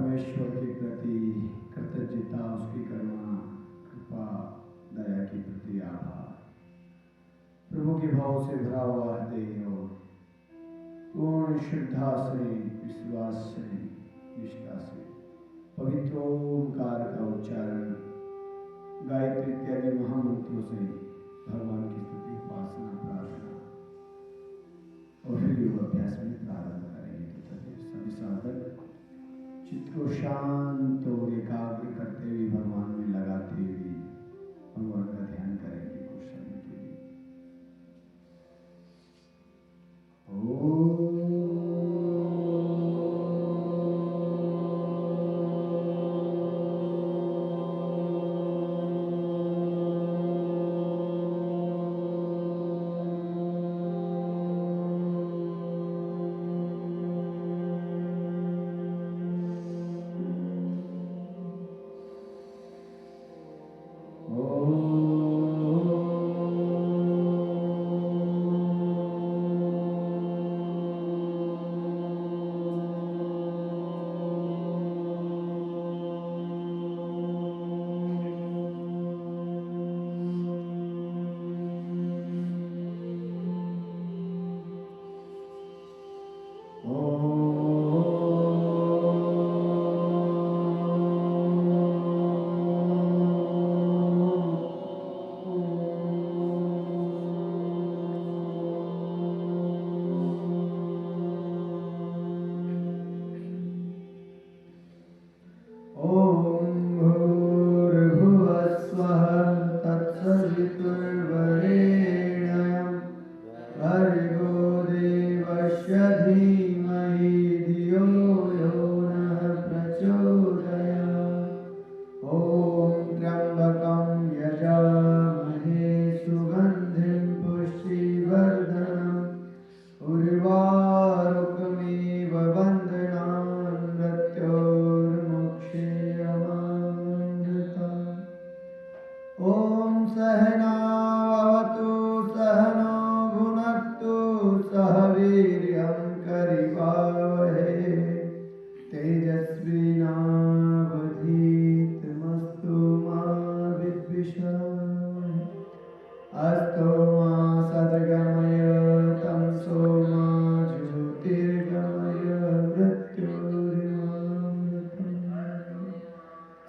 परमेश्वर के प्रति कृतज्ञता, उसकी करुणा, कृपा, दया के प्रति आभार। प्रभु के भाव से भरा हुआ हृदय और पूर्ण श्रद्धा से, विश्वास से, निष्ठा से पवित्र ओंकार का उच्चारण, गायत्री इत्यादि महामंत्रों से भगवान की स्तुति, उपासना, प्रार्थना और फिर योग अभ्यास में प्रारंभ करेंगे। तो सभी साधक चित्त को शांत और एकाग्र करते हुए भगवान में लगाते हुए भगवान का ध्यान करेंगे कुछ समय के लिए।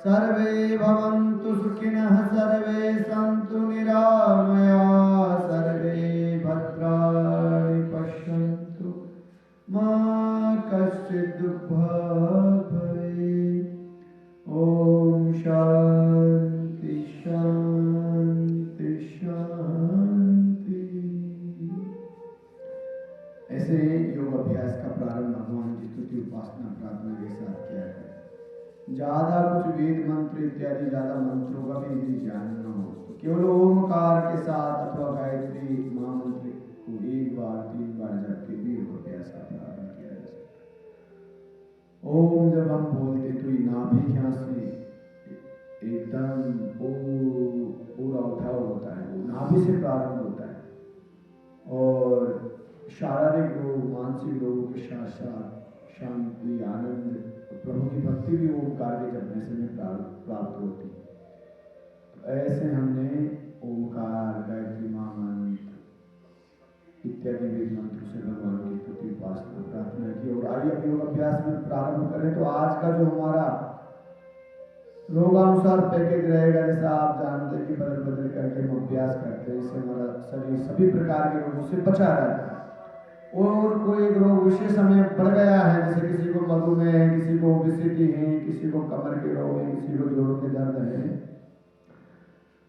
सर्वे भवन्तु सुखिनः, सर्वे सन्तु निरामयाः, सर्वे भद्राणि पश्यन्तु, मा कश्चित् दुःखभाग् भवेत्। ॐ शान्ति शान्ति शान्ति। ऐसे योग अभ्यास का प्रारंभ भगवान की स्तुति, उपासना, प्रार्थना के साथ किया करें। ज्यादा कुछ वेद मंत्र इत्यादि ज्यादा मंत्रों का भी यदि ज्ञान न हो तो केवल ओमकार के साथ अथवा गायत्री महामंत्र को 1 बार 3 बार जप के भी योग अभ्यास का प्रारंभ किया जा सकता है। ओम जब हम बोलते तो ये नाभि यहाँ से एकदम पूरा उठाव होता है, वो नाभि से प्रारंभ होता है और शारीरिक रोग, मानसिक रोग के साथ साथ शांति, आनंद, प्रभु की भक्ति भी ओमकार के जपने से में प्राप्त होती है। तो ऐसे हमने ओमकार, गायत्री महामंत्र इत्यादि वेद मंत्रों से भगवान की स्तुति, उपासना, प्रार्थना की। और आइए अब योग अभ्यास में प्रारंभ करें। तो आज का जो हमारा रोगानुसार पैकेज रहेगा, जैसा आप जानते हैं कि बदल बदल करके हम अभ्यास करते हैं, इससे हमारा शरीर सभी प्रकार के रोगों से बचा रहता है। और कोई रोग विशेष समय बढ़ गया है, जैसे किसी को मधुमेह है, किसी को ओबेसिटी है, किसी को कमर के रोग है, किसी को जोड़ों के दर्द है,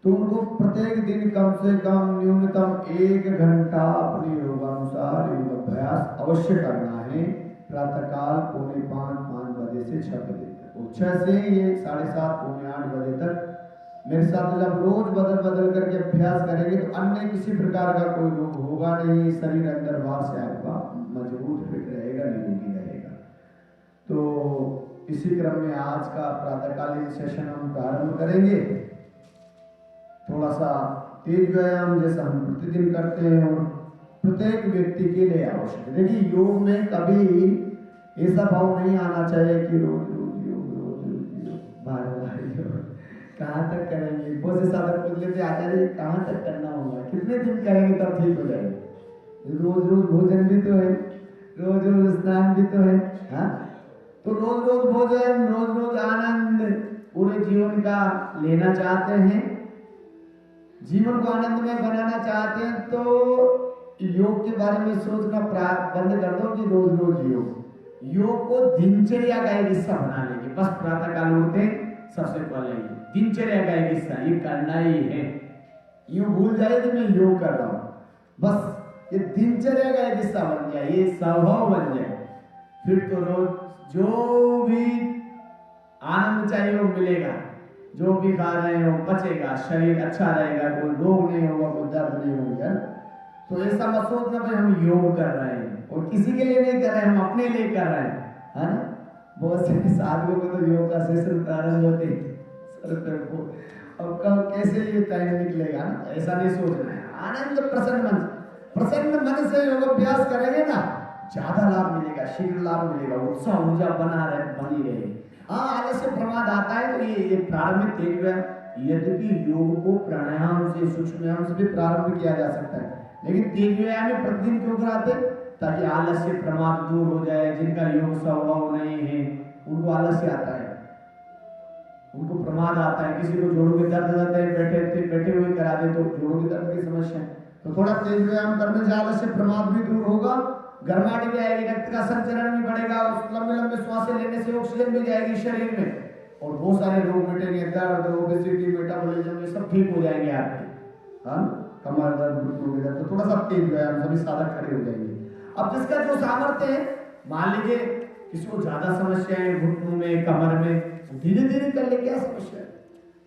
तो उनको प्रत्येक दिन कम से कम न्यूनतम 1 घंटा अपने योगानुसार योग अभ्यास अवश्य करना है। प्रातःकाल 4:45 बजे से 6 बजे तक, और 6 से ये 7:30 पौने 8 बजे तक मेरे साथ जब रोज बदल बदल करके अभ्यास करेंगे तो अन्य किसी प्रकार का कोई रोग होगा नहीं। शरीर अंदर बाहर से आपका मजबूत, फिट रहेगा, निरोगी रहेगा। तो इसी क्रम में आज का प्रातःकालीन सेशन हम प्रारंभ करेंगे। थोड़ा सा तेज व्यायाम जैसा हम प्रतिदिन करते हैं और प्रत्येक व्यक्ति के लिए आवश्यक है। देखिए, योग में कभी ऐसा भाव नहीं आना चाहिए कि रोज रोज योग कहाँ तक करेंगे? बहुत से साधक पूछ लेते आचार्य कहाँ तक करना होगा, कितने दिन करेंगे तब ठीक हो जाएगा? रोज रोज भोजन भी तो है, रोज रोज स्नान भी तो है, हाँ? तो रोज रोज भोजन, रोज रोज आनंद पूरे जीवन का लेना चाहते हैं, जीवन को आनंदमय बनाना चाहते हैं, तो योग के बारे में सोचना बंद कर दो कि रोज रोज योग को दिनचर्या का एक हिस्सा बना लेंगे। बस प्रातः काल उठते सबसे पहले दिनचर्या का एक हिस्सा ये करना ही है। यूं भूल जाए कि मैं योग कर रहा हूं, बस ये दिनचर्या का एक हिस्सा बन जाए, ये स्वभाव बन जाए, फिर तो रोज जो भी आनंद चाहिए वो मिलेगा, जो भी खा रहे हो बचेगा, शरीर अच्छा रहेगा, कोई रोग नहीं होगा, कोई दर्द नहीं होगा। तो ऐसा मत सोचना भाई हम योग कर रहे हैं और किसी के लिए नहीं कर रहे हैं, हम अपने लिए कर रहे हैं, है ना? बहुत से साधुओं को तो योग का सेशन प्रारंभ होते अब कब कैसे ये टाइम निकलेगा ना, ऐसा नहीं सोचना है। आनंद प्रसन्न मन से योग अभ्यास करेंगे ना, ज्यादा लाभ मिलेगा, शीघ्र लाभ मिलेगा, उत्साह ऊर्जा बनी रहे। हाँ, आलस्य प्रमाद आता है तो ये प्रारंभिक तेज व्यायाम, यद्यपि योग को प्राणायाम से सूक्ष्म व्यायाम से भी प्रारंभ किया जा सकता है, लेकिन तेज व्यायाम में प्रतिदिन क्यों कराते? ताकि आलस्य प्रमाद दूर हो जाए। जिनका योग स्वभाव नहीं है उनको आलस्य आता है, उनको प्रमाद आता है, किसी को जोड़ों के दर्द रहते हैं, बैठे हुए करा दे तो जोड़ों के दर्द की समस्या है, तो थोड़ा तेज व्यायाम करने से आलस्य प्रमाद भी दूर होगा, गर्माहट भी आएगी, रक्त का संचरण भी बढ़ेगा, लंबे लंबे श्वास लेने से ऑक्सीजन भी जाएगी शरीर में और बहुत सारे रोग मिटेंगे, दर्द, ओबेसिटी, मेटाबॉलिज्म ये सब ठीक हो जाएंगे आपके। हाँ, कमर दर्द, घुटनों के दर्द, तो थोड़ा सा तेज व्यायाम सभी साधक खड़े हो जाएंगे। अब जिसका जो सामर्थ्य है, मान लीजिए किसी को ज्यादा समस्या है घुटनों में, कमर में, धीरे धीरे कर ले, क्या समस्या है?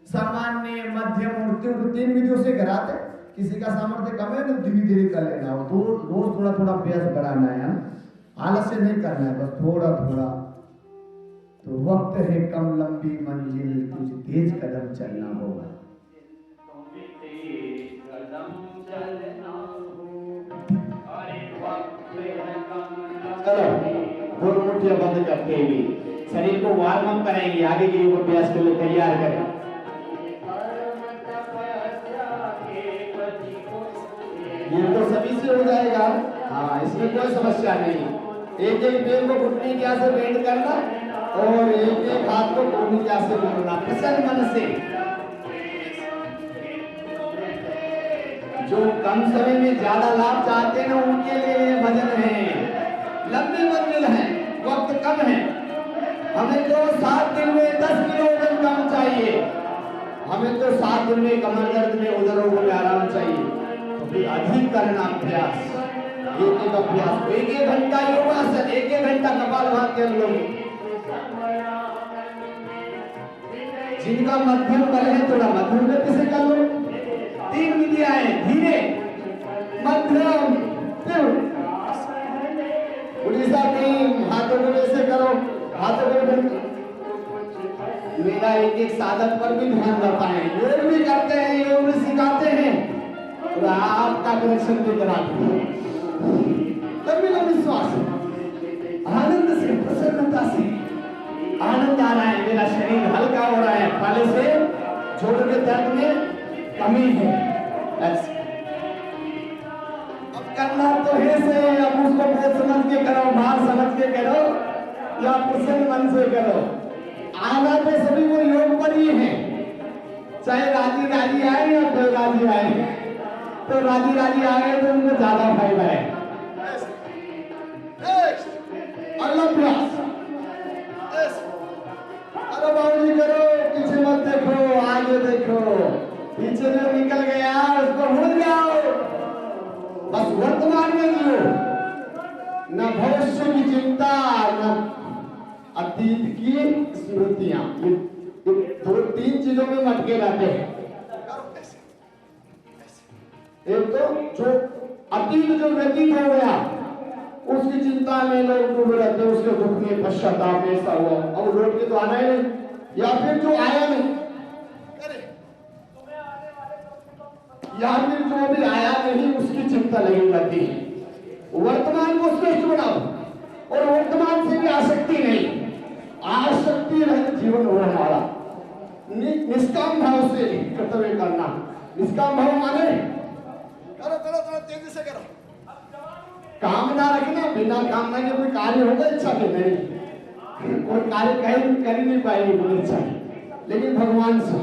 सामान्य, मध्यम और तीव्र 3 विधियों से कराते। किसी का सामर्थ्य कम है तो धीरे धीरे कर लेना हो, तो रोज थोड़ा थोड़ा अभ्यास बढ़ाना है, आलस्य नहीं करना है, बस थोड़ा थोड़ा। तो वक्त है कम, लंबी मंजिल, तुझे तेज कदम चलना होगा। चलो दोनों मुट्ठियां बंद करते हुए शरीर को वार्म अप कराएंगे, आगे के योग अभ्यास के लिए तैयार करें। ये तो सभी से हो जाएगा, हाँ, इसमें कोई समस्या नहीं। एक एक पैर को घुटने की से बेंड करना और एक एक हाथ को घुटने की से मोड़ना प्रसन्न मन से। जो कम समय में ज्यादा लाभ चाहते हैं उनके लिए भजन है, लंबी मंजिल है, वक्त कम है, हमें तो 7 दिन में 10 किलो वजन कम चाहिए, हमें तो 7 दिन में कमर दर्द में, उधर रोगों में आराम चाहिए, तो फिर अधिक करना अभ्यास, एक एक अभ्यास, एक एक घंटा योगासन, एक एक घंटा कपालभाति अनुलोम। जिनका मध्यम बल है थोड़ा मध्यम गति से कर लो। 3 विधियां हैं, धीरे, मध्यम, तीव्र। उड़ीसा टीम हाथों को ऐसे करो, हाथों को मेरा एक एक साधक पर भी ध्यान रखता है, योग भी करते हैं, योग भी सिखाते हैं, और आपका कनेक्शन भी कराते हैं। लंबी लंबी श्वास, आनंद से, प्रसन्नता से, आनंद आ रहा है, मेरा शरीर हल्का हो रहा है, पहले से जोड़ों के दर्द में कमी है। अब करना तो है से, अब उसको बहुत समझ के करो, बाहर समझ के करो या प्रसन्न मन से करो। आना तो सभी वो योग पर ही है, चाहे राजी राजी आए या फिर राजी आए, तो राजी राजी आए तो उनको ज्यादा फायदा है। अगला प्रयास, अरे बाबूजी करो, पीछे मत देखो, आगे देखो, पीछे जो निकल गया उसको भूल जाओ, बस वर्तमान में जियो, न भविष्य की चिंता, न अतीत की स्मृतियां, ये 2-3 चीजों में मटके रहते हैं। एक तो जो अतीत जो व्यतीत हो गया उसकी चिंता में लोग डूबे रहते हैं, उसके दुख में, पश्चाताप में, ऐसा हुआ और लौट के तो आना ही नहीं, या फिर जो आया नहीं, या फिर जो अभी आया नहीं उसकी चिंता लगी रहती है। वर्तमान को श्रेष्ठ बनाओ और वर्तमान से भी आसक्ति नहीं, आसक्ति रहित जीवन हो हमारा। निष्काम भाव से कर्तव्य करना। निष्काम भाव माने करो करो करो, तेजी से करो, कामना रखना। बिना कामना के कोई कार्य होगा इच्छा के नहीं, कोई कार्य कर ही नहीं पाएगी बिना इच्छा, लेकिन भगवान से,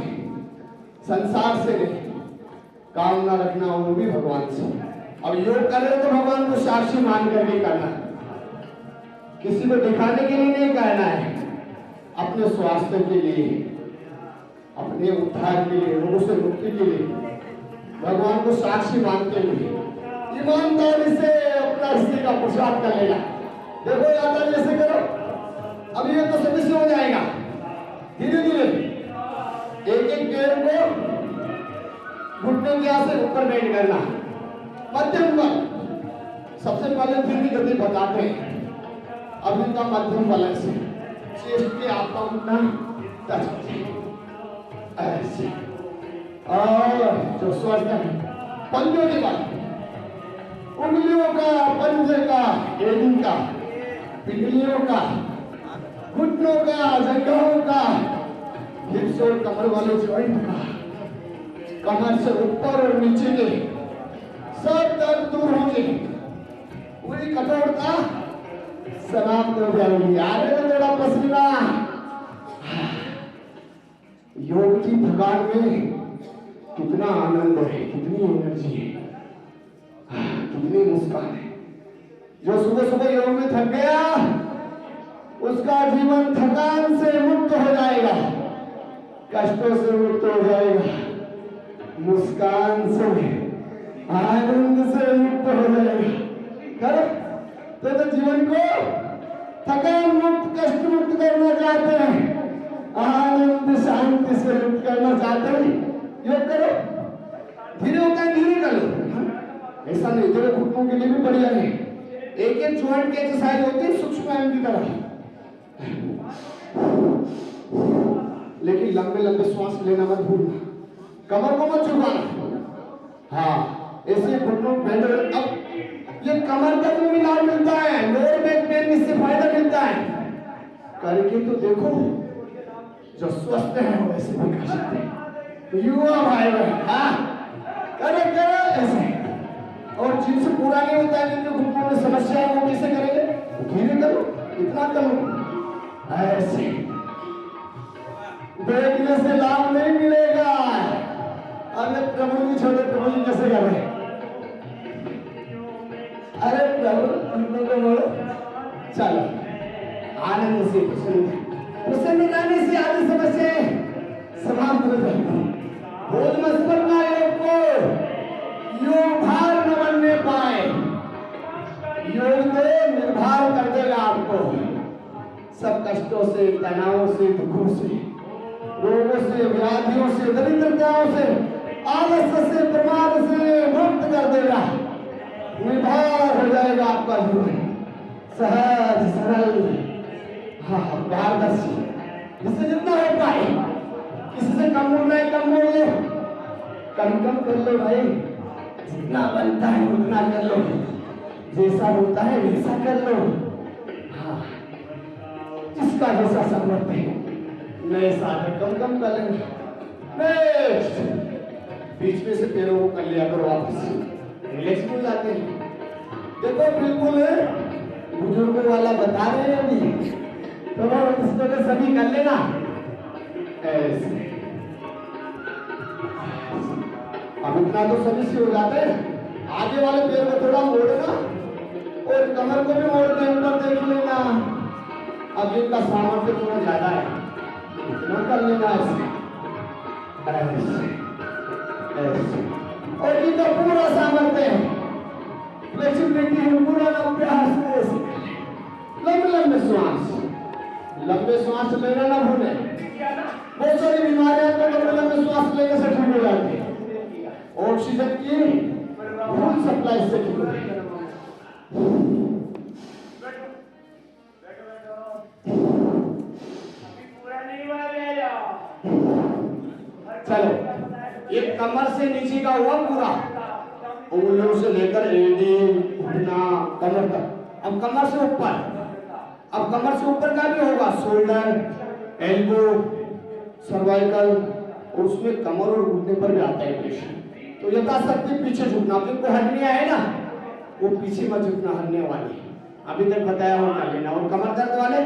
संसार से नहीं। कामना रखना वो भी भगवान से। अब योग कर रहे हो तो भगवान को साक्षी मान करके करना, किसी को दिखाने के लिए नहीं करना है, अपने स्वास्थ्य के लिए, अपने उद्धार के लिए, रोगों से मुक्ति के लिए भगवान को साक्षी मानते हुए ईमानदारी से अपना हिस्से का प्रसाद कर लेगा। देखो यात्रा जैसे करो, अभी ये तो सभी से हो जाएगा। धीरे धीरे एक एक पैर को घुटने के आगे ऊपर बैठ करना, मध्यम बल। सबसे पहले धीमी गति बताते हैं, अभी का मध्यम बल से चेस्ट के आपका उठना टच ऐसे, और जो स्वस्थ है पंजों के बल, उंगलियों का, पंजे का, एड़ी का, पिंगलियों का, घुटनों का, जंघों का, हिप्स और कमर वाले जॉइंट का, कमर से ऊपर और नीचे के सब दर्द दूर होंगे, पूरी कठोरता समाप्त हो जाएगी। आगे में थोड़ा पसीना। योग की थकान में कितना आनंद है, कितनी एनर्जी है, कितनी मुस्कान है। जो सुबह सुबह योग में थक गया उसका जीवन थकान से मुक्त हो जाएगा, कष्टों से मुक्त हो जाएगा, मुस्कान से, आनंद से मुक्त हो जाएगा। करो तो जीवन को थकान मुक्त, कष्ट मुक्त करना चाहते हैं, आनंद शांति से मुक्त करना चाहते हैं, योग करो। धीरे होता है, धीरे करो, ऐसा नहीं। देखो घुटनों के लिए भी बढ़िया है, एक एक जॉइंट की एक्सरसाइज होती है सूक्ष्म व्यायाम की तरह, लेकिन लंबे लंबे श्वास लेना मत भूलना, कमर को मत झुकाना। हाँ, ऐसे घुटनों बैंड। अब ये कमर तक में लाभ मिलता है, लोअर बैक पेन इससे फायदा मिलता है। करके तो देखो, जो स्वस्थ है वो ऐसे भी कर सकते हैं। युवा भाई बहन, हाँ करे करे ऐसे। और जिनसे पूरा नहीं होता है, जिनके घुटनों में समस्या है, वो कैसे करेंगे? धीरे करो, इतना करो, ऐसे देखने से लाभ नहीं मिलेगा। अरे प्रभु जी, छोटे प्रभु जी कैसे कर रहे हैं? अरे प्रभु को बोलो, चलो आनंद से प्रसन्न रहने से आदि समस्याएं समाप्त हो जाएगी। बोध मत करना योग को, योग भार न बनने पाए, योग तो निर्भर कर देगा आपको सब कष्टों से, तनावों से, दुखों से, रोगों से, व्याधियों से, दरिद्रताओं से, आलस्य से, प्रमाद से मुक्त कर देगा। निर्भर हो जाएगा आपका जीवन, सहज सरल, हाँ पारदर्शी, जिससे जितना हो पाए। किसी से कम उड़ना है कम उड़ लो, कम कर लो भाई, जितना बनता है उतना कर लो, जैसा होता है वैसा कर लो। हाँ, जिसका जैसा समर्थ है, नए साधन कम कर लेंगे। नेक्स्ट, बीच में से पैरों को कर लिया करो वापस, रिलैक्स हो जाते हैं। देखो बिल्कुल बुजुर्गों वाला बता रहे हैं अभी, तो इसको तो सभी कर लेना ऐसे। अब इतना तो सभी से हो जाते हैं। आगे वाले पैर को थोड़ा मोड़ना और कमर को भी मोड़ के ऊपर देख लेना। अब इनका सामर्थ्य थोड़ा ज्यादा है, इतना कर लेना ऐसे ऐसे। और इनका पूरा सामर्थ्य है, फ्लेक्सिबिलिटी पूरा अभ्यास ऐसे। लंबे श्वास लेना ना भूले। बहुत सारी बीमारियां तो लंबे श्वास लेने से ठीक हो जाती है। ऑक्सीजन की फुल सप्लाई से ठीक हो जाती है। चलो, एक कमर से नीचे का हुआ पूरा, उंगलियों से लेकर एड़ी, घुटना, कमर तक। अब कमर से ऊपर, अब कमर से ऊपर का भी होगा, शोल्डर, एल्बो, सर्वाइकल और उसमें कमर और घुटने पर भी आता है प्रेशर। तो यथाशक्ति पीछे झुकना, जिनको हरनिया है ना वो पीछे मत झुकना, हरने वाले अभी तक बताया वो कर लेना, और कमर दर्द वाले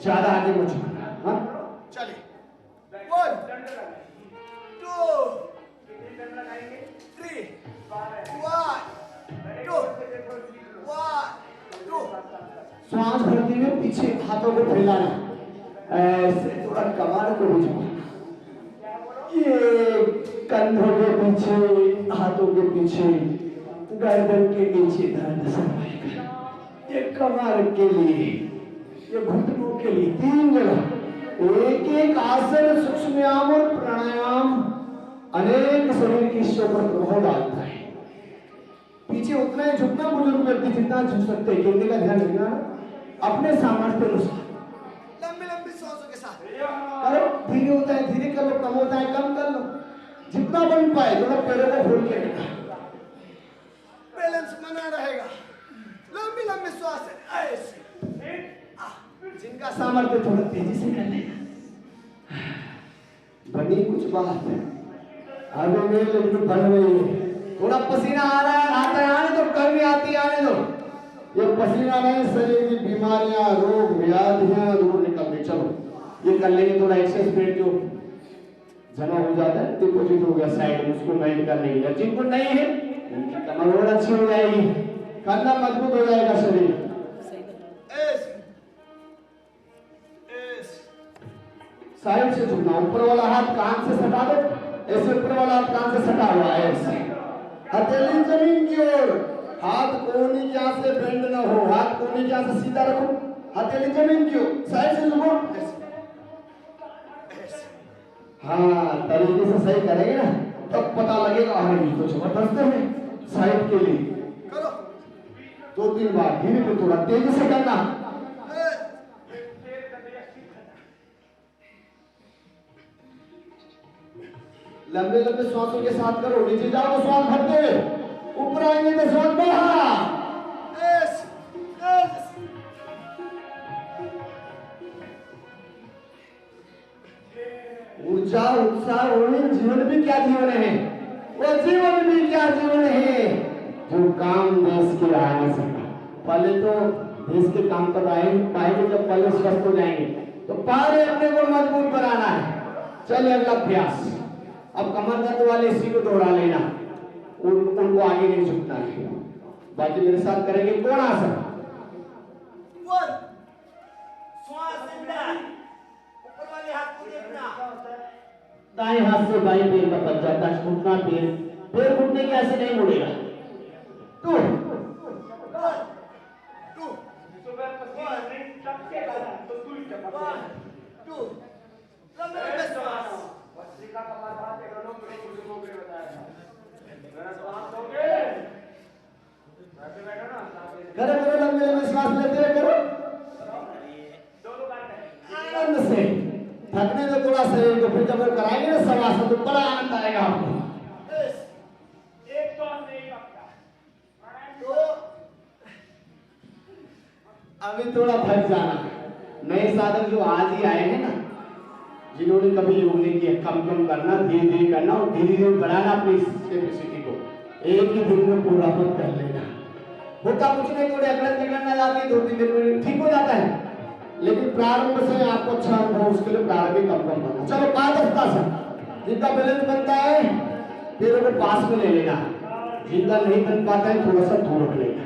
ज्यादा आगे मत झुकना। हाँ चलिए 1 2 3 1 2 1 2। श्वास भरते हुए पीछे हाथों को फैलाना, ऐसे थोड़ा कमर को भी झुकाना, ये कंधों के पीछे, हाथों के पीछे, गर्दन के नीचे दर्द सर्वाइकल, ये कमर के लिए, ये घुटनों के लिए 3 जगह एक एक आसन, सूक्ष्म और प्राणायाम अनेक शरीर की हिस्सों पर प्रभाव डालता है। पीछे उतना ही झुकना बुजुर्ग व्यक्ति जितना झुक सकते हैं, गिरने का ध्यान रखना अपने सामर्थ्य अनुसार, लंबी लंबी सांसों के साथ करो। धीरे होता है धीरे कर लो, कम होता है कम कर लो, जितना बन पाए थोड़ा पैरों को खोल के रखना, बैलेंस बना रहेगा। लंबी लंबी श्वास है ऐसे, जिनका सामर्थ्य थोड़ा तेजी से कर लेना। बनी कुछ बात आगे में लेकिन बन रही है, थोड़ा पसीना आ रहा है, आता है आने दो, गर्मी आती है आने दो, ये पसीना में शरीर की बीमारियां, रोग व्याधियां दूर निकल गई। चलो ये कर लेंगे, थोड़ा एक्सेस पेट जो जमा हो जाता है डिपोजिट हो गया साइड में, उसको मेल्ट करने के लिए, जिनको नहीं है उनकी कमर और अच्छी हो जाएगी, कंधा मजबूत हो जाएगा शरीर। साइड से झुकना, ऊपर वाला हाथ कान से सटा दो, ऐसे ऊपर वाला हाथ कान से सटा हुआ है ऐसे, हथेली जमीन की ओर, हाथ कोहनी की यहाँ से बेंड ना हो, हाथ कोहनी की यहाँ से सीधा रखो, हथेली जमीन की ओर, साइड से झुको। हाँ तरीके से सही करेंगे ना तब पता लगेगा हाँ ये तो जबरदस्त है। साइड के लिए करो 2-3 बार, धीरे धीरे थोड़ा तेजी से करना। लंबे लंबे श्वासों के साथ करो, नीचे जाओ तो श्वास भरते हुए, ऊपर आएंगे तो श्वास बढ़ा। ऊर्जा उत्साह और जीवन भी क्या जीवन है, वो जीवन भी क्या जीवन है जो काम देश के आ नहीं सकता। पहले तो देश के काम पर पाएंगे जब पहले स्वस्थ हो जाएंगे, तो पहले अपने को मजबूत बनाना है। चलिए अगला अभ्यास, अब कमर दर्द वाले इसी को दोहरा लेना, उनको आगे नहीं झुकना है। बाकी मेरे साथ करेंगे कोण आसन। ऊपर वाले हाथ को देखना, दाएं हाथ से बाएं पैर का पंजा टच, घुटना पैर घुटने के ऐसे नहीं मुड़ेगा। 2 करो करो, लंबे लंबे श्वास लेते हुए करो आनंद से, थकने दो थोड़ा शरीर को, फिर जब वो कराएंगे ना शवासन तो बड़ा आनंद आएगा आपको। अभी थोड़ा थक जाना, नए साधक जो आज ही आए हैं ना, जिन्होंने कभी योग नहीं किया, कम करना, धीरे धीरे करना और धीरे धीरे बढ़ाना अपनी कैपेसिटी को, एक ही दिन में पूरा मत कर लेना। होता कुछ नहीं, थोड़े अकड़न जगड़ना जाती है, 2-3 दिन में ठीक हो जाता है, लेकिन प्रारंभ से आपको अच्छा अनुभव, उसके लिए प्रारंभ कम करना। चलो पादहस्तासन, जिनका बैलेंस बनता है पैरों को पास में ले लेना, जिनका नहीं बन पाता है थोड़ा सा दूर रख लेना।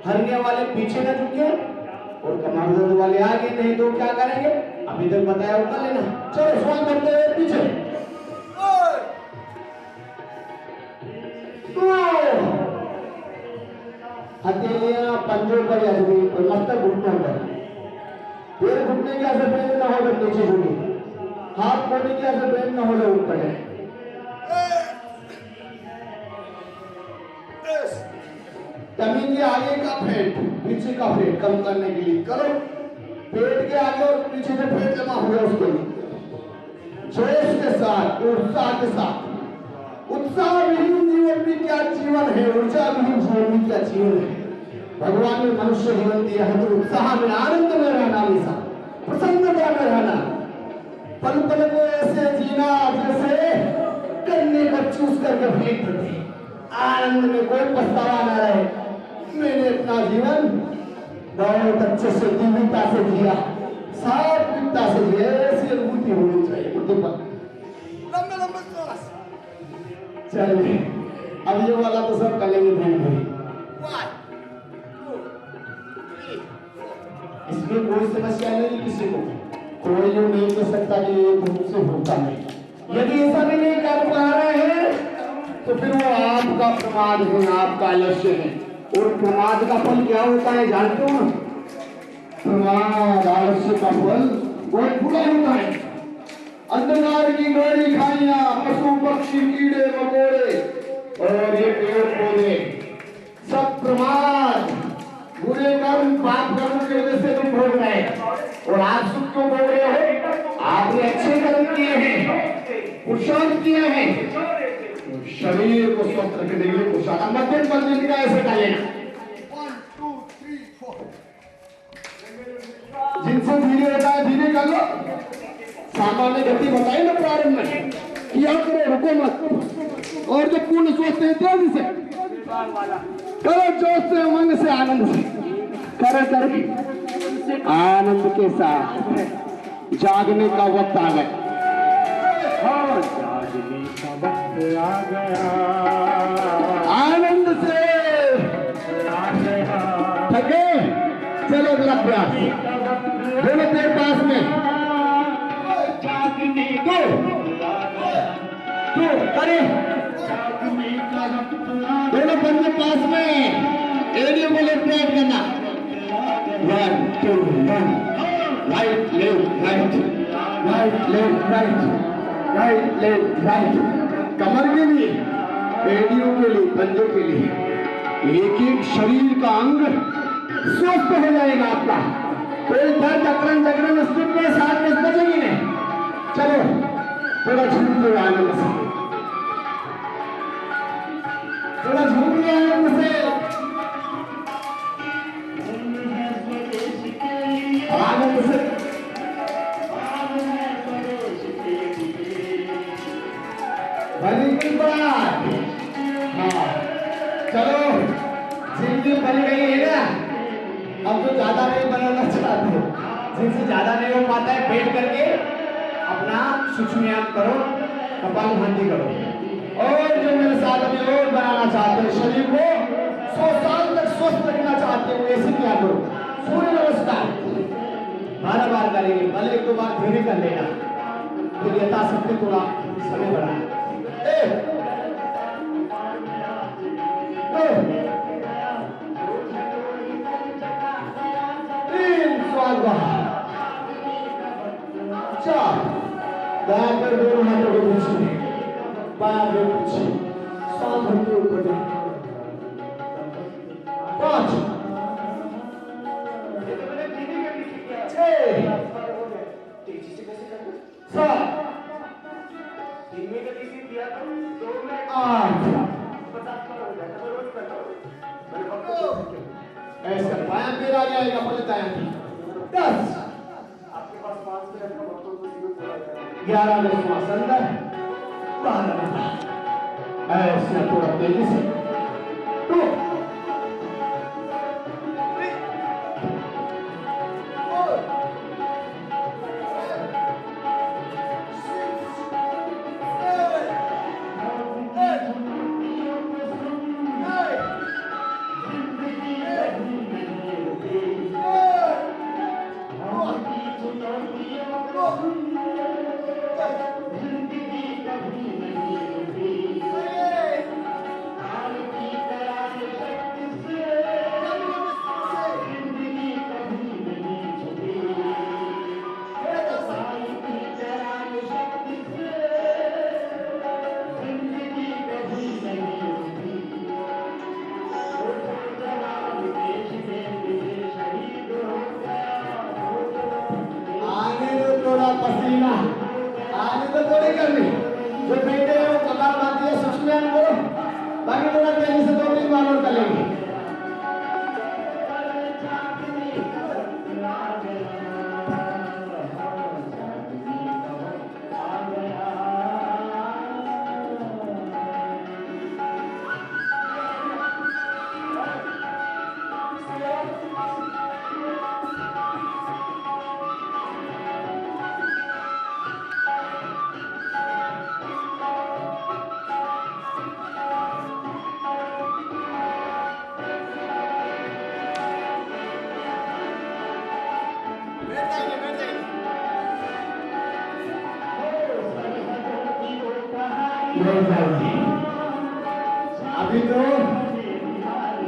हरनिया वाले पीछे न झुके और कमर दर्द वाले आगे, नहीं तो क्या करेंगे अभी तक बताया वो कर लेना। चलो श्वास भरते हुए पीछे, हथेलियां पंजों पर या मस्तक घुटनों पर, पैर घुटने के ऐसे बेंड न हो जब नीचे झुके, हाथ कोहनी के ऐसे बेंड न हो जब ऊपर है। जमीन के आगे का फेट, पीछे का फेट कम करने के लिए करो, पेट के आगे और पीछे से फेट जमा हो गया उसके लिए जोश के साथ, उत्साह के साथ। उत्साह विहीन जीवन भी क्या जीवन है, ऊर्जा विहीन जीवन भी क्या जीवन है। भगवान ने मनुष्य जीवन दिया है तो उत्साह में, आनंद में रहना, हमेशा प्रसन्नता में रहना, पल पल को ऐसे जीना जैसे करने को चूस करके फेंक देते, आनंद में कोई पछतावा न रहे। मैंने अपना जीवन बहुत अच्छे से दिव्यता से जिया, सात्विकता से जिया, ऐसी अनुभूति होनी चाहिए बुद्धि पर। लंबे लंबे श्वास। चलिए अब ये वाला तो सब करेंगे धीरे धीरे। इसमें कोई समस्या नहीं, किसी को कोई यूं नहीं कह सकता कि ये तुमसे होता नहीं। यदि ऐसा भी नहीं कर पा रहे हैं तो फिर वो आपका प्रमाद है, आपका आलस्य है। और प्रमाद का फल क्या होता है जानते हो ना? प्रमाद आलस्य का फल बहुत बुरा होता है। अंधकार की गहरी खाइयां, पशु पक्षी कीड़े मकोड़े और ये पेड़ पौधे सब प्रमाद, बुरे कर्म पाप कर्म की वजह से तुम भोग रहे हैं। और आप सुख क्यों भोग रहे हो? आपने अच्छे कर्म किए हैं, पुरुषार्थ किए हैं, शरीर को स्वस्थ रखने के लिए पुरुषार्थ। मध्यम पद्धति का ऐसे कर लेना। 1 2 3 4। जिनसे धीरे होता है धीरे कर लो। सामान्य गति बताई ना प्रारंभ में, किया करो, रुको मत। और जो पूर्ण सोचते हैं तेजी से करो, जोश से, उमंग से, आनंद से करो, आनंद के साथ। जागने का वक्त आ गया, जागने का वक्त आ गया, आनंद से थके। चलो अगला प्रयास, दोनों पैर पास में, तो करे दोनों पंजे पास में, एरियो को लेफ्ट राइट करना। 1 2 1, right left right, right left right, right left right. कमर के लिए, एरियो के लिए, पंजों के लिए एक एक शरीर का अंग स्वस्थ हो जाएगा आपका। कोई दर्द अकड़न जगड़न स्थिति में साथ में बचेगी नहीं। चलो थोड़ा झूम लो आनंद से, थोड़ा झूम लो आनंद से, आनंद से। Very good. हाँ चलो, जिनकी बन गई है ना, अब जो ज्यादा नहीं बनाना चाहते, जिनसे ज्यादा नहीं हो पाता है, बैठ करके अपना सूक्ष्म करो, कपालभाति करो। और जो मेरे साथ अभी और बनाना चाहते हैं, शरीर को 100 साल तक स्वस्थ रखना चाहते हो, ऐसे क्या करो। सूर्य नमस्कार 12 बार करेंगे, भले 1 2 बार धीरे कर लेना, फिर यथाशक्ति थोड़ा समय बढ़ाना। दाया कर दोनों हाथों को पीछे, बाया पैर पीछे, सांस भरते ऊपर। 5 6 7 8 ऐसा बाया पैर आ जाएगा, पहले दाया 10 11 में श्वास अंदर, 12 में ऐसे थोड़ा तेजी से। 2 4 पसीना आने तो थोड़ी करनी, जो बैठे हैं वो कपालभाति या सूक्ष्म करो, बाकी थोड़ा तेजी से 2-3 बार और करेंगे। बैठ जाइए। अभी तो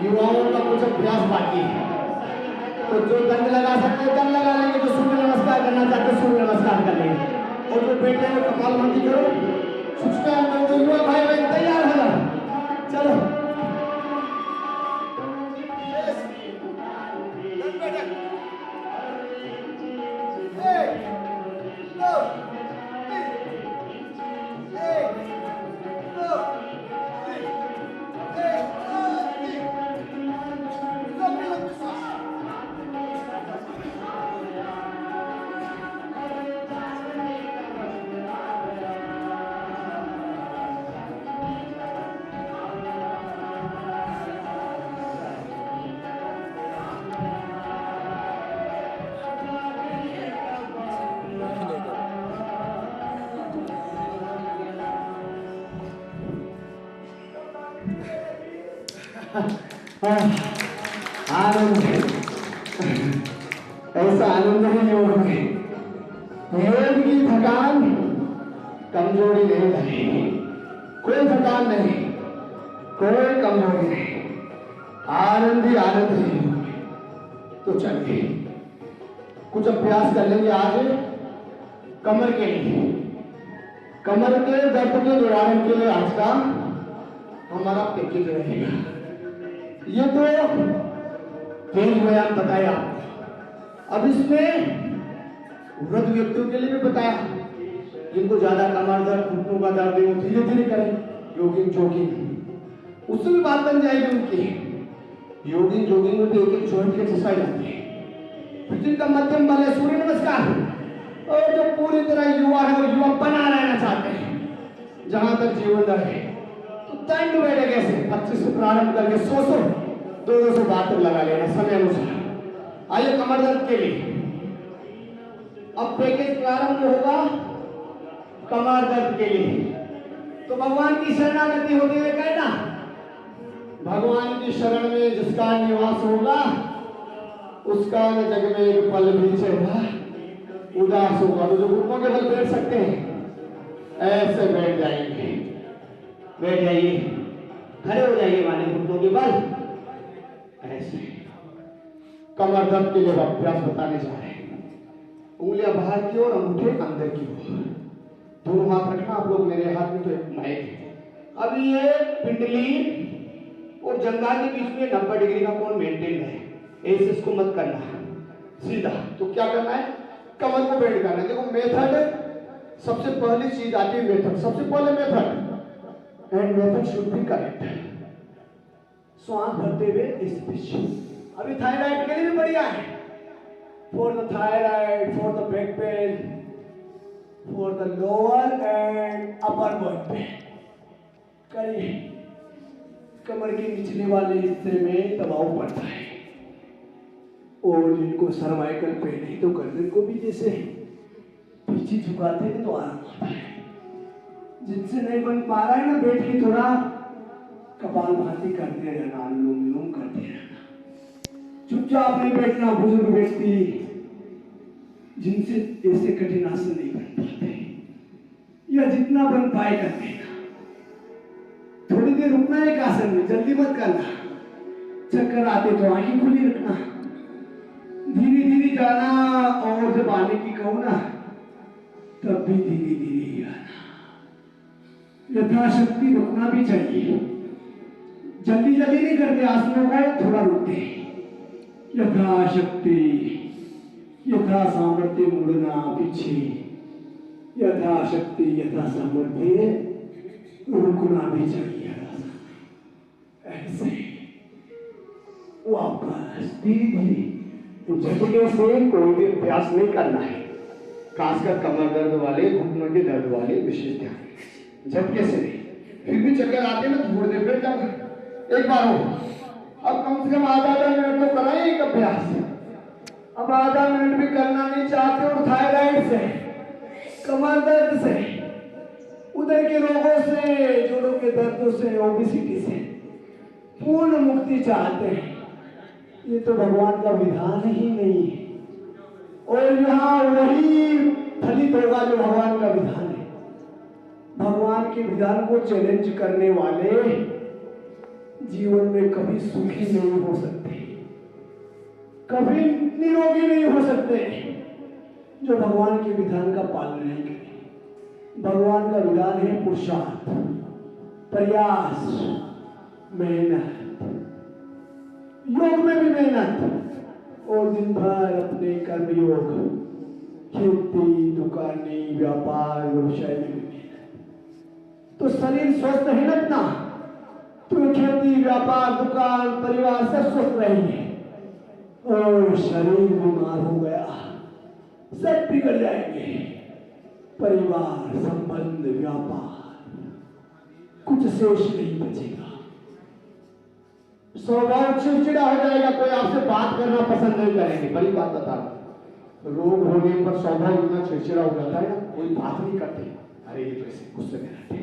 युवाओं का कुछ अभ्यास बाकी है, तो जो दंड लगा सकते हैं दंड लगा लेंगे, जो सूर्य नमस्कार करना चाहते हैं सूर्य नमस्कार कर लेंगे, और जो बैठे हैं कपालभाति करो। सूचना तो युवा भाई बहन तैयार हो जाओ, चलो। आनंद, ऐसा आनंद ही योग में योग की थकान कमजोरी नहीं लगेगी, कोई थकान नहीं, कोई कमजोरी नहीं, आनंद ही योग में। तो चलिए कुछ अभ्यास कर लेंगे आज कमर के लिए, कमर के दर्द के निवारण के लिए आज का हमारा पैकेज रहेगा। ये तो तेज व्यायाम बताया आपको। अब इसमें वृद्ध व्यक्तियों के लिए भी बताया, जिनको ज्यादा कमर दर्द घुटनों का दर्द है वो धीरे धीरे करें योगिंग जोगिंग, उससे भी बात बन जाएगी उनकी। योगिंग जोगिंग में तो एक एक जॉइंट की एक्सरसाइज आती है। जिनका मध्यम बल है सूर्य नमस्कार, और जो पूरी तरह युवा है और युवा बना रहना चाहते हैं जहां तक जीवन रहे, दंड बैठे कैसे 25 से प्रारंभ करके 100 200 बात तक लगा लेना समय अनुसार। आइए कमर दर्द के लिए अब पैकेज प्रारंभ होगा कमर दर्द के लिए। तो भगवान की शरणागति होते हुए कहना, भगवान की शरण में जिसका निवास होगा उसका न जग में एक पल भी चेहरा उदास होगा। तो जो घुटनों के बल बैठ सकते हैं ऐसे बैठ जाएंगे, बैठ जाइए, खड़े हो जाइए, माने घुटनों के बल ऐसे। कमर दर्द के लिए अभ्यास बताने जा रहे हैं। उंगलियां बाहर की ओर, अंगूठे अंदर की ओर, दोनों हाथ रखना आप लोग। मेरे हाथ में तो एक माइक है। अब ये पिंडली और जंघा के बीच में 90 डिग्री का कोण मेंटेन है, ऐसे इसको मत करना सीधा। तो क्या करना है, कमर को बेंड करना है। देखो मेथड, सबसे पहली चीज आती है मेथड, सबसे पहले method, and method should be correct। श्वास भरते हुए इस पिच। अभी थायराइड के लिए भी बढ़िया है, for the thyroid, for the back pain, for the lower and upper body pain. करिए, कमर के निचले वाले हिस्से में दबाव पड़ता है, और जिनको सर्वाइकल पेन है तो गर्दन को भी जैसे पीछे झुकाते हैं तो आराम आता है। जिनसे नहीं बन पा रहा है ना, बैठ के थोड़ा कपालभाति करते रहना, अनुलोम विलोम करते रहना, चुपचाप नहीं बैठना। बुजुर्ग व्यक्ति जिनसे ऐसे कठिन आसन नहीं बन पाते, या जितना बन पाए करने का, थोड़ी देर रुकना एक आसन में, जल्दी मत करना। चक्कर आते तो आंखें खुली रखना, धीरे धीरे जाना, और जब आने की कहूं ना तब भी धीरे धीरे ही आना। यथाशक्ति रुकना भी चाहिए, जल्दी जल्दी नहीं करते आसनों को, थोड़ा रुकते। यथाशक्ति, यथा सामर्थ्य मुड़ना पीछे, यथाशक्ति यथा सामर्थ्य रुकना भी चाहिए। ऐसे वापस धीरे धीरे, झटके से कोई भी अभ्यास नहीं करना है, खासकर कमर दर्द वाले, घुटनों के दर्द वाले विशेष ध्यान, झटके से नहीं। फिर भी चक्कर आते ना तो थोड़ी देर बैठ जाओ, एक बार हो। अब कम से कम आधा मिनट तो कराएं एक अभ्यास। अब आधा मिनट भी करना नहीं चाहते और थायराइड से, कमर दर्द से, उदर के रोगों से, जोड़ों के दर्दों से, ओबेसिटी से पूर्ण मुक्ति चाहते हैं, ये तो भगवान का विधान ही नहीं है। और यहाँ वही फलित होगा जो भगवान का विधान है। भगवान भगवान के विधान को चैलेंज करने वाले जीवन में कभी सुखी नहीं हो सकते, कभी निरोगी नहीं हो सकते। जो भगवान के विधान का पालन नहीं करे। भगवान का विधान है पुरुषार्थ, प्रयास, मेहनत, योग में भी मेहनत, और दिन भर अपने कर्मयोग, खेती, दुकानी, व्यापार, व्यवसाय में भी मेहनत। तो शरीर स्वस्थ है ना अपना, तो खेती, व्यापार, दुकान, परिवार सब स्वस्थ रहेंगे। और शरीर बीमार हो गया, सब बिगड़ जाएंगे। परिवार, संबंध, व्यापार, कुछ शेष नहीं बचेगा। स्वभाव चिड़चिड़ा हो जाएगा, कोई आपसे बात करना पसंद नहीं करेंगे। बड़ी बात बता रहा, रोग होने पर स्वभाव इतना चिड़चिड़ा हो जाता है ना, कोई बात नहीं करते। अरे ये तो ऐसे गुस्से में रहते,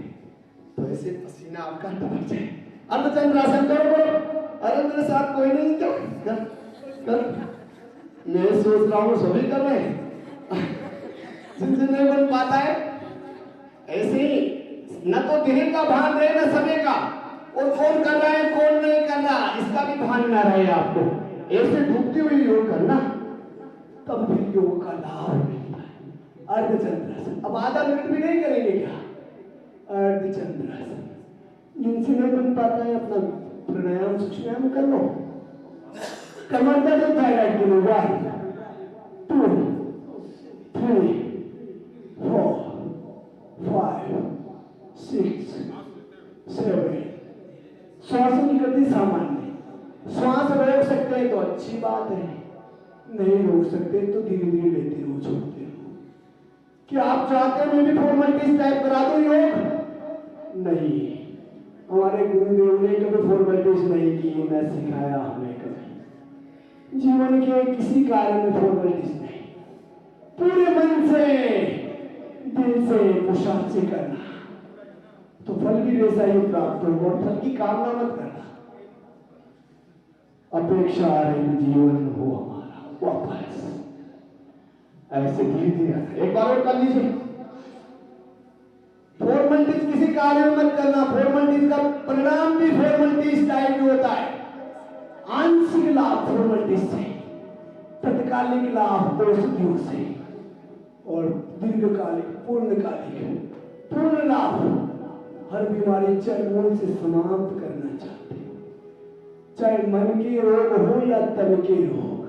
तो ऐसे पसीना आपका टपक जाए। अर्धचंद्रासन करो। अरे मेरे साथ कोई नहीं, क्या कर मैं सोच रहा हूँ सभी कर रहे हैं, जिनसे नहीं बन पाता है। ऐसे ही न तो देह का भान रहे न समय का, और कौन कर रहा है कौन नहीं कर रहा इसका भी भान ना रहे आपको। ऐसे डूबती हुई योग करना, तब भी योग का लाभ मिलता है। अर्धचंद्रासन अब आधा मिनट भी नहीं करेंगे क्या? अर्धचंद्रासन जिनसे नहीं बन पाता है अपना प्राणायाम सूक्ष्म कर लो। कमर दर्द होता है राइट के लिए। 1 2 3 4 5 6 7। श्वास की गति सामान्य। श्वास रोक सकते हैं तो अच्छी बात है, नहीं रोक सकते तो धीरे धीरे लेते रहो, छोड़ते रहो। क्या आप चाहते हैं मैं भी फॉर्मेलिटीज टाइप करा दूं योग? नहीं, हमारे गुरुदेव ने कभी फॉर्मेलिटीज नहीं की, मैं सिखाया हमें कभी। जीवन के किसी कार्य में फॉर्मेलिटीज नहीं, पूरे मन से, दिल से, पुरुषार्थ से करना, तो फल भी वैसा ही प्राप्त होगा। और फल की कामना मत करना। अपेक्षा रहित जीवन हो हमारा वापस, ऐसे धीरे धीरे। एक बार और कर लीजिए। फॉर्मेलिटीज किसी कार्य में मत करना। फॉर्मेलिटीज का परिणाम भी फॉर्मेलिटीज टाइप में होता है। आंशिक लाभ फॉर्मेलिटीज से, तत्कालिक लाभ औषधियों से, और दीर्घकालिक पूर्णकालिक पूर्ण लाभ। हर बीमारी चाहे मूल से समाप्त करना चाहते हो, चाहे मन के रोग हो या तन के रोग,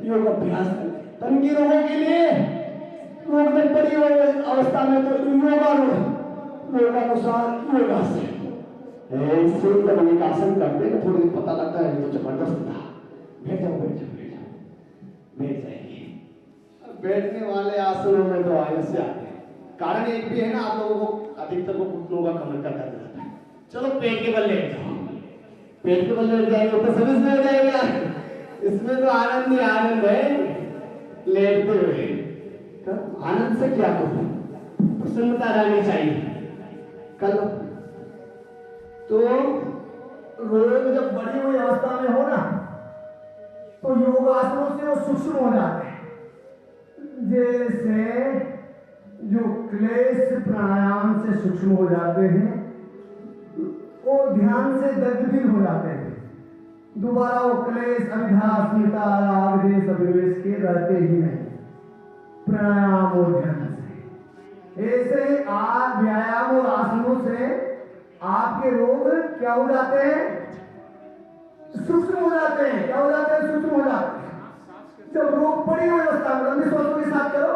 योग अभ्यास करें। तन के रोगों के लिए रोग में पड़ी हुई अवस्था में तो योगानुसार योगासन ऐसे जब एक आसन करते हैं थोड़ी पता लगता है तो जबरदस्त था। बैठ जाओ बैठ जाओ बैठ जाओ, बैठ जाएंगे। बैठने वाले आसनों में तो आलस से आते हैं। कारण एक भी है ना, आप लोगों को अधिकतर को घुटनों का कमर का दर्द रहता है। चलो पेट के बल लेट जाओ, पेट के बल लेट जाएंगे तो सर्विस में हो जाएगा। इसमें तो आनंद ही आनंद है लेटते हुए। तो आनंद से क्या करो, प्रसन्नता रहनी चाहिए। कल तो रोग जब बड़ी हुई अवस्था में हो ना, तो योगासनों से वो सूक्ष्म हो जाते हैं। जैसे जो क्लेश प्राणायाम से सूक्ष्म हो जाते हैं, वो ध्यान से गतिशील हो जाते हैं। दोबारा वो क्लेश, अभिधा, अस्मिता, राग, द्वेष, अभिनिवेश के रहते ही नहीं प्राणायाम और ध्यान से। ऐसे ही आज व्यायाम और आसनों से आपके रोग क्या हो जाते हैं? सूक्ष्म हो जाते हैं। क्या हो जाते हैं? सूक्ष्म हो जाते हैं। जब रोग बड़ी हुई अवस्था में लंबी श्वासों के साथ करो,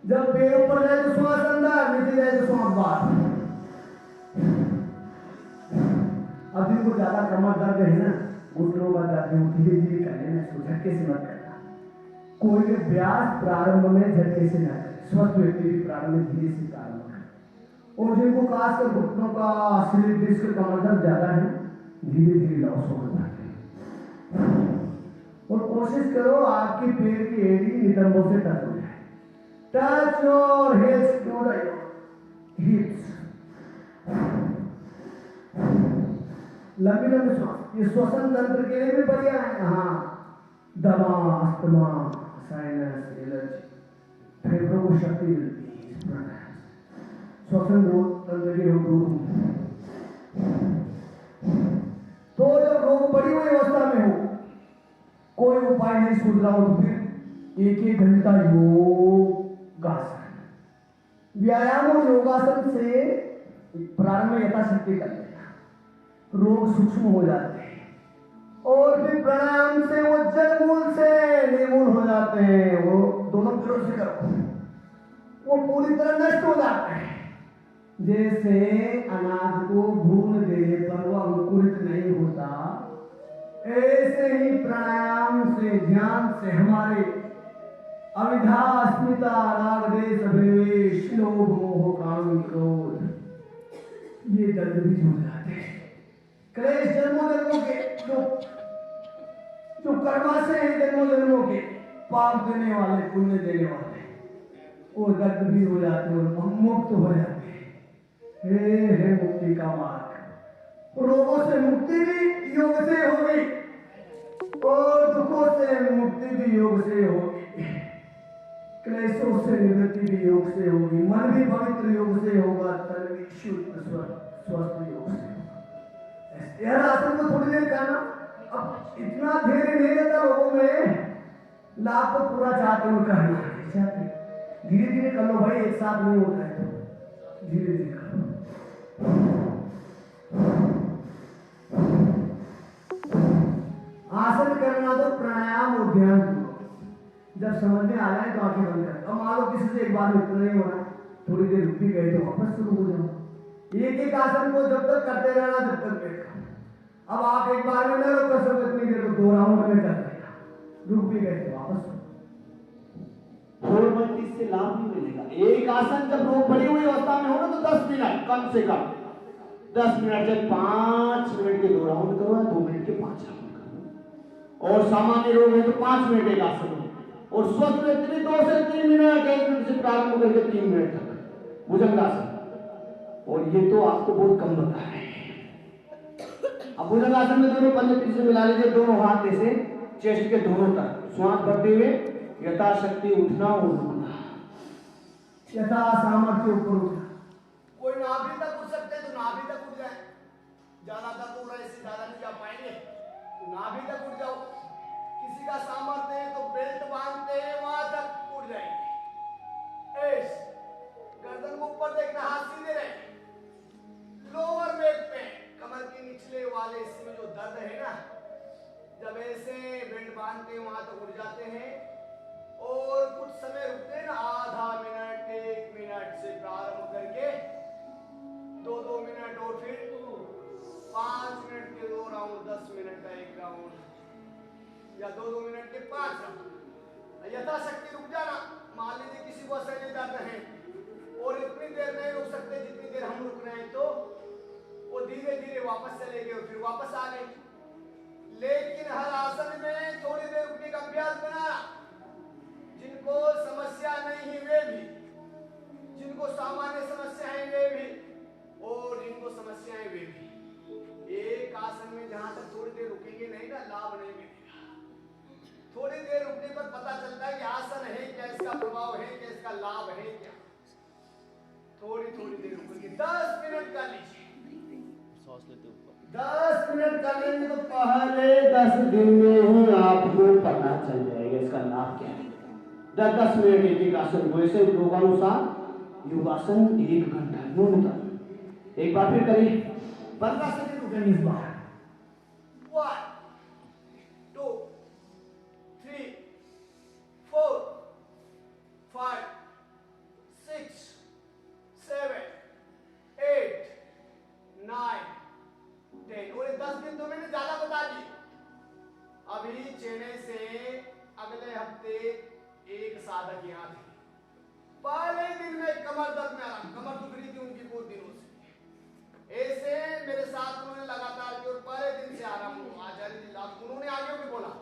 जब पैर ऊपर जाए तो श्वास अंदर, नीचे जाए तो श्वास बाहर। अब जिनको ज्यादा कमर दर्द है ना, घुटनों का दर्द है, धीरे धीरे कर लेना, इसको झटके से मत करना। कोई भी अभ्यास प्रारंभ में झटके से ना करे, स्वस्थ व्यक्ति भी प्रारंभ में धीरे से प्रारंभ करे। और जिनको खासकर घुटनों का, स्लिप डिस्क, कमर दर्द ज्यादा है, धीरे धीरे लॉस हो जाते हैं। और कोशिश करो आपकी पैर की एड़ी नितंबों से टच हो जाए। Touch your hips to the hips. लंबी लंबी श्वास, ये श्वसन तंत्र के लिए भी बढ़िया है। हाँ, दमा, अस्थमा, साइनस, एलर्जी, फेफड़ों को शक्ति मिलती है इस प्राणायाम से। श्वसन तंत्र के रोग दूर होंगे। तो जब रोग बड़ी हुई अवस्था में हो, कोई उपाय नहीं सूझ रहा हो, तो फिर 1-1 घंटा योगासन, व्यायाम और योगासन से प्रारंभ में यथाशक्ति कर लेना, रोग सूक्ष्म हो जाते हैं और फिर प्राणायाम से वो जड़ मूल से निर्मूल हो जाते हैं। वो दोनों पैरों से करो, वो पूरी तरह नष्ट हो जाते हैं। जैसे अनाज को भून देने पर वो अंकुरित नहीं होता, ऐसे ही प्राणायाम से, ध्यान से हमारे अविद्या, अस्मिता, राग, द्वेष, अभिनिवेश, लोभ, मोह, काम, क्रोध, ये दर्द भी हो जाते हैं। क्लेश जन्मों जन्मों के जो कर्मा से हैं, जन्मों जन्मों के पाप देने वाले, पुण्य देने वाले, वो दर्द भी हो जाते हैं और मुक्त हो जाते हैं। हे मुक्ति का मार्ग। रोगों से मुक्ति भी योग से होगी और दुखों से मुक्ति भी योग से होगी, क्लेशों से निवृत्ति भी योग से होगी, मन भी पवित्र योग से होगा, तन भी शुद्ध स्वस्थ योग से होगा। यार आसन को थोड़ी देर करना, अब इतना धैर्य नहीं रहता लोगों में, लाभ तो पूरा चाहते हो करना चाहते, धीरे धीरे कर लो भाई, एक साथ नहीं होता है, तो धीरे धीरे करो। आसन करना तो प्राणायाम और ध्यान करो। जब समझ में आ जाए तो आंखें बंद कर। अब मान लो किसी से एक बार में इतना नहीं हो रहा, थोड़ी देर रुक भी गए तो वापस शुरू हो जाओ। एक एक आसन को जब तक करते रहना जब तक बैठा। अब आप एक बार में न रोक कर सकते, इतनी देर तो 2 राउंड में कर देगा, रुक भी गए तो वापस। से लाभ नहीं मिलेगा। एक आसन जब रोग बढ़ी हुई अवस्था में हो ना, तो 10 मिनट कम से कम 10 मिनट, जब 5 मिनट के 2 राउंड करो, 2 मिनट के 5 राउंड करो। और सामान्य रोग है तो 5 मिनट एक आसन, और स्वस्थ व्यक्ति 2 से 3 मिनट, 1 मिनट से प्रारंभ करके 3 मिनट तक भुजंगासन। और ये तो आपको बहुत कम बता है। अब भुजंगासन में दोनों पंजे पीछे मिला लीजिए, दोनों हाथ ऐसे चेस्ट के दोनों तरफ, श्वास भरते हुए यथाशक्ति उठना और रुकना, यथा सामर्थ्य ऊपर उठना। कोई नाभि तक उठ सकते हैं तो नाभि तक उठ जाए, ज्यादा दर्द हो रहा है इससे ज्यादा नहीं जा पाएंगे, नाभि तक उठ जाओ। किसी का सामर्थ्य है तो बेल्ट बांधते हैं वहां तक उठ जाएंगे। गर्दन को ऊपर देखना, हाथ सीधे रहे, लोअर बैक पे, कमर के निचले वाले हिस्से में जो दर्द है ना, जब ऐसे बेल्ट बांधते हैं वहां तक उठ जाते हैं। और कुछ समय रुकते हैं ना, आधा मिनट, 1 मिनट से प्रारंभ करके 2-2 मिनट, और फिर 5 मिनट के 2 राउंड, 10 मिनट का 1 राउंड, या 2-2 मिनट के 5 राउंड। यथाशक्ति रुक जाना। मान लीजिए किसी को असहनीय दर्द है और इतनी देर नहीं रुक सकते जितनी देर हम रुक रहे हैं, तो वो धीरे धीरे वापस चले गए और फिर वापस आ गए। लेकिन हर आसन में थोड़ी देर रुकने का अभ्यास बनाना। जिनको समस्या नहीं है वे भी, जिनको सामान्य समस्या है वे भी, और जिनको समस्याएं वे भी। एक आसन में जहां तक थोड़ी देर रुकेंगे नहीं ना, लाभ नहीं मिलेगा। थोड़ी देर रुकने पर पता चलता है कि आसन है क्या, इसका प्रभाव है क्या, इसका लाभ है क्या। थोड़ी थोड़ी देर रुकेंगे, 10 मिनट कर लीजिए, 10 मिनट कर लेंगे तो पहले 10 दिन में ही आपको पता चल जाएगा इसका लाभ क्या है। 10 मिनट एक आसन, वैसे योगानुसार योगासन 1 घंटा न्यूनतम। एक बार फिर करिए, 15 सेकंड रुकेंगे इस बार। 1 2 3 4 5 6 7 8 9 10। और 10 दिन तो मैंने ज्यादा बता दी। अभी चेन्नई से अगले हफ्ते एक साधक यहाँ थे, पहले दिन में कमर दर्द में आराम, कमर दुख रही थी उनकी बहुत दिनों से। ऐसे मेरे साथ उन्होंने लगातार की और पहले दिन से आराम हुआ। आचार्य जी उन्होंने आगे भी बोला,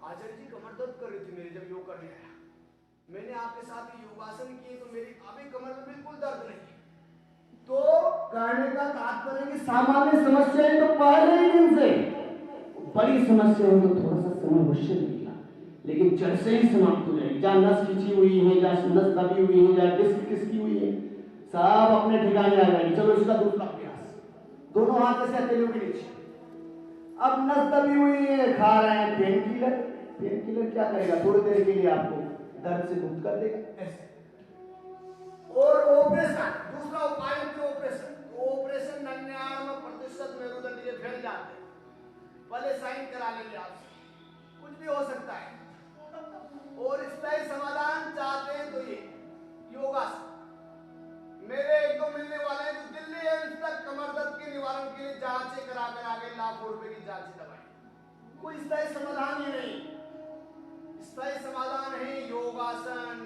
आचार्य जी कमर दर्द कर रही थी मेरी जब योग करने आया, मैंने आपके साथ योगासन किए तो मेरी अभी कमर में बिल्कुल दर्द नहीं। तो कहने का तात्पर्य कि सामान्य समस्याएं तो पहले ही दिन से, बड़ी समस्या हो तो थोड़ा सा समय अवश्य लगेगा, लेकिन जड़ से ही समाप्त हो जाएगी। जहाँ नस खिंची हुई है, जहाँ नस दबी हुई है, जहाँ डिस्क खिसकी हुई है, सब अपने ठिकाने आ जाएंगे। चलो इसका दूसरा अभ्यास, दोनों हाथ ऐसे हथेलियों के नीचे। अब नस दबी हुई है, खा रहे हैं पेन किलर। पेन किलर क्या करेगा, थोड़ी देर के लिए आपको दर्द से मुक्त कर देगा ऐसे। और ऑपरेशन, दूसरा उपाय है ऑपरेशन। ऑपरेशन 99% मेरुदंड के फैल जाते हैं। पहले साइन करा लेंगे आपसे, कुछ भी हो सकता है। और इसका ही समाधान चाहते हैं तो ये योगासन। मेरे एक दो मिलने वाले हैं जो दिल्ली एम्स तक कमर दर्द के निवारण के लिए जांचें करा कर आगे लाखों रुपए की जांच दवाई। कोई स्थायी समाधान ही नहीं। स्थायी समाधान है योगासन,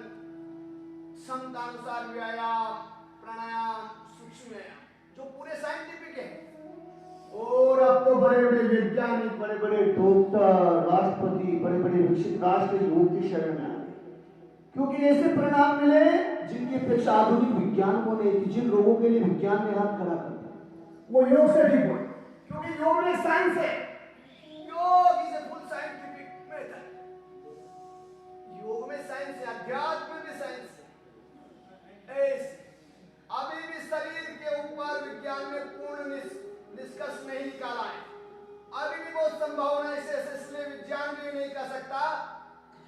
क्षमतानुसार व्यायाम, प्राणायाम, सूक्ष्म व्यायाम, जो पूरे साइंटिफिक है। और अब तो बड़े बड़े वैज्ञानिक, बड़े बड़े डॉक्टर, राष्ट्रपति, बड़े बड़े विकसित राष्ट्र योग की शरण में आ गए, क्योंकि ऐसे परिणाम मिले जिनकी अपेक्षा आधुनिक विज्ञान को नहीं थी। जिन लोगों के लिए विज्ञान ने हाथ खड़ा कर दिया वो योग से ठीक हुए, क्योंकि योग में साइंस है। योग is a full scientific method. योग में साइंस है, अध्यात्म में भी साइंस है। अभी भी शरीर के ऊपर विज्ञान ने पूर्ण निष्कर्ष नहीं निकाला है। अभी भी बहुत संभावना है, इसलिए विज्ञान भी नहीं कह सकता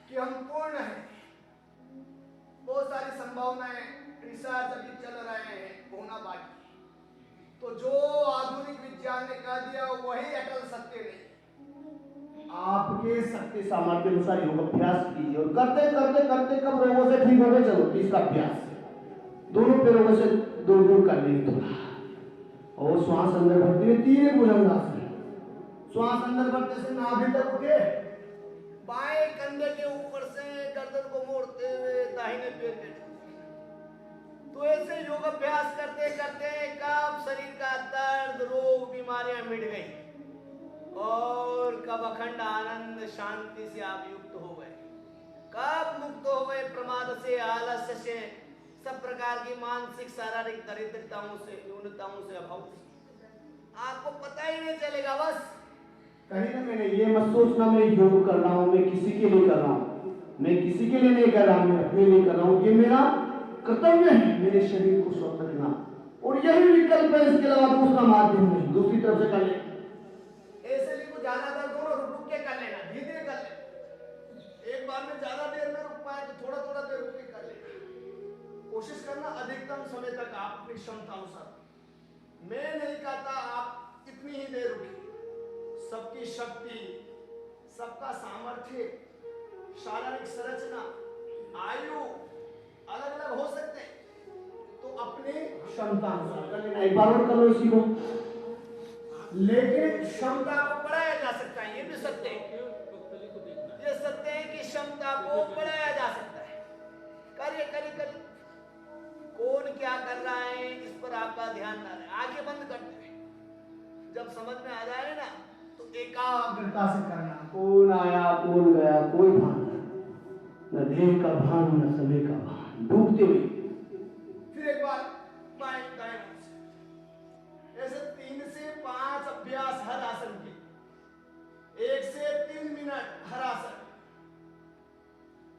कि हम पूर्ण हैं। बहुत सारी संभावनाएं, रिसर्च अभी चल रहे हैं, होना बाकी। तो जो आधुनिक विज्ञान ने कह दिया वही अटल सत्य नहीं। आपके शक्ति सामर्थ्य अनुसार योग अभ्यास कीजिए और करते करते करते कब रोगों से ठीक हो गए, चलो इसका अभ्यास दोनों पैरों से दूर दूर कर लेंगे थोड़ा। और श्वास अंदर भरते हुए 3 भुजंगासन। श्वास अंदर भरते से नाभि तक उठे, बाएं कंधे के ऊपर से गर्दन को मोड़ते हुए दाहिने पैर पे। तो ऐसे योग अभ्यास करते करते कब शरीर का दर्द, रोग, बीमारियां मिट गई और कब अखंड आनंद शांति से आप युक्त हो गए, कब मुक्त हो गए प्रमाद से, आलस्य से, सब प्रकार की मानसिक शारीरिक दरिद्रताओं से, न्यूनताओं से, अभाव से, आपको पता ही नहीं चलेगा। बस कहीं ना मैंने ये मत सोचना मैं योग कर रहा हूं, मैं किसी के लिए कर रहा हूं, मैं किसी के लिए नहीं कर रहा, मैं अपने लिए कर रहा हूं। ये मेरा कर्तव्य है, मेरे शरीर को स्वस्थ रखना, और यही विकल्प है, इसके अलावा दूसरा माध्यम नहीं। दूसरी तरफ से कर ले, ऐसे लिए को ज्यादा देर दोनों रुक के कर लेना, धीरे धीरे कर ले। एक बार में ज्यादा देर में रुक पाए तो थोड़ा थोड़ा देर रुक के कर लेना। कोशिश करना अधिकतम समय तक आप अपनी क्षमता अनुसार। मैं नहीं कहता आप इतनी ही देर रुकिए। सबकी शक्ति, सबका सामर्थ्य, शारीरिक संरचना, आयु अलग अलग हो सकते हैं, तो अपनी क्षमता अनुसार कर लेना। एक बार और कर लो इसी को, लेकिन क्षमता को बढ़ाया जा सकता है। ये भी सत्य है, ये सत्य है कि क्षमता को बढ़ाया जा सकता है। करिए करिए करिए। कौन क्या कर रहा है इस पर आपका ध्यान ना रहे, आंखें बंद करते हैं। जब समझ में आ जाए ना तो एकाग्रता से करना। कौन आया कौन गया कोई भान नहीं, न देह का भान न समय का भान, डूबते हुए। फिर एक बार बाएं दाएं ऐसे 3 से 5 अभ्यास हर आसन के, 1 से 3 मिनट हर आसन।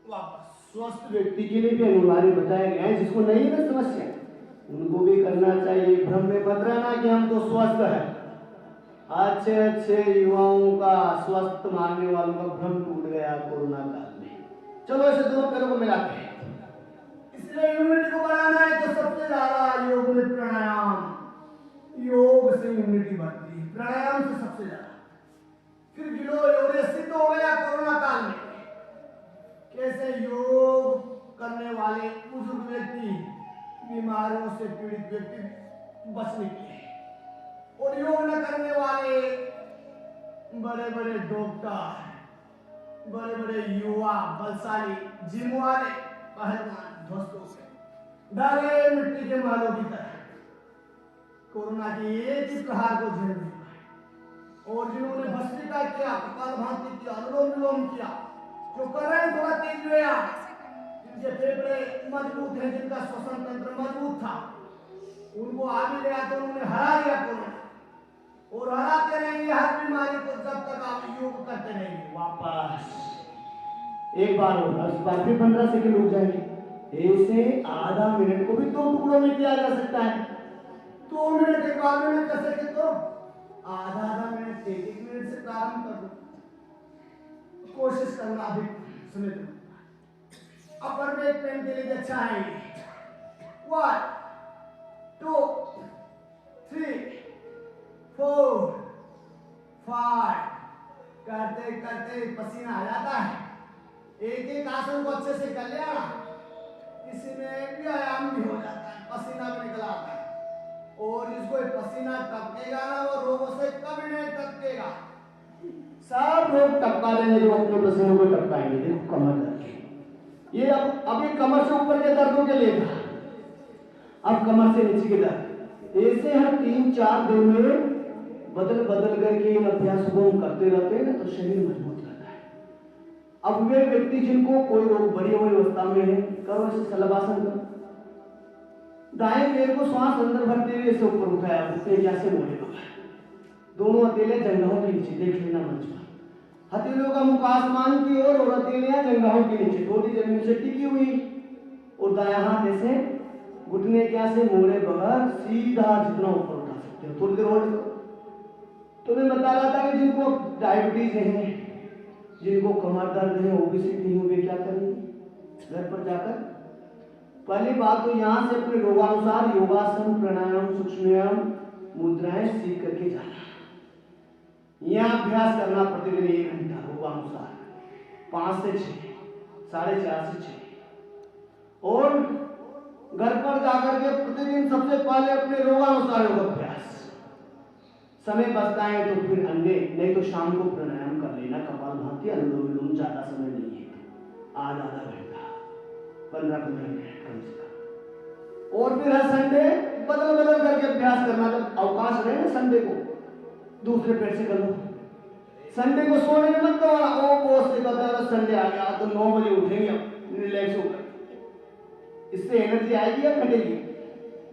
वापस स्वस्थ व्यक्ति के लिए भी अनिवार्य बताया गया है, जिसको नहीं है समस्या उनको भी करना चाहिए। भ्रम में मत रहना कि हम तो स्वस्थ हैं। अच्छे अच्छे युवाओं का, स्वस्थ मानने वालों का भ्रम टूट गया कोरोना काल में। चलो ऐसे दोनों पैरों को मिलाते हैं। इसलिए इम्यूनिटी को बढ़ाना है तो सबसे ज्यादा योग में प्राणायाम, योग से इम्यूनिटी बढ़ती है, प्राणायाम से सबसे ज्यादा। फिर गिलो, योग सिद्ध हो गया कोरोना काल में कैसे योग करने वाले बुजुर्ग व्यक्ति, बीमारियों से पीड़ित व्यक्ति बच निकले, और योग न करने वाले बड़े बड़े डॉक्टर, बड़े बड़े युवा बलशाली, जिम वाले पहलवान ध्वस्त हो गए, डाले मिट्टी के मालों की तरह। कोरोना की एक ही प्रहार को झेल नहीं पाए, और जिन्होंने भस्त्रिका किया, कपालभाति किया, अनुलोम विलोम किया, जो कर रहे हैं थोड़ा तेज हुआ, जिनके फेफड़े मजबूत हैं, जिनका श्वसन तंत्र मजबूत था, उनको आगे ले आकर उन्होंने हरा दिया कोरोना। और हराते रहेंगे हर बीमारी को जब तक आप योग करते रहेंगे। वापस एक बार और, इस बार फिर 15 सेकंड रुक जाएंगे, ऐसे आधा मिनट को भी 2 टुकड़ों में किया जा सकता है। 2 मिनट एक बार में कर सके तो आधा आधा मिनट 1 मिनट से प्रारंभ कर दो। कोशिश करना अभी सुनिए। अपर में एक पेन के लिए अच्छा है। 1 2 3 4 5 करते करते पसीना आ जाता है। एक एक आसन को अच्छे से कर लिया ना, किसी में व्यायाम भी हो जाता है, पसीना भी निकल आता है। और जिसको पसीना टपकेगा ना वो रोगों से कभी नहीं टपकेगा। सब लोग टपका देंगे जो अपने पसीने को टपकाएंगे। देखो कमर दर्द, ये अब ये कमर से ऊपर के दर्दों के लिए था, अब कमर से नीचे के दर्द। ऐसे हम 3-4 दिन में बदल बदल करके इन अभ्यास को करते रहते हैं तो शरीर मजबूत रहता है। अब वे व्यक्ति जिनको कोई रोग बड़ी हुई अवस्था में है, करो ऐसे शलभासन करो। दाएं पैर को श्वास अंदर भरते हुए इसे ऊपर उठाया, उठते जैसे मोड़े बगैर। दोनों हथेलियां जंघों के नीचे, देख लेना मंच पर। हथेलियों का मुख आसमान की ओर और हथेलियां जंघों के नीचे, थोड़ी जमीन से टिकी हुई। और दायां हाथ ऐसे घुटने क्या से मोड़े बगैर सीधा जितना ऊपर उठा सकते हो। थोड़ी देर और तो मैं बता रहा था कि जिनको डायबिटीज है, जिनको कमर दर्द है, ओबेसिटी है, वे क्या करेंगे घर पर जाकर? पहली बात तो यहाँ से अपने रोगानुसार योगासन, प्राणायाम, सूक्ष्म मुद्राएं सीख करके जाना। यहाँ अभ्यास करना प्रतिदिन 1 घंटा रोगानुसार, 5 से 6, 4:30 से 6। और घर पर जाकर के प्रतिदिन सबसे पहले अपने रोगानुसार योग अभ्यास। समय बचता है तो फिर अन्य, नहीं तो शाम को प्राणायाम कर लेना, कपालभाति, अनुलोम विलोम। ज्यादा समय नहीं है, आधा घंटा, 15-15 मिनट कम से कम। और फिर हर संडे बदल बदल करके अभ्यास करना। जब अवकाश रहे ना संडे को, दूसरे पैर से कर लो। संडे को सोने में मत दो, बहुत से कहता संडे आ गया तो 9 बजे उठेंगे, रिलैक्स होकर। इससे एनर्जी आएगी या घटेगी?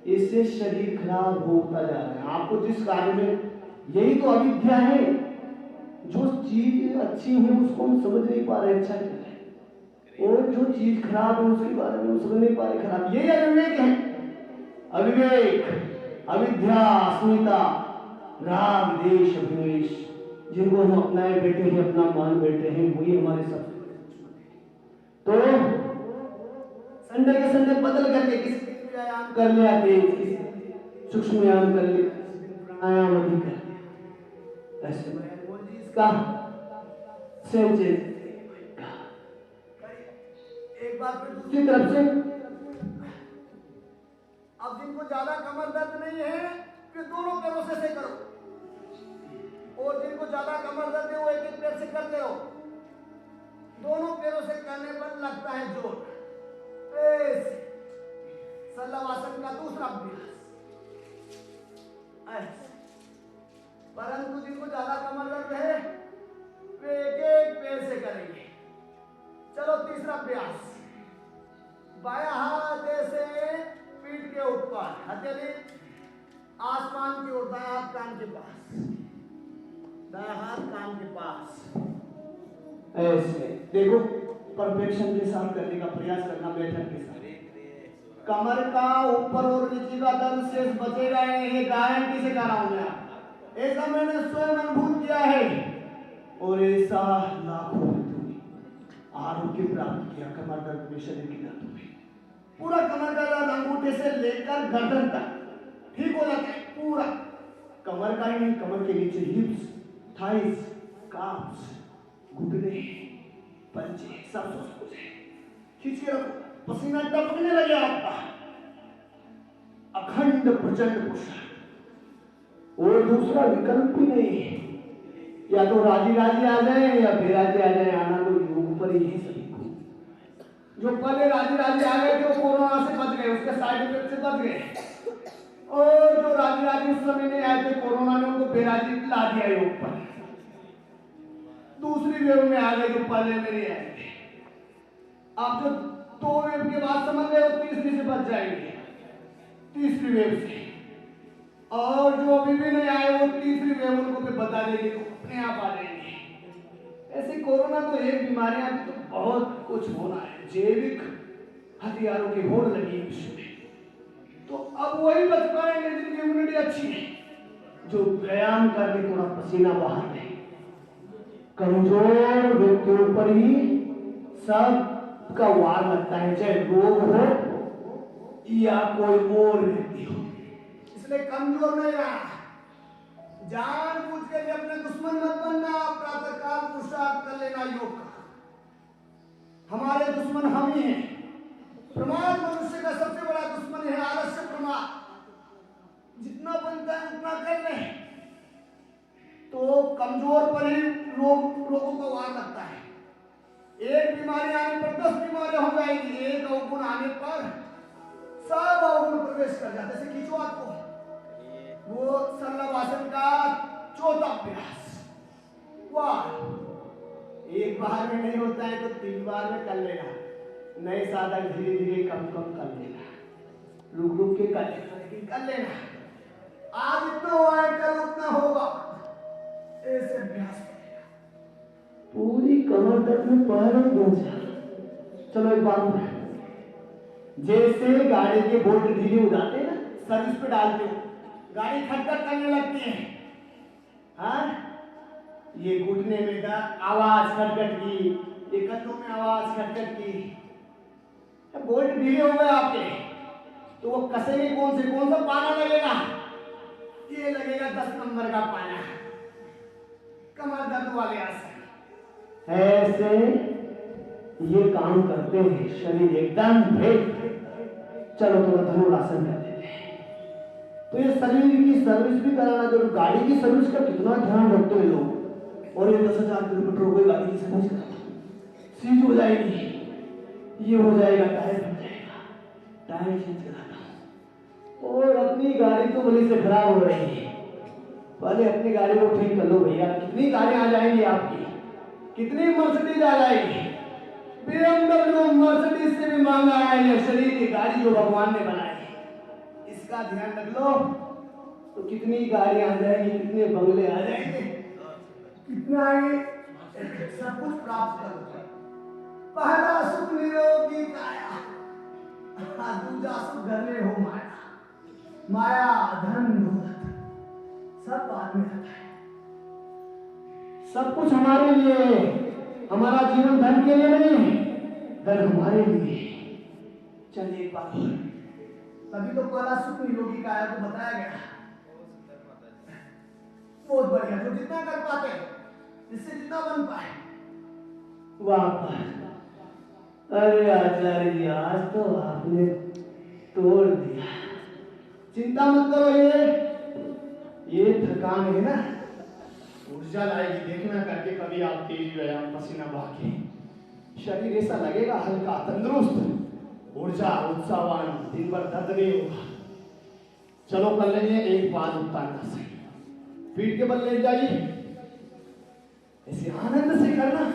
इससे शरीर खराब होता जा रहा है। आपको जिस कार्य में, यही तो अविद्या है, जो चीज अच्छी है उसको हम समझ नहीं पा रहे अच्छा क्या है, और जो चीज खराब है उसके बारे में हम समझ नहीं पा रहे खराब। यही अविवेक है। अविवेक, अविद्या, अस्मिता, राग, देश, अभिनिवेश, जिनको हम अपनाए बैठे हैं, अपना मान बैठे हैं, वही हमारे सब। तो संडे के संडे बदल करके किसी व्यायाम कर लिया, किसी सूक्ष्म व्यायाम कर लिया, प्राणायाम अधिक कर लिया, ऐसे इसका सेम चीज। एक बार फिर दूसरी तरफ से, अब जिनको ज्यादा कमर दर्द नहीं है फिर दोनों पैरों से करो, और जिनको ज्यादा कमर दर्द है वो एक एक पैर से करते हो। दोनों पैरों से करने पर लगता है जोर। शलभासन का दूसरा अभ्यास। परंतु जिनको ज्यादा कमर दर्द है वे एक एक पैर से करेंगे। चलो तीसरा अभ्यास। बायां हाथ ऐसे पीठ के ऊपर, हथेली आसमान की ओर, दायां हाथ कान के पास, दायां हाथ कान के पास, ऐसे देखो। परफेक्शन के साथ करने का प्रयास करना, बैठक के साथ। कमर का ऊपर और नीचे का दर्द शेष बचेगा नहीं, ये गारंटी से कह रहा हूं मैं। ऐसा मैंने स्वयं अनुभव किया है, और ऐसा लाखों आरोग्य प्राप्त किया। कमर दर्द में, शरीर की दर्द में, पूरा कमर का दर्द अंगूठे से लेकर गर्दन तक ठीक हो जाता है पूरा। कमर का ही नहीं, कमर के नीचे हिप्स, थाइस, काफ्स, घुटने, पंजे, सब कुछ खींच के रखो। पसीना टपकने लगे आपका, अखंड प्रचंड पुरुष। और दूसरा विकल्प भी नहीं है, या तो राजी राजी आ जाए या बेराजी आ जाए, आना तो योग पर ही है सभी को। जो पहले राजी राजी आ गए थे वो कोरोना से बच गए, उसके साइड इफेक्ट से बच गए, और जो राजी राजी उस समय नहीं आए थे कोरोना ने, उनको बेराजी ला दिया योग पर। दूसरी वेव में आ गए जो पहले में नहीं आए थे। आप जो 2 वेव के बाद समझ गए हो, तीसरी से बच जाएंगे, तीसरी वेव से। और जो अभी भी नहीं आए वो तीसरी वेव उनको भी बता देगी, तो अपने आप आ जाएंगे। ऐसे कोरोना तो एक बीमारी, अभी तो बहुत कुछ होना है। जैविक हथियारों की होड़ लगी है विश्व में। अच्छी है जो व्यायाम करके थोड़ा पसीना बाहर ले। कमजोर व्यक्तियों पर ही सबका वार लगता है, चाहे रोग हो या कोई और व्यक्ति हो। इसलिए कमजोर नहीं रहा, जानबूझ के भी अपने दुश्मन मत बनना। प्रातःकाल पुरुषार्थ कर लेना योग का। हमारे दुश्मन हम ही हैं। प्रमाद मनुष्य का सबसे बड़ा दुश्मन है आलस्य प्रमाद। जितना बनता है उतना कर ले तो कमजोर पर ही लोगों को वार लगता है। एक बीमारी आने पर 10 बीमारियां हो जाएंगी, एक अवगुण आने पर सब अवगुण प्रवेश कर जाते। जैसे खींचो आपको, वो शल्यवासन का चौथा अभ्यास, वाह एक बार में नहीं होता है तो 3 बार में कर लेना। नए साधक धीरे धीरे कम कम कर लेना, रुक रुक के कर लेना, लेकिन कर लेना। आज इतना हुआ है, कल उतना होगा, ऐसे अभ्यास करेगा। पूरी कमर तक में पैर पहुंचा। चलो एक बात है, जैसे गाड़ी के बोल्ट ढीले हो जाते हैं ना, सर्विस पे डालते हो, गाड़ी खटखट करने लगती है। हाँ, ये घुटने में आवाज खटखट की, ये कंधों में आवाज खटखट की। बोल्ट ढीले हो गए आपके तो वो कसेंगे कौन सा पाना लगेगा? ये लगेगा 10 नंबर का पाना, कमर दर्द वाले आसन। ऐसे ये काम करते हैं, शरीर एकदम फिट। चलो थोड़ा धनुरासन कर देते हैं। तो ये शरीर की सर्विस भी कराना जरूर। गाड़ी की सर्विस का कितना ध्यान रखते हैं लोग। और ये 10,000 किलोमीटर हो गई गाड़ी की सर्विस कराना, सीज हो जाएगी, ये हो जाएगा, टायर बन जाएगा, टायर चेंज कराना। और अपनी गाड़ी तो बड़ी से खराब हो रही है, पहले अपनी गाड़ी को ठीक कर लो भैया। कितनी गाड़ियां आ जाएंगी आपकी, कितनी मर्सिडीज आ जाएगी। BMW मर्सिडीज से भी महंगा है ये शरीर की गाड़ी जो भगवान ने बनाई है। इसका ध्यान रख लो तो कितनी गाड़ियां आ जाएंगी, कितने बंगले आ जाएंगे, कितना ही सब कुछ प्राप्त कर लो। पहला सुख निरोगी काया, दूजा सुख घर में हो माया। माया धन दौलत सब बाद में आता है। सब कुछ हमारे लिए, हमारा जीवन धन के लिए नहीं, धन हमारे लिए। चलिए एक बात, तभी तो पहला सुख निरोगी काया को बताया गया। बहुत बढ़िया, जो जितना कर पाते जिससे जितना बन पाए। वाह, अरे आचार्य जी आज तो आपने तोड़ दिया। चिंता मत करो, ये थकान है ना, ऊर्जा लाएगी। देखना करके कभी आप तेज व्यायाम पसीना बहा के शरीर ऐसा लगेगा हल्का, तंदुरुस्त, ऊर्जा उत्साहवान, दिन भर दर्द नहीं होगा। चलो कर लेंगे एक बार उत्तान से, पीठ के बल ले जाइए, ऐसे आनंद से करना।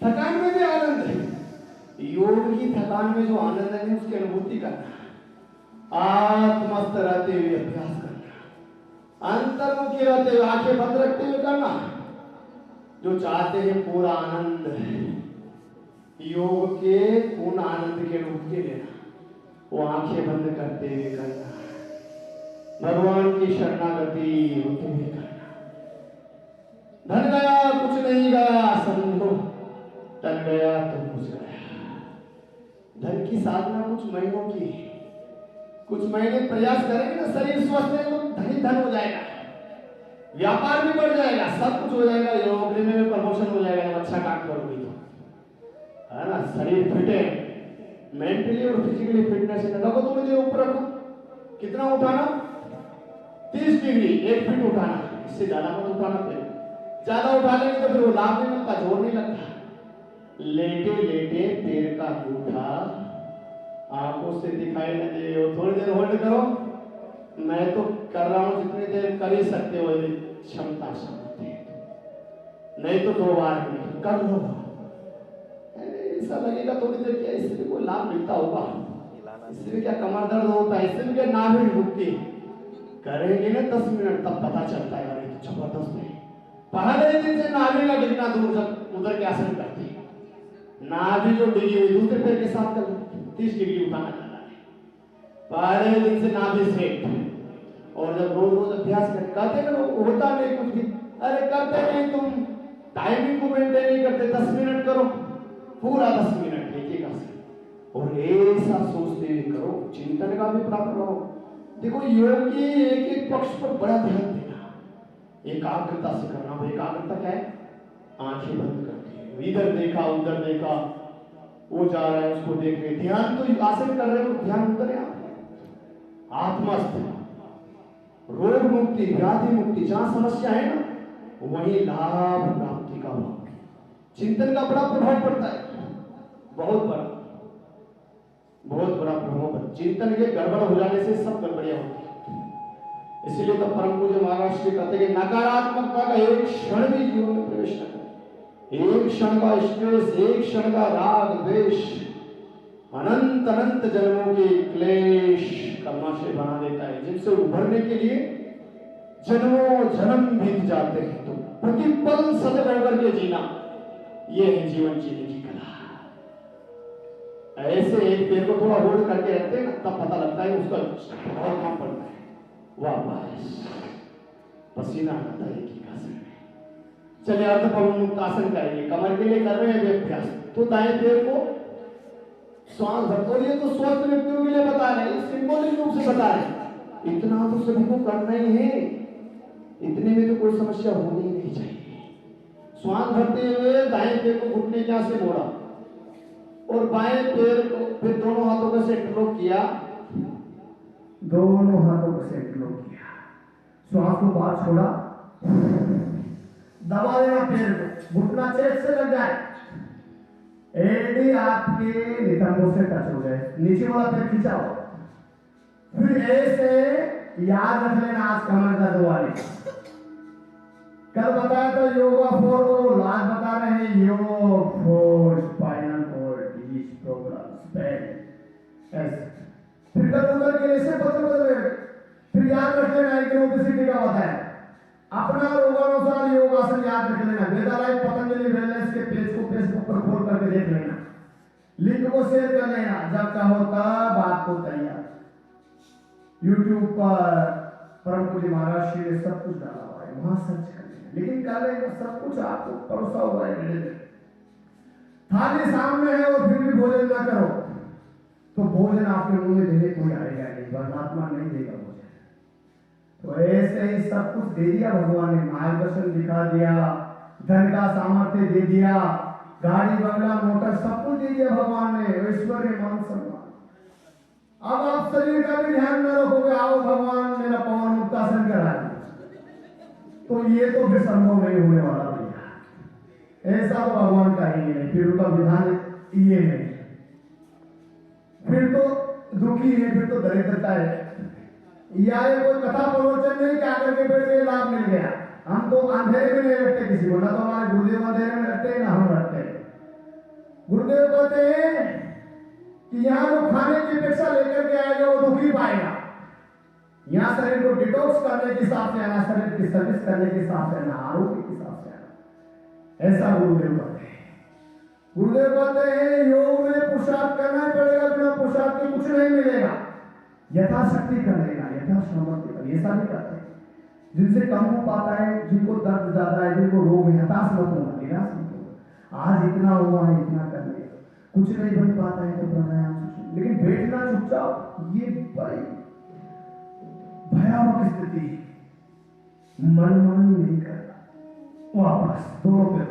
थकान में भी आनंद है, योग की थकान में जो आनंद है उसकी अनुभूति करना। आत्मस्थ रहते हुए अभ्यास करना, अंतर्मुखी रहते हुए आंखें बंद रखते हुए करना। जो चाहते हैं पूरा आनंद, योग के पूर्ण आनंद के रूप के लेना, वो आंखें बंद करते हुए करना, भगवान की शरणागति होते हुए करना। धन गया कुछ नहीं गया समझो, तन गया तो कुछ गया। धन की साधना कुछ महीनों की, कुछ महीने प्रयास करेंगे ना, शरीर स्वस्थ है तो धनी धन हो जाएगा, व्यापार भी बढ़ जाएगा, सब कुछ हो जाएगा, नौकरी में भी प्रमोशन हो जाएगा जब अच्छा काम करोगे तो, है ना। शरीर फिट है, मेंटली और फिजिकली फिटनेस है। रखो थोड़ी देर ऊपर रखो, कितना उठाना, 30 डिग्री 1 फीट उठाना, इससे ज्यादा मत उठाना। फिर ज्यादा उठा लेंगे तो फिर वो लाभ नहीं मिलता, जोर नहीं लगता। लेटे लेटे पैर का अंगूठा आंखों से दिखाई न दे। थोड़ी देर होल्ड करो, मैं तो कर रहा हूं, जितनी देर कर ही सकते हो क्षमता समझते, नहीं तो 2 बार कर लो। ऐसा लगेगा थोड़ी देर, क्या इससे भी कोई लाभ मिलता होगा, इससे भी क्या कमर दर्द होता है, इससे भी क्या नाभि रुकती। करेंगे ना 10 मिनट तब पता चलता है, अरे तो जबरदस्त है। पहले दिन से नाभि का कितना दूर जब उधर के आसन करते हैं, नाभि जो डिगी हुई दूसरे पैर के साथ कर 30 डिग्री उठाना जाना है। पहले दिन से नाभि सेट, और जब रोज रोज अभ्यास करते करो, होता नहीं कुछ भी, अरे करते नहीं, तुम टाइमिंग को मेंटेन नहीं करते, 10 मिनट करो, पूरा 10 मिनट एक और ऐसा सोचते हुए करो, चिंतन का भी प्राप्त करो। देखो योगी एक एक पक्ष पर बड़ा ध्यान देना, एकाग्रता से करना। वो एकाग्रता क्या है? आंखें बंद करके इधर देखा उधर देखा, वो जा रहा है उसको देख रहे, ध्यान तो आसन कर रहे हो, ध्यान उधर है, आत्मस्थ, रोग मुक्ति, व्याधि मुक्ति, जहां समस्या है ना वही लाभ प्राप्ति का भाव। चिंतन का बड़ा प्रभाव पड़ता है, बहुत बड़ा प्रभाव पड़ता है। चिंतन के गड़बड़ हो जाने से सब गड़बड़ियां होती है। इसीलिए तो परम पूज्य महाराज श्री कहते हैं कि नकारात्मकता का एक क्षण भी जीवन में प्रवेश न करें। एक क्षण का स्ट्रेस, एक क्षण का राग द्वेष अनंत अनंत जन्मों के क्लेश कर्माशय बना देता है, जिनसे उभरने के लिए जन्मों जन्म बीत जाते हैं। तो प्रतिपल सजग होकर के जीना, ये है जीवन जीने की कला। ऐसे एक पैर को थोड़ा होल्ड करके रखते हैं ना, तब पता लगता है उसका बहुत काम पड़ता है। वाह पसीना आता है एक ही आसन में। चलिए अर्ध पवनमुक्त आसन करेंगे, कमर के लिए कर रहे हैं अभ्यास। तो दाएं पैर को श्वास भरते, और ये तो स्वस्थ व्यक्तियों के लिए बता रहे हैं, सिंबॉलिक रूप से बता रहे हैं। इतना तो सभी को करना ही है, इतने में तो कोई समस्या होनी ही नहीं चाहिए। श्वास भरते हुए दाएं पैर को घुटने के आगे मोड़ा और बाएं पैर को फिर दोनों हाथों का सेट लॉक किया, दोनों हाथों को सेट लॉक किया, श्वास को बाहर छोड़ा, दबा देना पैर को, घुटना चेस्ट से लग जाए, एड़ी आपके नितंबों से टच हो जाए, नीचे वाला पैर खींचा हो। फिर ऐसे याद रख लेना आज कमर दर्द वाली। कल बताया था योगा फॉर ऑल, आज बता रहे हैं yoga for spinal cord, each program span. ऐसे फिर कल उधर के ऐसे बदल फिर याद रख लेना एक ओबेसिटी का होता है। अपना रोगानुसार योगासन याद रख लेना। वेदालाइफ पतंजलि वेलनेस के पेज को फेसबुक पर खोल करके देख लेना, लिंक को शेयर कर लेना, जब चाहो तब आपको तैयार। यूट्यूब पर परम पूज्य महाराज श्री ने सब कुछ डाला हुआ है, वहां सर्च कर लेना। लेकिन क्या लेगा, सब कुछ आपको परोसा हुआ है मेरे लिए। थाली सामने है और फिर भी भोजन ना करो तो भोजन आपके मुंह में देने कोई आएगा नहीं, परमात्मा नहीं देगा भोजन। तो ऐसे ही सब कुछ दे दिया भगवान ने, मार्गदर्शन दिखा दिया, धन का सामर्थ्य दे दिया, गाड़ी बंगला मोटर सब कुछ दे दिया भगवान ने, ऐश्वर्य मान सम्मान। अब आप शरीर का भी ध्यान न रखोगे, आओ भगवान मेरा पवन मुक्तासन करा दे, तो ये तो फिर संभव नहीं होने वाला भैया। ऐसा तो भगवान का ही नहीं, फिर उनका विधान ये नहीं, फिर तो दुखी है, फिर तो दरिद्रता है। या ये कोई कथा प्रवचन नहीं क्या करके बैठ गए लाभ मिल गया। हम तो अंधेरे में नहीं रखते किसी को, ना तो हमारे गुरुदेव अंधेरे में रखते हैं ना हम रखते हैं। गुरुदेव कहते हैं कि यहाँ जो खाने की अपेक्षा लेकर के आएगा वो दुखी पाएगा। यहाँ शरीर को डिटॉक्स करने के हिसाब से आना, शरीर की सर्विस करने के हिसाब से आना, आरोग्य के हिसाब से आना, ऐसा गुरुदेव कहते हैं। गुरुदेव कहते हैं योग में पुरुषार्थ करना ही पड़ेगा, बिना पुरुषार्थ के कुछ नहीं मिलेगा। यथाशक्ति कर लेना, यथासामर्थ्य कर, ऐसा भी करते हैं। जिनसे कम हो पाता है, जिनको दर्द ज्यादा है, जिनको रोग है, हताश मत होना, निराश मत होना। आज इतना हुआ है, इतना कर ले, कुछ नहीं बन पाता है तो प्राणायाम से, लेकिन बैठना चुपचाप ये बड़ी भयावह स्थिति है। मनमानी नहीं करना, वापस दोनों पे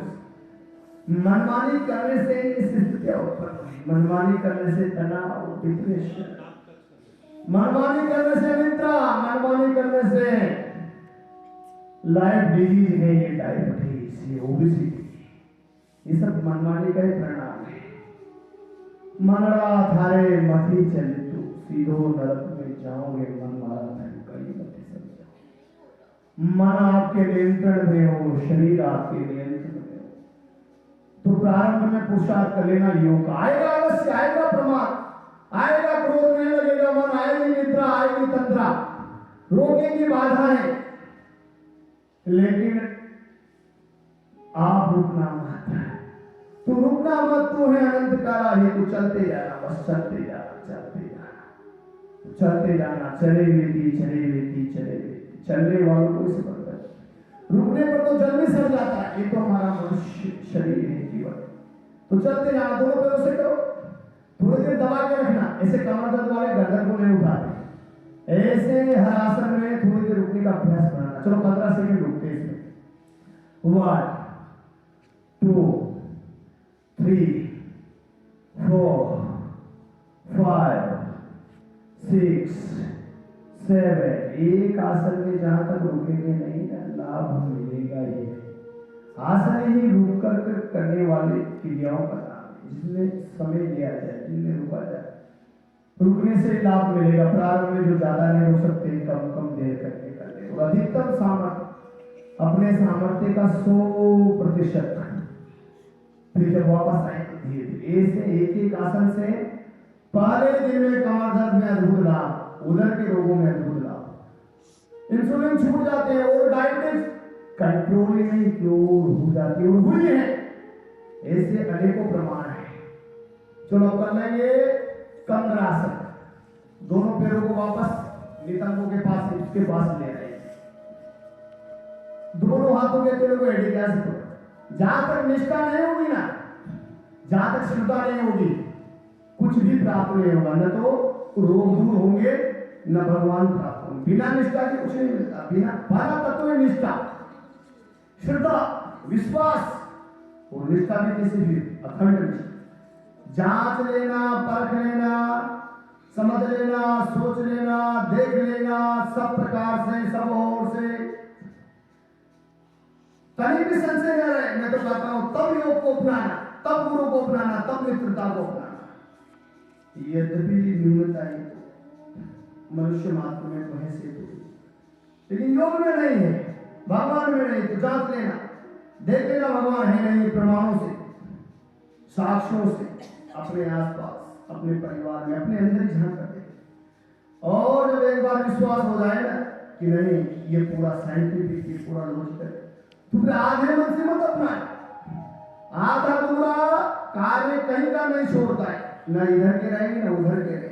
मनमानी करने से इस स्थितियां उत्पन्न हुई। मनमानी करने से तनाव, डिप्रेशन, मनमानी करने से निद्रा, मनमानी करने से लाइफ डिजीज है, ये डायबिटीज, ये ओबेसिटी, ये सब मनमानी का ही परिणाम है। मनड़ा थारे मथी चले तो सीधो नरक में जाओगे, मन मारा धन कई मत समझो। मन आपके नियंत्रण में हो, शरीर आपके नियंत्रण में हो, तो प्रारंभ में पुरुषार्थ कर लेना। योग आएगा, अवश्य आएगा, प्रमाद आएगा, क्रोध नहीं लगेगा, मन आएगी, निद्रा आएगी, तंद्रा रोकेगी, बाधाएं, लेकिन आप रुकना मत। तू रुकना मत, तू है अनंत काला ही, तू चलते जाना, बस चलते जाना, चलते जाना। चलते जाना, चले वेती चले वेती चले वेती, चलने वालों को इसे पता है, रुकने पर तो जल्दी सड़ जाता है। ये तो हमारा मनुष्य शरीर है, जीवन। तो चलते जाना, दोनों पैरों से करो, थोड़ी देर दबा के रखना, ऐसे कमर दर्द वाले गर्दन को नहीं उठाते, ऐसे हर आसन में थोड़ी देर रुकने का अभ्यास बनाना। चलो 15 सेकंड रुकते हैं इसमें। 1 2 3 4 5 6 7। एक आसन में जहां तक रुकेंगे नहीं ना, लाभ मिलेगा। ये आसन ही रुक कर करने वाले क्रियाओं का नाम है, जिसमें समय लिया जाए, जिनमें रुका जाए, रुकने से लाभ मिलेगा। प्रारंभ में जो ज्यादा नहीं रुक सकते, कम कम देर करके करते, और अधिकतम सामर्थ्य अपने सामर्थ्य का 100%। फिर जब वापस आए धीरे धीरे ऐसे एक एक आसन से पहले दिन में कमर दर्द में अद्भुत लाभ, उधर के रोगों में अद्भुत लाभ, इंसुलिन छूट जाते हैं और डायबिटीज कंट्रोल में क्योर हो जाती है, हुई है। ऐसे अनेकों प्रमाण है। चलो कर लेंगे कंद्रासन। दोनों पैरों को वापस नितंबों के पास, इसके पास ले आए, दोनों हाथों के पैरों को एडी गैस करो। जहां तक निष्ठा नहीं होगी ना, जहां तक क्षमता नहीं होगी, कुछ भी प्राप्त नहीं होगा। न तो रोग दूर होंगे, न भगवान प्राप्त होंगे। बिना निष्ठा के कुछ नहीं मिलता। बिना पहला तत्व है निष्ठा, श्रद्धा, विश्वास, और निष्ठा भी कैसी भी अखंड निष्ठा। जांच लेना, परख लेना, समझ लेना, सोच लेना, देख लेना, सब प्रकार से, सब ओर से, कहीं भी संशय न रहे। मैं तो कहता हूं तब योग को अपनाना, तब गुरु को अपनाना, तब मित्रता को अपनाना। यद्यपि न्यूनता है मनुष्य मात्र में तो है से, लेकिन योग में नहीं है, भगवान में नहीं। तो जांच लेना, देख लेना भगवान है नहीं, प्रमाणों से, साक्ष्यों से, अपने आसपास, अपने परिवार में, अपने अंदर ही झांक करते। और जब एक बार विश्वास हो जाए ना कि नहीं ये पूरा साइंटिफिक, ये पूरा लॉजिकल, तो फिर आधे मन से मत अपना। आधा पूरा कार्य कहीं का नहीं छोड़ता है, न इधर के रहेंगे न उधर के रहेंगे।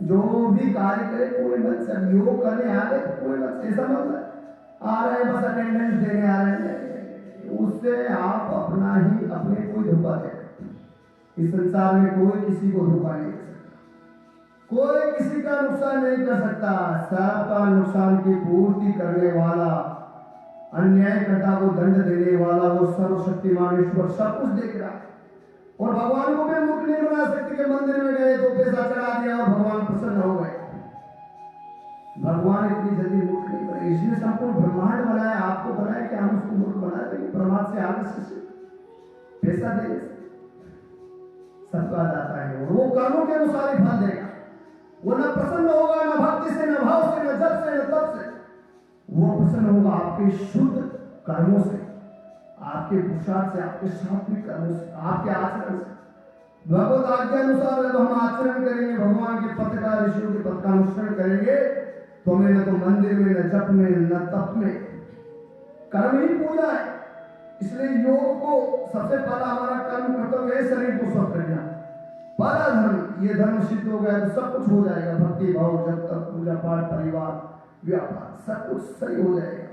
जो भी कार्य करे कोई मत से, योग करने आ रहे कोई मत से, ऐसा मत आ रहे बस अटेंडेंस देने आ रहे हैं, उससे आप अपना ही अपने कोई धोखा दे। इस संसार में कोई किसी को धोखा नहीं कर सकता, कोई किसी का नुकसान नहीं कर सकता। सबका नुकसान की पूर्ति करने वाला, अन्यायकर्ता को दंड देने वाला वो सर्वशक्तिमान ईश्वर सब कुछ देख रहा है। और भगवान को भी मूर्ख नहीं बना सकते कि मंदिर में गए तो पैसा चढ़ा दिया और भगवान प्रसन्न हो गए। भगवान इतनी जल्दी मूर्ख नहीं बने, इसने संपूर्ण ब्रह्मांड बनाया, आपको बनाया कि हम उसको मूर्ख बना देंगे। परमात्मा से आलस्य से, पैसा देने से सबका दाता है, और वो कर्मों के अनुसार ही फल देगा। वो न प्रसन्न होगा, न भक्ति से, न भाव से, न जप से, न तप से। वो प्रसन्न होगा आपके शुद्ध कर्मों से, आपके पुरुषार्थ से, आपके सात्विक कर्मों से, आपके आचरण से। भगवत आज्ञा अनुसार जब हम आचरण करेंगे, भगवान के पथ का, ऋषियों के पथ का अनुसरण करेंगे, तो हमें न तो मंदिर में, न जप में, न तप में, कर्म ही पूजा है। इसलिए योग को सबसे पहला हमारा कर्म कर्तव्य है शरीर को स्वस्थ रखना। पहला धर्म, ये धर्म सिद्ध हो गया तो सब कुछ हो जाएगा। भक्ति भाव, जब तक पूजा पाठ, परिवार, व्यापार, सब कुछ सही हो जाएगा।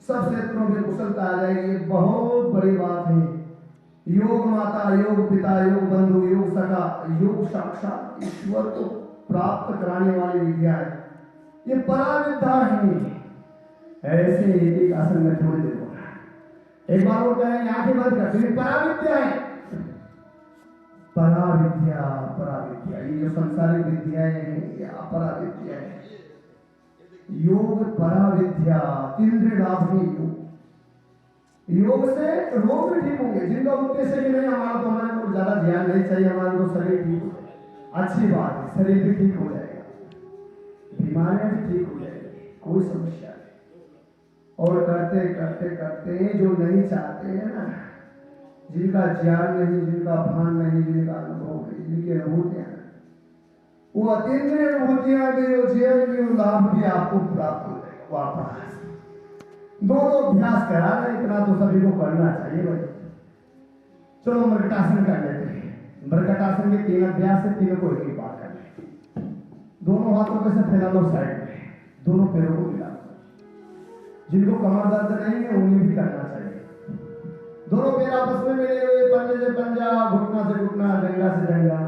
सब क्षेत्रों में कुशलता आ जाएगी। एक बहुत बड़ी बात है, योग माता, योग पिता, योग बंधु, योग सखा, योग साक्षात ईश्वर को प्राप्त कराने वाली विद्या है। ये पराविद्या है। ऐसे एक एक आसन में थोड़ी देर होना है। एक बार वो कहेंगे आंखें बंद कर, फिर पराविद्या है। पराविद्या, पराविद्या, ये जो संसारिक विद्याएं हैं ये अपराविद्या है। योग पराविद्या, इंद्रिय लाभ ही योग। योग से रोग भी ठीक होंगे। जिनका उद्देश्य कि नहीं हमारा तो हमारे को ज्यादा ध्यान नहीं चाहिए, हमारे को शरीर ठीक हो, अच्छी बात है, शरीर भी ठीक हो जाएगा, बीमारियां भी ठीक हो जाएगी, कोई समस्या नहीं। और करते करते करते जो नहीं चाहते हैं ना, जिनका ज्ञान नहीं, जिनका भान नहीं, जिनका अनुभव नहीं, जिनकी अनुभूतियां, वो अतीन्द्रिय अनुभूतियां भी, वो जीवन भी, वो लाभ भी आपको प्राप्त हो जाएगा। वापस दोनों अभ्यास करा रहे, इतना तो सभी को करना चाहिए भाई। चलो मृगटासन कर लेते हैं। मृगटासन के 3 अभ्यास है, तीनों को एक बार कर लेते हैं। दोनों हाथों को से फैला लो साइड में, दोनों पैरों को मिला। जिनको कमर दर्द नहीं है उन्हें भी करना चाहिए। दोनों पैर आपस में मिले हुए, पंजे से पंजा, घुटना से घुटना, जंगा से जंगा।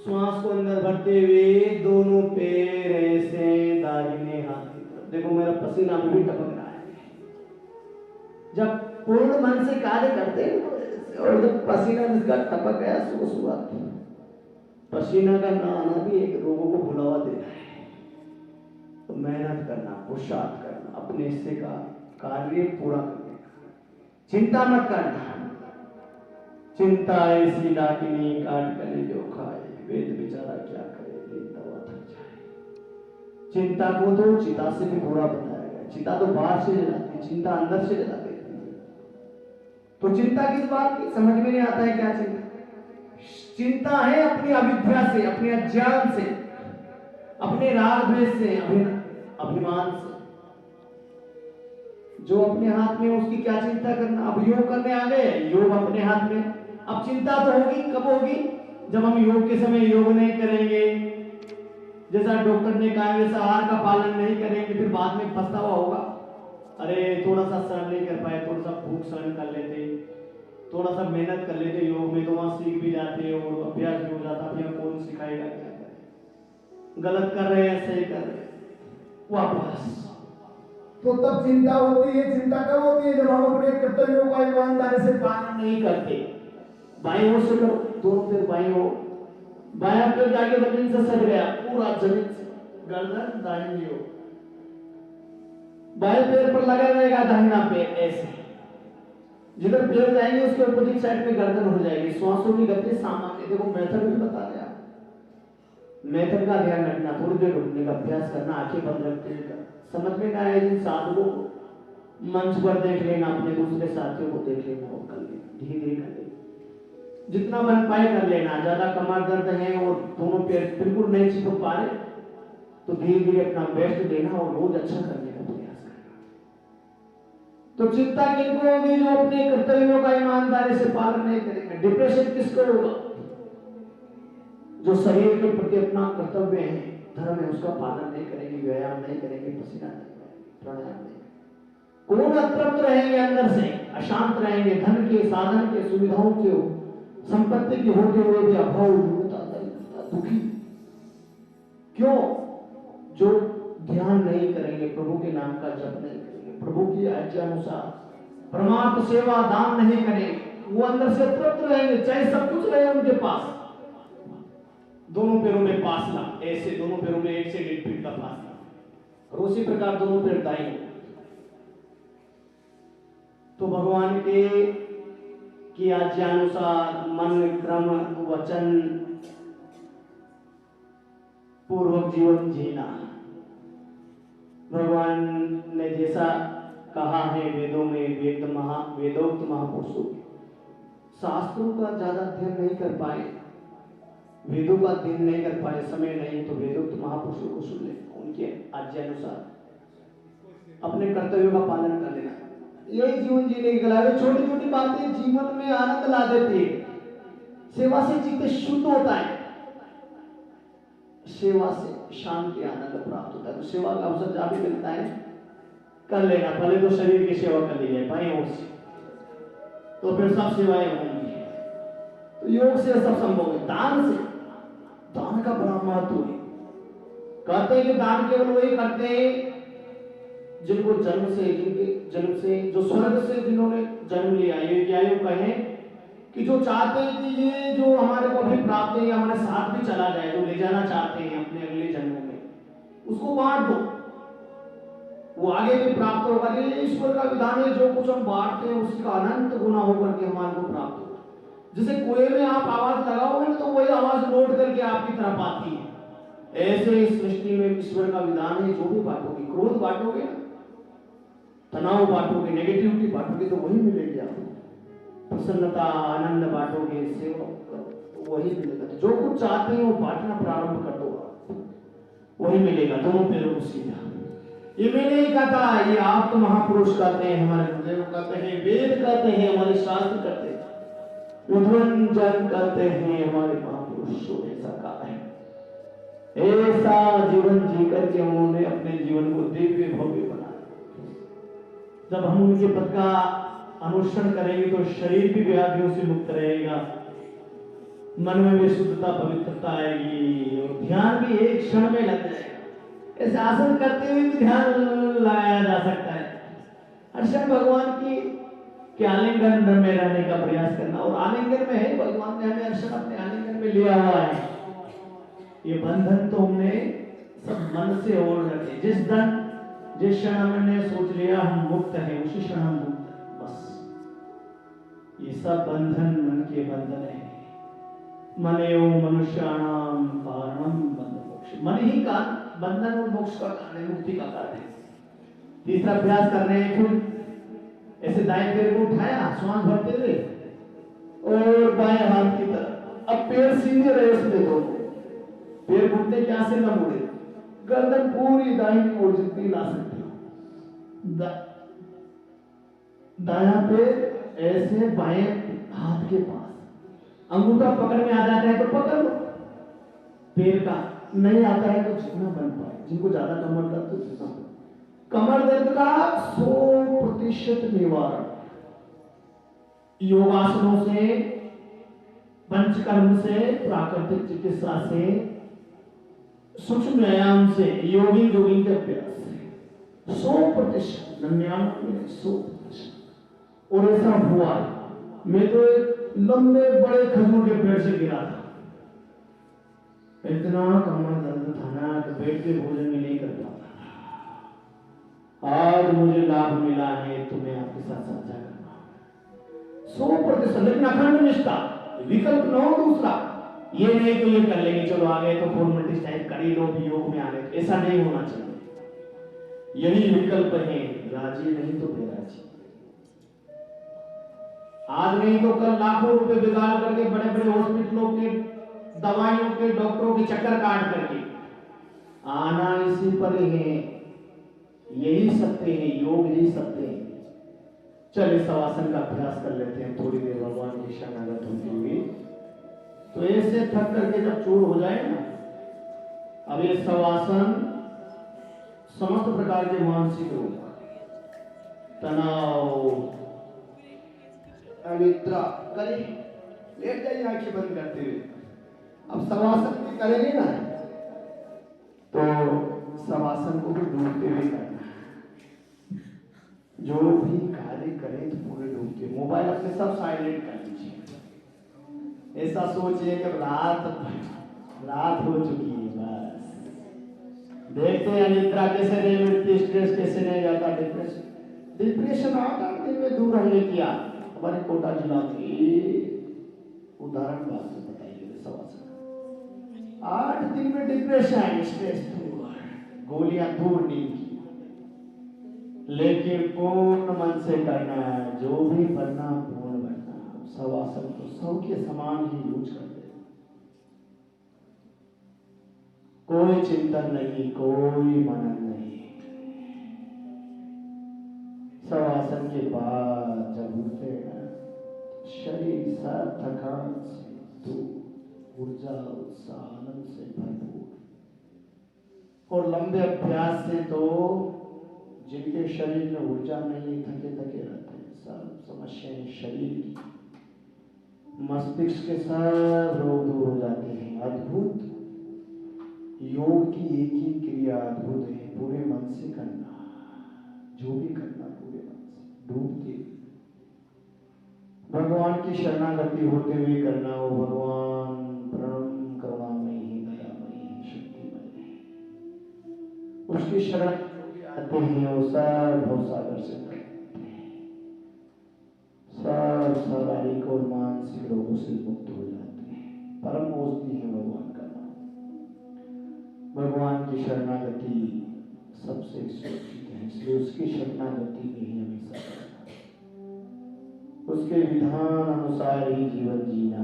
श्वास को अंदर भरते हुए दोनों पैर ऐसे दाहिने हाथ की तरफ। देखो मेरा पसीना भी टपक रहा है। जब पूर्ण मन से कार्य करते हैं और जब पसीना जिसका टपक गया सुबह सुबह, पसीना का ना आना भी एक रोगों को बुलावा देना है। तो मेहनत करना, पुरुषार्थ करना, अपने हिस्से का कार्य पूरा करने का, चिंता मत करना। चिंता ऐसी डाकिनी काट कले जो खाए, वेद बेचारा क्या करे, दवा थक जाए। चिंता को तो चिता से भी बुरा बताया गया। चिता तो बाहर से जलाती है, चिंता अंदर से जला देती है। तो चिंता किस बात की, समझ में नहीं आता है क्या चिंता? चिंता है अपनी अविद्या से, अपने अज्ञान से, अपने राग द्वेष से, अभिमान से। जो अपने हाथ में उसकी क्या चिंता करना। अब योग करने आ गए, योग अपने हाथ में। अब चिंता तो होगी, कब होगी? जब हम योग के समय योग नहीं करेंगे, जैसा डॉक्टर ने कहा वैसा आहार का पालन नहीं करेंगे, फिर बाद में पछतावा होगा। अरे थोड़ा सा सहन नहीं कर पाए, थोड़ा सा भूख सहन कर लेते, थोड़ा सा मेहनत कर लेते योग में, तो वहां सीख भी जाते और अभ्यास भी हो जाता। भैया कौन सिखाएगा, क्या करें, गलत कर रहे हैं सही कर रहे हैं, वापस। तो तब चिंता होती है। चिंता कब होती है? जब हम अपने कर्तव्यों का ईमानदारी से पालन नहीं करते। बाईं ओर से करो, दोनों पैर बाईं ओर, बायां पैर जाके जमीन से सट गया, पूरा जमीन से गर्दन दाहिनी ओर, बाएं पैर पर लगा रहेगा दाहिना पैर ऐसे। जिधर पैर जाएंगे उसके अपोजिट साइड में गर्दन हो जाएगी। श्वासों की गति सामान्य। देखो मेथड भी बता रहे हैं, मेथड का ध्यान रखना, थोड़ी देर रुकने का अभ्यास करना, आंखें बंद रखते हुए। समझ में ना आए जिन साधुओं को मंच पर देख लेना, अपने दूसरे साथियों को देख लेना और कर लेना, धीरे धीरे कर लेना, जितना बन पाए कर लेना। ज्यादा कमर दर्द है और दोनों पैर बिल्कुल नहीं चिपक पा रहे तो धीरे धीरे अपना बेस्ट देना और रोज अच्छा करने का प्रयास करना। तो चिंता किनको होगी? जो अपने कर्तव्यों का ईमानदारी से पालन नहीं करेंगे। डिप्रेशन किसको होगा? जो शरीर के प्रति अपना कर्तव्य है, धर्म है, उसका पालन नहीं करेंगे, व्यायाम नहीं करेंगे, पसीना नहीं करेंगे, प्राणायाम नहीं करेंगे। कौन अतृप्त रहेंगे, अंदर से अशांत रहेंगे, धन के, साधन के, सुविधाओं के, संपत्ति के होते हुए भी अभाव, दुखी। क्यों? जो ध्यान नहीं करेंगे, प्रभु के नाम का जप नहीं करेंगे, प्रभु की आज्ञा अनुसार परमार्थ सेवा दान नहीं करेंगे, वो अंदर से तृप्त रहेंगे, चाहे सब कुछ रहे उनके पास। दोनों पैरों में फासला, ऐसे दोनों पैरों में 1 से 1.5 फीट का फासला, और उसी प्रकार दोनों पैर दाएं। तो भगवान के की आज्ञा अनुसार मन, क्रम, वचन पूर्वक जीवन जीना। भगवान ने जैसा कहा है वेदों में, वेदोक्त महापुरुषों, शास्त्रों का ज्यादा अध्ययन नहीं कर पाए, वेदों का अध्ययन नहीं कर पाए, समय नहीं, तो वेदोक्त महापुरुषों को सुन लेना, उनके आज्ञा अनुसार अपने कर्तव्यों का पालन कर लेना। यही जीवन जीने की कला है। छोटी छोटी बातें जीवन में आनंद ला देती है। सेवा से चित्त शुद्ध होता है, सेवा से शांति आनंद प्राप्त होता है। तो सेवा का अवसर जहाँ भी मिलता है कर लेना। पहले तो शरीर की सेवा कर ली जाए बाईं ओर से, तो फिर सब सेवाएं होंगी। तो योग से सब संभव है। दान से, दान का बड़ा महत्व है। कहते हैं कि दान केवल वही करते हैं जिनको जन्म से जो स्वर्ग से जिन्होंने जन्म लिया। ये क्या योग कहे कि जो चाहते हैं कि ये जो हमारे को अभी प्राप्त है, हमारे साथ भी चला जाए, जो ले जाना चाहते हैं अपने अगले जन्मों में, उसको बांट दो, वो आगे भी प्राप्त होगा। ये ईश्वर का विधान है, जो कुछ हम बांटते हैं उसका अनंत गुना होकर के हमारे को प्राप्त होगा। जैसे कुएं में आप आवाज लगाओगे तो वही आवाज लौट करके आपकी तरफ आती है। ऐसे इस सृष्टि में ईश्वर का विधान है, जो भी बांटोगे, क्रोध बांटोगे, तनाव बांटोगे, नेगेटिविटी बांटोगे तो वही मिलेगी आपको। प्रसन्नता, आनंद बांटोगे, सेवा तो वही मिलेगा। तो जो कुछ चाहते हैं वो बांटना प्रारंभ कर दो, वही मिलेगा। दोनों पैरों को सीधा। ये मैं नहीं कहता, ये आप तो महापुरुष कहते हैं, हमारे गुरुदेव कहते हैं, वेद कहते हैं, हमारे शास्त्र कहते हैं, उद्वंजन कहते हैं, हमारे महापुरुषों ने ऐसा कहा है। ऐसा जीवन जीकर के उन्होंने अपने जीवन को दिव्य भव्य बनाया। जब हम उनके पद का अनुसरण करेंगे तो शरीर भी व्याधियों से मुक्त रहेगा, मन में भी शुद्धता पवित्रता आएगी और ध्यान भी एक क्षण में लग जाएगा। ऐसे आसन करते हुए भी ध्यान लगाया जा सकता है। हर क्षण भगवान के आलिंगन में रहने का प्रयास करना, और आलिंगन में है भगवान ने हमें हर क्षण अपने आलिंगन में लिया हुआ है। ये बंधन तो हमने सब मन से ओढ़ रखे। जिस क्षण हमने सोच लिया हम मुक्त हैं, उसी क्षण हम मुक्त हैं। बस ये सब बंधन मन के बंधन है। मन एवं मनुष्याणाम कारणम बंध मोक्ष। मन ही का बंधन और मोक्ष का कारण है, मुक्ति का कारण है। तीसरा अभ्यास कर रहे हैं। फिर ऐसे दाएं पैर को उठाया श्वास भरते हुए और बाएं हाथ की तरफ। अब पैर सीधे रहे, इसमें दोनों पैर घुटने क्या से न मुड़े, गर्दन पूरी दाहिनी ओर जितनी ला सकते हो। दायां पैर ऐसे बाएं हाथ के पास, अंगूठा पकड़ में आ जाता है तो पकड़ लो पैर का, नहीं आता है तो जितना बन पाए। जिनको ज्यादा कमर दर्द तो जितना, कमर दर्द का 100% निवारण योगासनों से, पंचकर्म से, प्राकृतिक चिकित्सा से, सूक्ष्म व्यायाम से, योगी के अभ्यास से 100%, 99 100%। और ऐसा हुआ। मैं तो एक लंबे बड़े खजूर के पेड़ से गिरा था, इतना कमर दर्द था ना कि बैठ के भोजन भी नहीं कर पाता। आज मुझे लाभ मिला है तो मैं आपके साथ साझा करना 100%। लेकिन अखंड निष्ठा, विकल्प न हो दूसरा। ये नहीं तो ये कर लेंगे, चलो आगे तो फॉर्मेलिटी टाइप कर ही लो, भी योग में आ गए, ऐसा नहीं होना चाहिए। यही विकल्प है, राजी नहीं तो बेराजी। आज नहीं तो कल लाखों रुपए बिगाड़ करके बड़े बड़े हॉस्पिटलों के दवाइयों के डॉक्टरों के चक्कर काट करके आना इसी पर है। यही सत्य है, योग ही सत्य है। चलिए शवासन का अभ्यास कर लेते हैं थोड़ी देर भगवान की शरणागत होती हुई। तो ऐसे थक करके जब चूर हो जाए ना, अब ये शवासन समस्त प्रकार के मानसिक रोग, तनाव, अनिद्रा करिए, लेट जाइए आंखें बंद करते हुए। अब शवासन भी करेंगे ना तो शवासन को भी डूबते हुए करना। जो भी कार्य करें तो पूरे डूब के, मोबाइल अपने सब साइलेंट कर लीजिए। ऐसा सोचिए कि रात हो चुकी है, बस देखते हैं अनिद्रा कैसे नहीं मिटती, स्ट्रेस कैसे नहीं जाता, डिप्रेशन 8 दिन में दूर हमने किया। हमारे कोटा जिला के उदाहरण बात से बताइए, शवासन 8 दिन में डिप्रेशन, स्ट्रेस दूर, गोलियां दूर, नींद की। लेकिन पूर्ण मन से करना है, जो भी बनना पूर्ण बनना। शवासन को सब के समान ही यूज कर दे, कोई चिंतन नहीं, कोई मनन नहीं। शवासन के बाद जब उठते हैं शरीर सब थकान से दूर, ऊर्जा उत्साह आनंद से भरपूर। और लंबे अभ्यास से तो जिनके शरीर में ऊर्जा नहीं, थके थके रहते हैं, सब समस्याएं शरीर की, मस्तिष्क के सब रोग दूर हो जाते हैं। अद्भुत योग की एक ही क्रिया अद्भुत है, पूरे मन से करना। जो भी करना पूरे मन से डूब के भगवान की शरणागति होते हुए करना। हो भगवान परम करुणामयी, दयामयी, शक्तिमय, उसकी शरण आते हैं, वो सब भवसागर से करते हैं, सब शारीरिक और मानसिक रोगों से मुक्त हो जाते हैं। परम औषधि है भगवान का नाम। भगवान की शरणागति सबसे सुरक्षित है, इसलिए उसकी शरणागति में ही हमेशा करना, उसके विधान अनुसार ही जीवन जीना।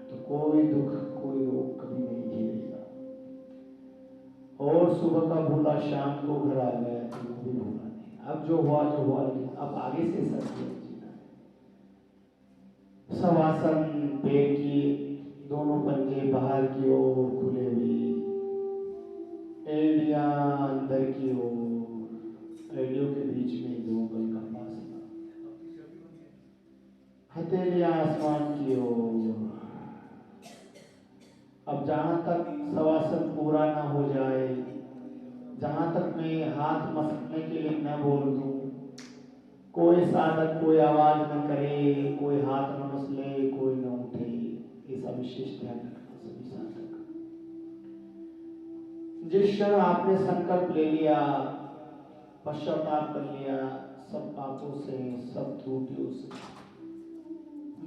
तो कोई दुख, कोई रोग कभी नहीं झेलेगा। और सुबह का भूला शाम को घर आ गया तो वो भी भूला नहीं। अब जो हुआ, लेकिन अब आगे से सब जीना है। शवासन, पेट की दोनों पंजे बाहर की ओर खुले हुए, हथेलियां अंदर की ओर, रेडियो के बीच में 2 अंगुल का फासला, हथेलियां आसमान की ओर। अब जहां तक शवासन पूरा ना हो जाए, जहां तक मैं हाथ मसलने के लिए न बोल दूं, कोई साधक कोई आवाज न करे, कोई हाथ न मसले, कोई न उठे, ऐसा विशेष ध्यान रखना सभी साधक। जिस क्षण आपने संकल्प ले लिया, पश्चाताप कर लिया सब पापों से, सब त्रुटियों से,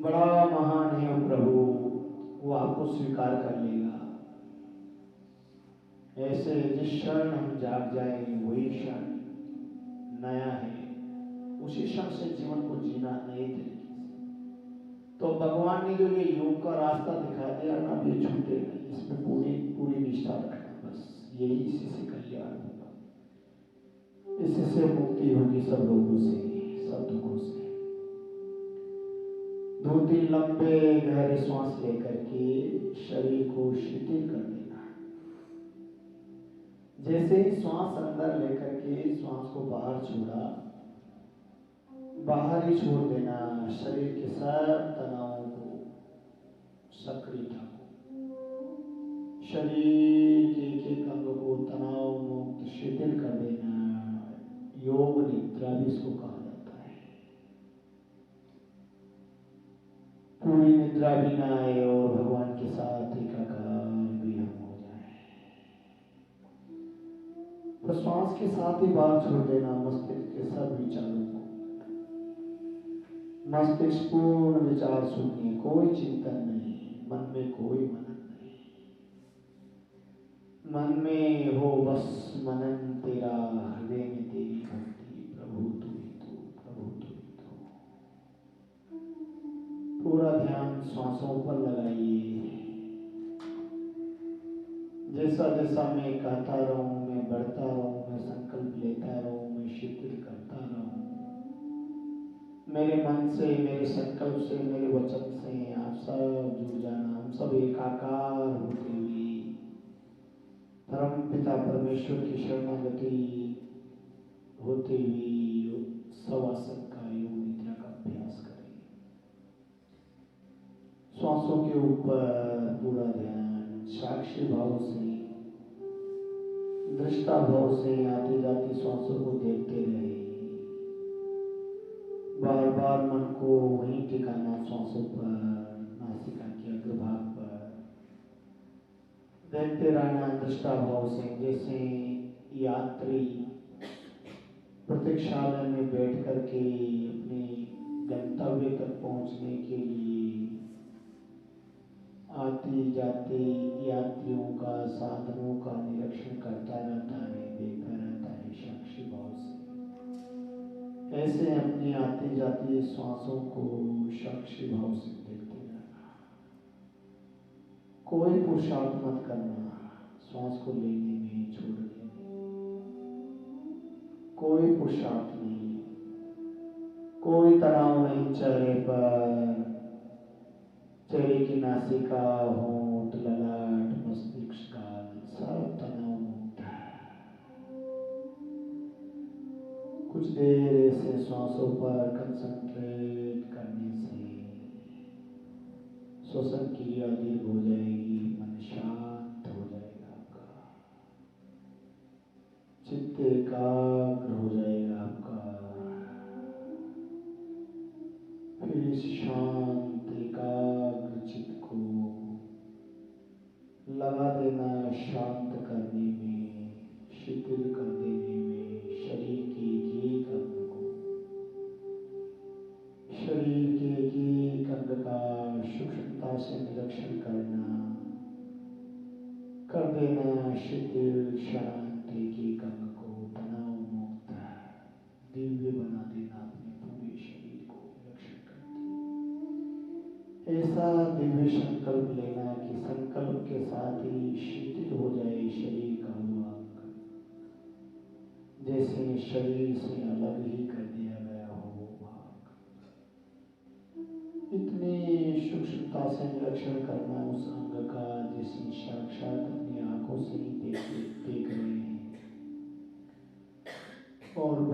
बड़ा महान है वो प्रभु, वो आपको स्वीकार कर लेगा। ऐसे जिस क्षण हम जाग जाएंगे वही क्षण नया है, उसी क्षण से जीवन को जीना नए तरीके से। तो भगवान ने जो ये योग का रास्ता दिखा दिया ना, ये छूटे नहीं, इसमें पूरी निष्ठा रखना, बस यही, इसी से कल्याण होगा, इसी से मुक्ति होगी सब लोगों से, सब दुखों से। 2-3 लंबे गहरे श्वास लेकर के शरीर को शिथिल कर देना। जैसे ही श्वास अंदर लेकर के श्वास को बाहर छोड़ा, बाहर ही छोड़ देना, शरीर के सब तनावों को, सक्रियता को, शरीर के एक अंग को तनाव मुक्त शिथिल कर देना। योग निद्रा भी इसको कहा जाता है। पूरी निद्रा भी ना आए और भगवान के साथ एकाकार भी हम हो जाए। तो श्वास के साथ ही बात छोड़ देना मस्तिष्क के सब विचारों को। मस्तिष्क पूर्ण विचार शून्य, कोई चिंतन नहीं, मन में कोई मनन नहीं। मन में हो बस मनन तेरा, हृदय में तेरी भक्ति, प्रभु तू ही तू, प्रभु तू ही तू। पूरा ध्यान श्वासों पर लगाइए। जैसा जैसा मैं कहता रहूं, मैं बढ़ता रहूं, मैं संकल्प लेता रहूं, मैं शिथिल करता रहूं, मेरे मन से, मेरे संकल्प से, मेरे वचन से आप सब जुड़ जाना। हम सब एकाकार होते हुए परम पिता परमेश्वर की शरणागति होते हुए शवासन का योग निद्रा का अभ्यास करें। श्वासों के ऊपर पूरा ध्यान साक्षी भाव से, दृष्टा भाव से आती जाती श्वासों को देखते रहे। बार बार मन को वहीं टिकाना, श्वासों पर, नासिका के अग्रभाग पर देखते रहना दृष्टा भाव से। जैसे यात्री प्रतीक्षालय में बैठ करके अपने गंतव्य तक पहुंचने के लिए आती जाती यात्रियों का, साधनों का निरीक्षण करता रहता है, देखता रहता है साक्षी भाव से। ऐसे अपनी आती जाती श्वासों को साक्षी भाव से देखते रहना। कोई पुरुषार्थ मत करना श्वास को लेने में, छोड़ने में, कोई पुरुषार्थ नहीं, कोई तनाव नहीं चेहरे पर, चेहरे की नासिका, होंठ, ललाट, मस्तिष्क, गाल, सब तनाव मुक्त है। कुछ देर ऐसे श्वासों पर कंसंट्रेट करने से श्वसन क्रिया दीर्घ हो जाएगी, मन शांत हो जाएगा आपका, चित्त एकाग्र हो जाएगा आपका। फिर इस शांत एकाग्र चित्त को लगा देना शांत करने में, शिथिल कर देने में, शरीर के एक अंग को, शरीर के एक अंग का सूक्ष्मता से निरीक्षण करना, कर देना शिथिल, शांत एक अंग को तनाव मुक्त दिव्य बना देना अपने पूरे शरीर को निरीक्षण करते। ऐसा दिव्य संकल्प लेना कि संकल्प के साथ ही शिथिल हो जाए शरीर का वो अंग, जैसे शरीर से अलग ही कर दिया गया हो वो भाग। इतनी सूक्ष्मता से निरीक्षण करना उस अंग का, जिसे साक्षात अपनी आंखों से ही देख रहे हैं।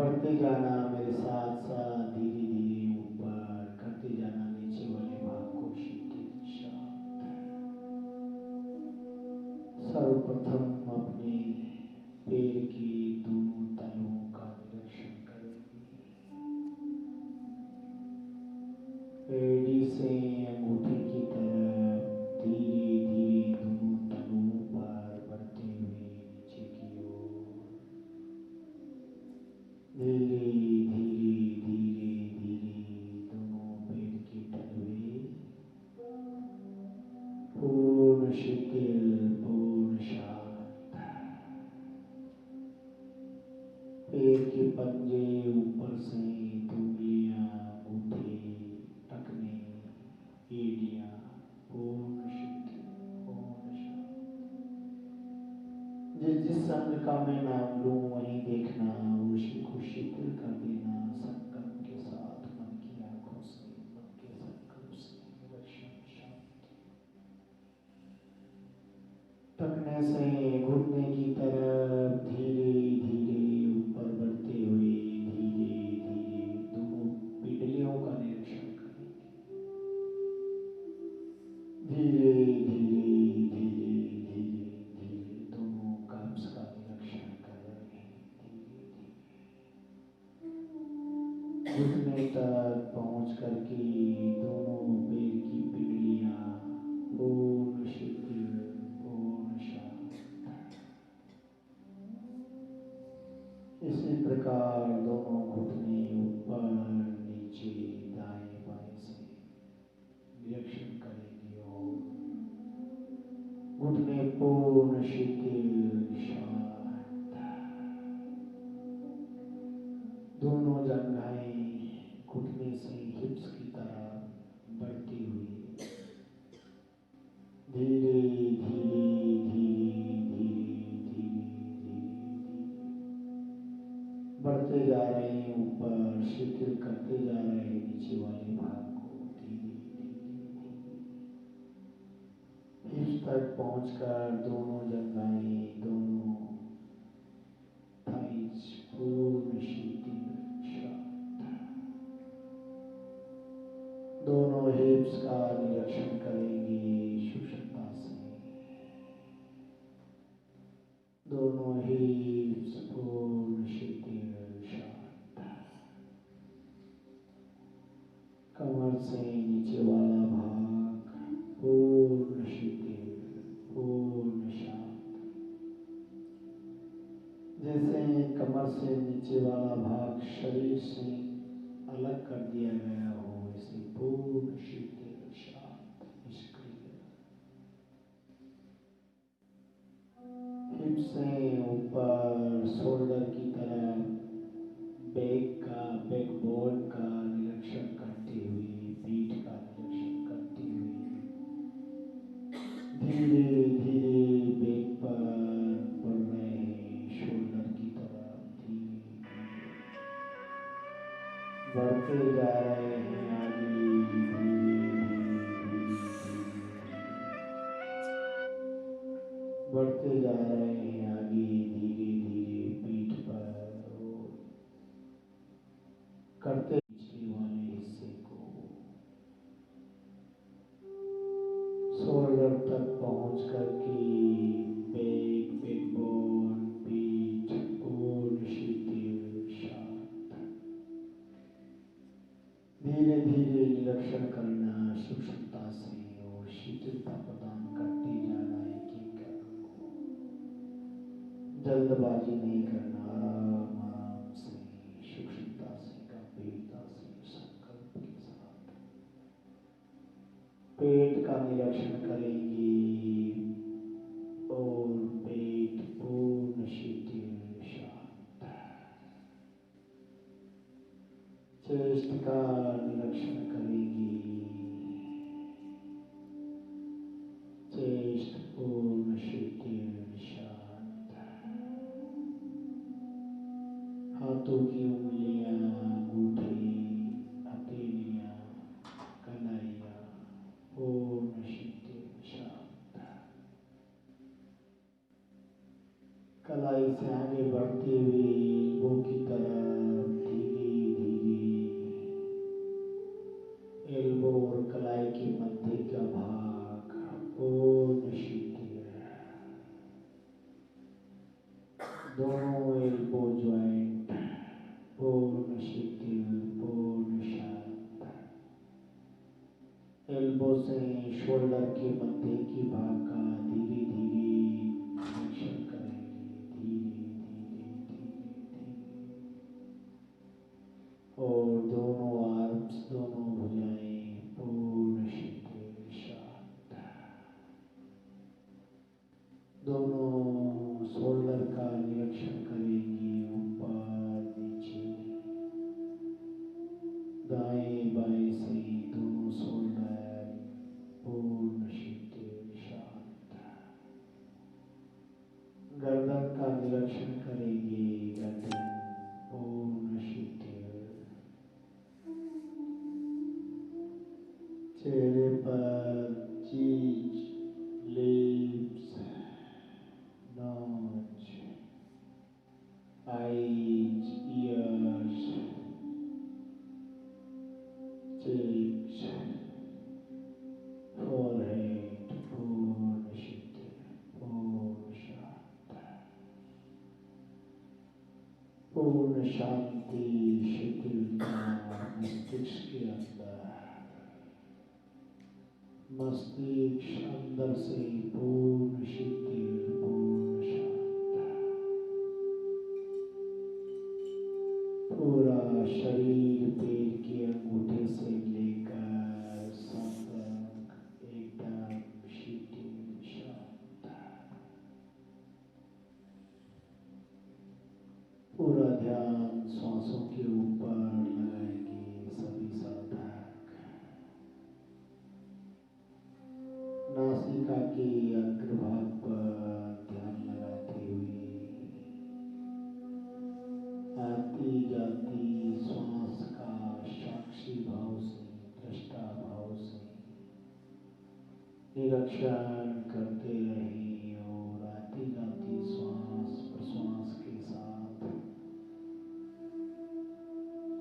बढ़ते जाना मेरे साथ साथ धीरे धीरे ऊपर, करते जाना नीचे वाले भाग को शीतल शांत। सर्वप्रथम अपने पैर के दोनों तलों का निरीक्षण करेंगे। एड़ी से अंगूठे की तरफ धीरे धीरे दोनों तलों पर बढ़ते हुए नीचे की ओर, धीरे धीरे धीरे धीरे दोनों पैर के तलवे पूर्ण शिथिल, पूर्ण शांत। पैर के पंजे ऊपर से उंगलियां, अंगूठे, टखने, एड़ियां पूर्ण शिथिल, पूर्ण शांत। जिस अंग का मैं नाम लूं वहीं देखना, उसी को शिथिल कर देना। संकल्प के साथ मन की आंखों से, मन के संकल्प से निरीक्षण शांति। टखने से घुटने की तरफ धीरे धीरे ऊपर बढ़ते हुए धीरे धीरे दोनों पिंडलियों का निरीक्षण करेंगे। धीरे धीरे धीरे धीरे धीरे दोनों कब्ज का निरीक्षण करेंगे। धीरे धीरे घुटने तक पहुंच करके दोनों पैर की पिंडलियां पूर्ण शिथिल, पूर्ण शांत। इसी प्रकार दोनों घुटने ऊपर नीचे दाएं बाएं से निरीक्षण करेंगे और घुटने पूर्ण शिथिल, शांत। दोनों जंघाएं घुटने से हिप्स की तरफ बढ़ती हुई धीरे धीरे धीरे धीरे धीरे बढ़ते जा रहे हैं ऊपर, शिथिल करते जा रहे हैं नीचे वाले भाग को। धीरे धीरे हिप्स तक पहुंचकर दोनों जंघाएं, दोनों थाइज पूर्ण शिथिल, शांत। दोनों हिप्स का निरीक्षण करेंगे सूक्ष्मता से। दोनों हिप्स पूर्ण शिथिल, शांत। कमर से नीचे वाला भाग पूर्ण शिथिल, पूर्ण शांत। जैसे कमर से नीचे वाला भाग शरीर से अलग कर दिया गया हो, ऐसे पूर्ण शिथिल, शांत, निष्क्रिय। हिप से ऊपर शोल्डर की तरफ बैक का, बैकबोन का निरीक्षण करते हुए, पीठ का निरीक्षण करते हुए धीरे धीरे बैक पर बढ़ रहे हैं, शोल्डर की तरफ धीरे धीरे बढ़ते जा रहे हैं आगे। धीरे बढ़ते जा रहे हैं आगे, धीरे धीरे पीठ पर करते पिछले वाले हिस्से को शोल्डर तक पहुंच करके बैक, बैकबोन, पीठ पूर्ण शिथिल, शांत। धीरे धीरे निरीक्षण करना सूक्ष्मता से और शिथिलता प्रदान करते जाना एक एक अंग को। जल्दबाजी नहीं करना, आराम से, सूक्ष्मता से, गंभीरता से, संकल्प के साथ। पेट का निरीक्षण करेंगे और पेट पूर्ण शिथिल, शांत। चेस्ट का निरीक्षण करेंगे, चेस्ट पूर्ण शिथिल, शांत। हाथों की उंगलियां, अंगूठे, हथेलियां, कलाइयां पूर्ण शिथिल, शांत। कलाई कलाई से आगे बढ़ते हुए एल्बो की तरफ धीरे धीरे एल्बो और कलाई के मध्य का भाग पूर्ण शिथिल, दोनों एल्बो ज्वाइंट पूर्ण शिथिल, पूर्ण शांत। एल्बो से शोल्डर के मध्य की भाग का धीरे धीरे निरीक्षण करेंगे, धीरे धीरे धीरे धीरे। और दोनों आर्म्स, दोनों भुजाएं पूर्ण शिथिल, शांत। दोनों शोल्डर का निरीक्षण करेंगे, ऊपर नीचे, दाएं बाएं से दोनों शोल्डर पूर्ण शिथिल, शांत। गर्दन का निरीक्षण करेंगे, गर्दन पूर्ण शिथिल। चेहरे पर चीज, lips, nose, eyes, ears, cheeks, forehead, पूर्ण शिथिल, पूर्ण शांत। पूर्ण शांति, शिथिलता मस्तिष्क के अंदर, मस्तिष्क अंदर से पूर्ण शिथिल, पूर्ण शांत। पूरा शरीर पैर के अंगूठे से लेकर सब तक एकदम शिथिल, शांत। पूरा ध्यान सांसों के ऊपर लगाएंगे, सभी साधक नासिका के अग्रभाग पर ध्यान लगाते हुए आती जाती श्वास का साक्षी भाव से, दृष्टा भाव से निरीक्षण करते रहे और आती जाती श्वास प्रश्वास के साथ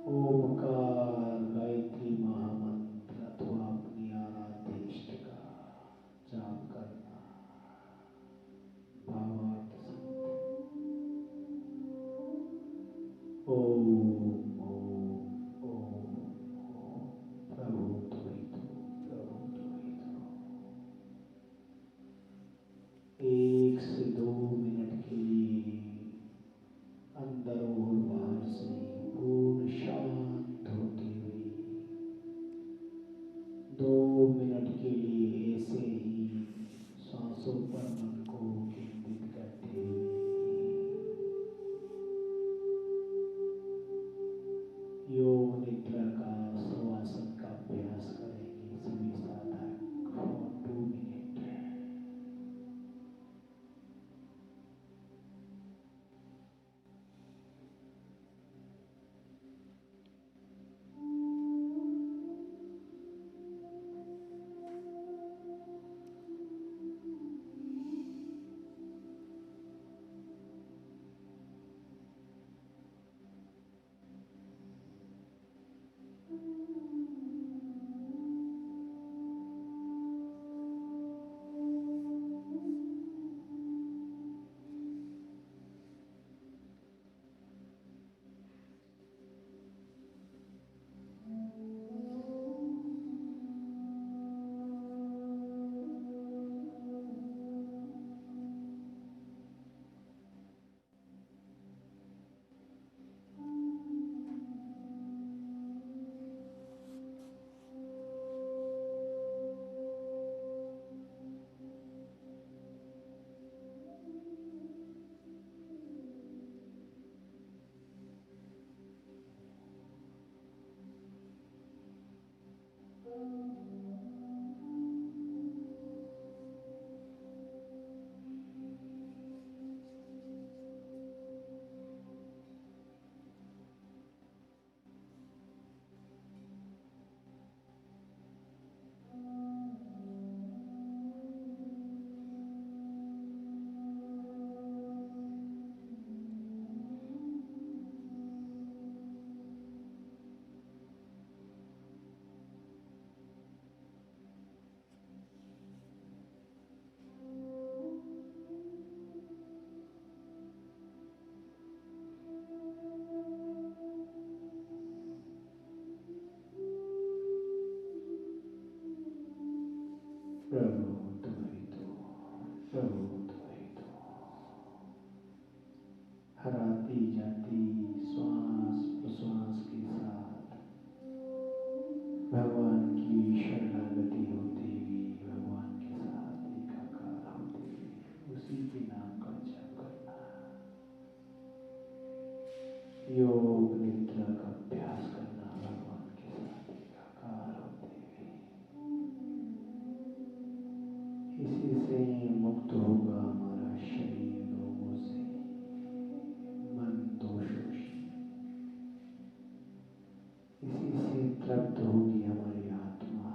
ओमकार गायत्री महामंत्र अथवा अपनी आराध्य इष्ट का जाप करना। भावार्थ संत ओम ओम ओम ओम। प्रभु तुम्हें दो, प्रभु तुम्हें दो। 1 से 2 मिनट के लिए अंदर और बाहर से पूर्ण शांत होते हुए 2 मिनट के लिए ऐसे ही सांसों पर मन को केंद्रित करते हुए प्रभु तुम्हें तो, प्रभु तुम्हें तो। हर आती जाती श्वास प्रश्वास के साथ भगवान की शरणागति होती हुई, भगवान के साथ एकाकार होते हुए उसी के नाम का जप करना। योग निद्रा का अभ्यास करना, भगवान के साथ एकाकार होते हुए। इसी से मुक्त होगा हमारा शरीर रोगों से, मन दोषों से। इसी से तृप्त होगी हमारी आत्मा।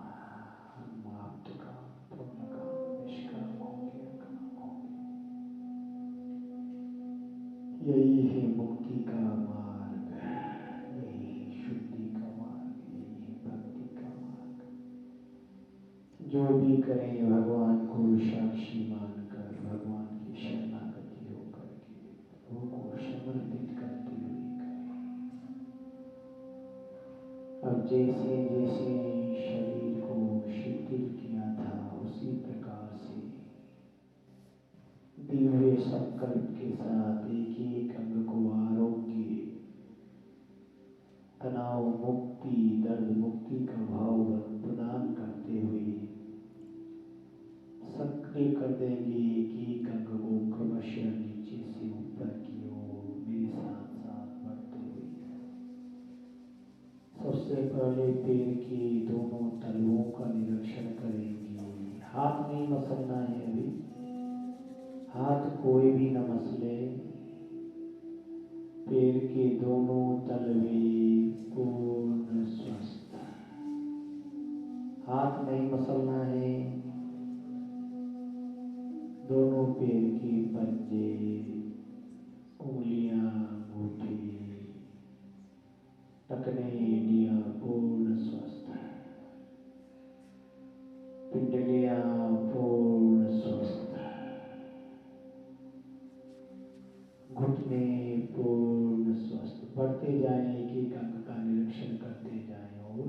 हम आप्त काम, पूर्ण काम, निष्काम होंगे, अकाम होंगे। यही है मुक्ति का मार्ग, यही है शुद्धि का मार्ग, यही है भक्ति का मार्ग। जो भी करें भगवान को साक्षी मानकर, भगवान की शरणागति होकर के प्रभु को समर्पित करते हुए करें। अब जैसे जैसे शरीर को शिथिल किया था, उसी प्रकार से दिव्य संकल्प के साथ एक एक अंग को आरोग्य, तनाव मुक्ति, दर्द मुक्ति का भाव प्रदान करते हुए सक्रिय कर देंगे एक एक अंग को क्रमशः नीचे से ऊपर की ओर मेरे साथ साथ बढ़ते हुए। सबसे पहले पैर के दोनों तलवों का निरीक्षण करेंगे। हाथ नहीं मसलना है अभी, हाथ कोई भी न मसले। पैर के दोनों तलवे पूर्ण स्वस्थ, हाथ नहीं मसलना है। दोनों पैर के पंजे, उंगलियां, अंगूठे, टखने, एड़ियां पूर्ण स्वस्थ, पिंडलियां पूर्ण स्वस्थ, घुटने पूर्ण स्वस्थ। बढ़ते जाएं, एक एक अंग का निरीक्षण करते जाएं और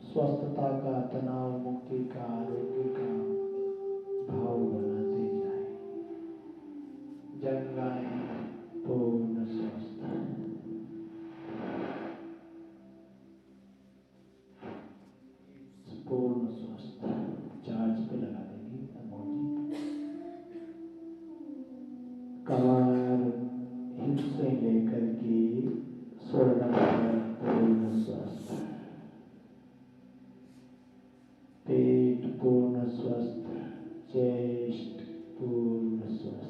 स्वस्थता का, तनाव मुक्ति का, आरोग्य का भाव बनाते जाएं। जंघाएं पूर्ण स्वस्थ, पूर्ण स्वस्थ। चार्ज पे लगा देंगे अमोजी। कमर हिप से लेकर के शोल्डर तक पूर्ण स्वस्थ, पेट पूर्ण स्वस्थ, चेस्ट पूर्ण स्वस्थ।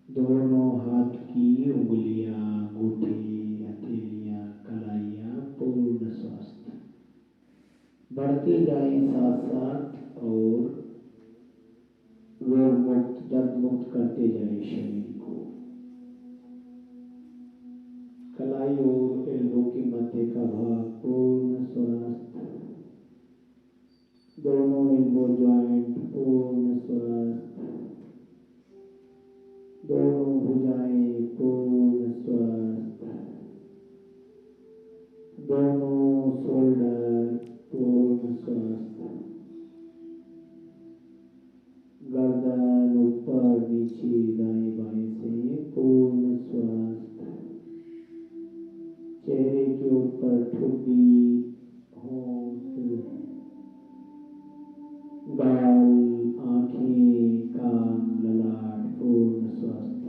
दोनों हाथ की उंगलियां, अंगूठे, हथेलियां, कलाइयां पूर्ण स्वस्थ। बढ़ते जाएं साथ साथ और रोग मुक्त, दर्द मुक्त करते जाएं शरीर को। कलाई और एल्बो के मध्य का भाग पूर्ण स्वस्थ, दोनों एल्बो जॉइंट पूर्ण स्वस्थ, दोनों भुजाएं पूर्ण स्वस्थ, दोनों शोल्डर पूर्ण स्वस्थ, गर्दन ऊपर नीचे दाएं बाएं से पूर्ण स्वस्थ, चेहरे के ऊपर ठुड्डी, होंठ, गाल, आंखें, कान, ललाट पूर्ण स्वस्थ,